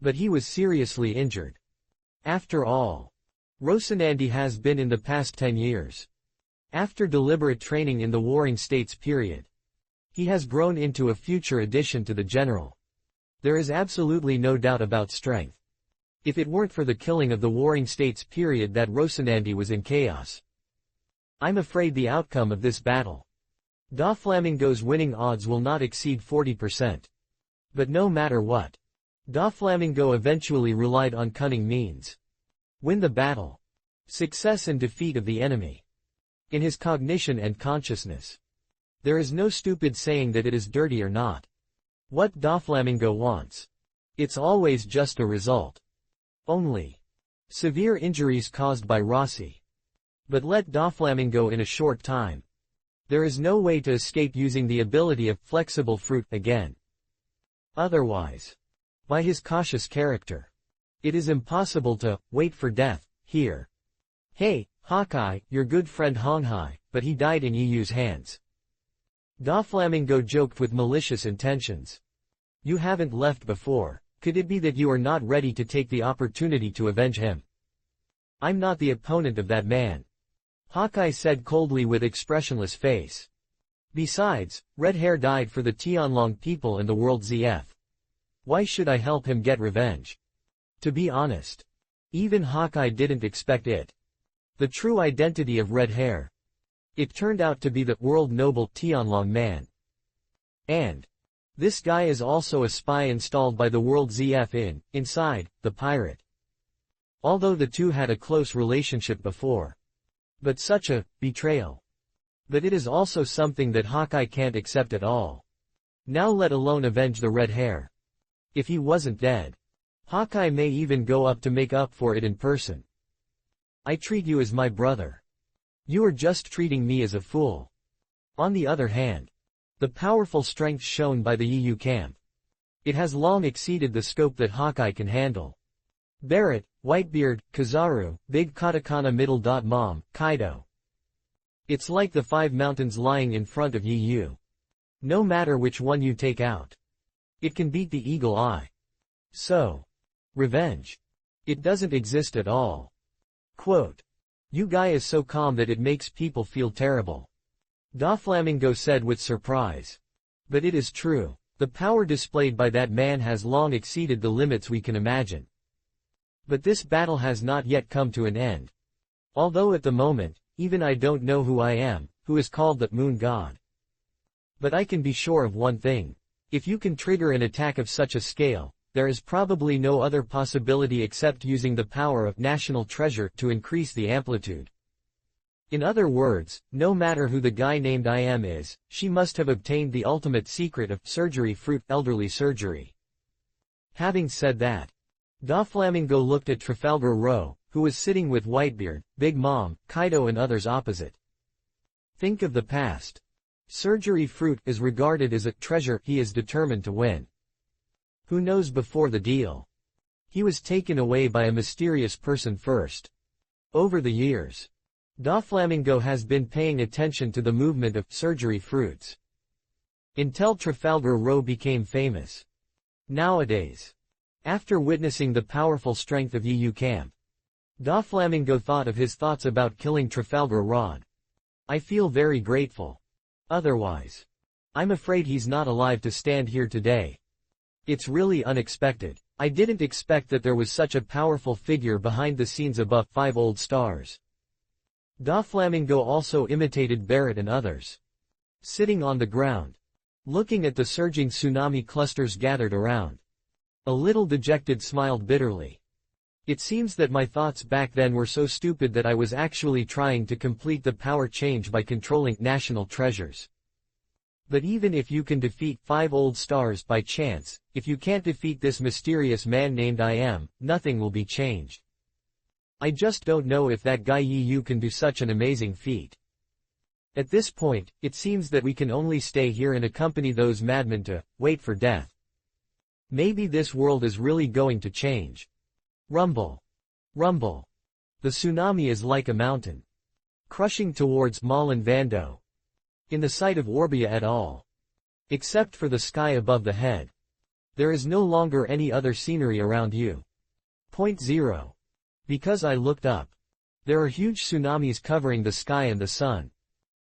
But he was seriously injured. After all, Rocinante has been in the past 10 years. After deliberate training in the Warring States period, he has grown into a future addition to the general. There is absolutely no doubt about strength. If it weren't for the killing of the Warring States period, that Rocinante was in chaos. I'm afraid the outcome of this battle. Doflamingo's winning odds will not exceed 40%. But no matter what, Doflamingo eventually relied on cunning means. Win the battle. Success and defeat of the enemy. In his cognition and consciousness. There is no stupid saying that it is dirty or not. What Doflamingo wants. It's always just a result. Only severe injuries caused by Rossi. But let Doflamingo in a short time. There is no way to escape using the ability of flexible fruit again. Otherwise, by his cautious character, it is impossible to wait for death here. Hey, Hawkeye, your good friend Honghai, but he died in EU's hands. Doflamingo joked with malicious intentions. You haven't left before. Could it be that you are not ready to take the opportunity to avenge him? I'm not the opponent of that man. Hawkeye said coldly with expressionless face. Besides, Red Hair died for the Tianlong people and the world ZF. Why should I help him get revenge? To be honest, even Hawkeye didn't expect it. The true identity of Red Hair. It turned out to be the world noble Tianlong man. And this guy is also a spy installed by the world ZF inside, the pirate. Although the two had a close relationship before. But such a betrayal. But it is also something that Hawkeye can't accept at all. Now let alone avenge the Red Hair. If he wasn't dead, Hawkeye may even go up to make up for it in person. I treat you as my brother. You are just treating me as a fool. On the other hand, the powerful strength shown by the EU camp. It has long exceeded the scope that Hawkeye can handle. Barrett, Whitebeard, Kizaru, Big Katakana Middle. Mom, Kaido. It's like the 5 mountains lying in front of EU. No matter which one you take out, it can beat the Eagle Eye. So, revenge. It doesn't exist at all. Quote. You guy is so calm that it makes people feel terrible. Doflamingo said with surprise. But it is true. The power displayed by that man has long exceeded the limits we can imagine. But this battle has not yet come to an end. Although at the moment, even I don't know who I am, who is called the Moon God. But I can be sure of one thing. If you can trigger an attack of such a scale, there is probably no other possibility except using the power of national treasure to increase the amplitude. In other words, no matter who the guy named I am is, she must have obtained the ultimate secret of surgery fruit elderly surgery. Having said that, Doflamingo looked at Trafalgar Row, who was sitting with Whitebeard, Big Mom, Kaido and others opposite. Think of the past. Surgery fruit is regarded as a treasure he is determined to win. Who knows before the deal? He was taken away by a mysterious person first. Over the years, Doflamingo has been paying attention to the movement of surgery fruits. Until Trafalgar Row became famous. Nowadays, after witnessing the powerful strength of EU camp, Doflamingo thought of his thoughts about killing Trafalgar Rod. I feel very grateful. Otherwise, I'm afraid he's not alive to stand here today. It's really unexpected. I didn't expect that there was such a powerful figure behind the scenes above 5 old stars. Doflamingo also imitated Barrett and others. Sitting on the ground, looking at the surging tsunami clusters gathered around. A little dejected smiled bitterly. It seems that my thoughts back then were so stupid that I was actually trying to complete the power change by controlling national treasures. But even if you can defeat 5 old stars by chance, if you can't defeat this mysterious man named I am, nothing will be changed. I just don't know if that guy EU can do such an amazing feat. At this point, it seems that we can only stay here and accompany those madmen to wait for death. Maybe this world is really going to change. Rumble. Rumble. The tsunami is like a mountain, crushing towards Malin Vando. In the sight of Orbia et al. Except for the sky above the head. There is no longer any other scenery around you. Point 0. Because I looked up. There are huge tsunamis covering the sky and the sun.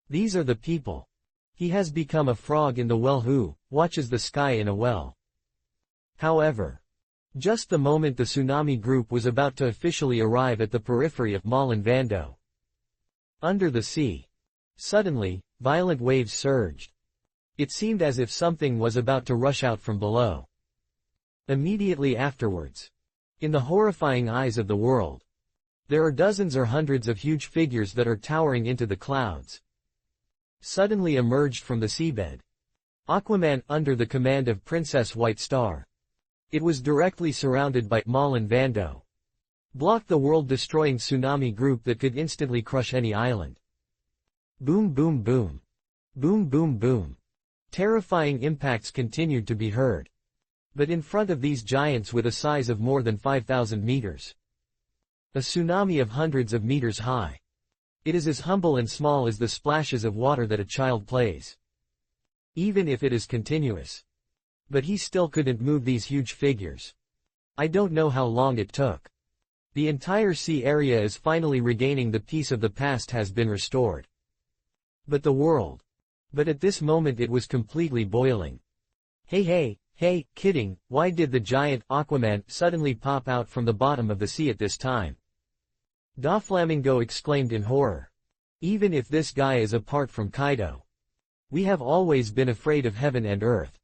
These are the people. He has become a frog in the well who watches the sky in a well. However, just the moment the tsunami group was about to officially arrive at the periphery of Malin Vando. Under the sea. Suddenly, violent waves surged. It seemed as if something was about to rush out from below. Immediately afterwards, in the horrifying eyes of the world, there are dozens or hundreds of huge figures that are towering into the clouds. Suddenly emerged from the seabed. Aquaman, under the command of Princess White Star. It was directly surrounded by Malin Vando. Blocked the world-destroying tsunami group that could instantly crush any island. Boom boom boom. Boom boom boom. Terrifying impacts continued to be heard. But in front of these giants with a size of more than 5,000 meters. A tsunami of hundreds of meters high. It is as humble and small as the splashes of water that a child plays. Even if it is continuous. But he still couldn't move these huge figures. I don't know how long it took. The entire sea area is finally regaining the peace of the past has been restored. But the world. But at this moment it was completely boiling. Hey, kidding, why did the giant Aquaman suddenly pop out from the bottom of the sea at this time? Doflamingo exclaimed in horror. Even if this guy is apart from Kaido. We have always been afraid of heaven and earth.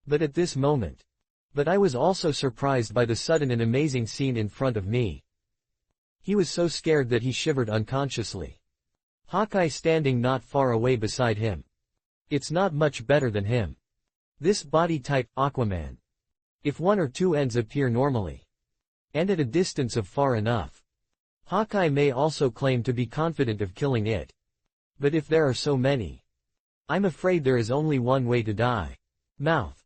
But at this moment. But I was also surprised by the sudden and amazing scene in front of me. He was so scared that he shivered unconsciously. Hawkeye standing not far away beside him. It's not much better than him. This body type, Aquaman. If one or two ends appear normally. And at a distance of far enough. Hawkeye may also claim to be confident of killing it. But if there are so many. I'm afraid there is only one way to die. Mouth.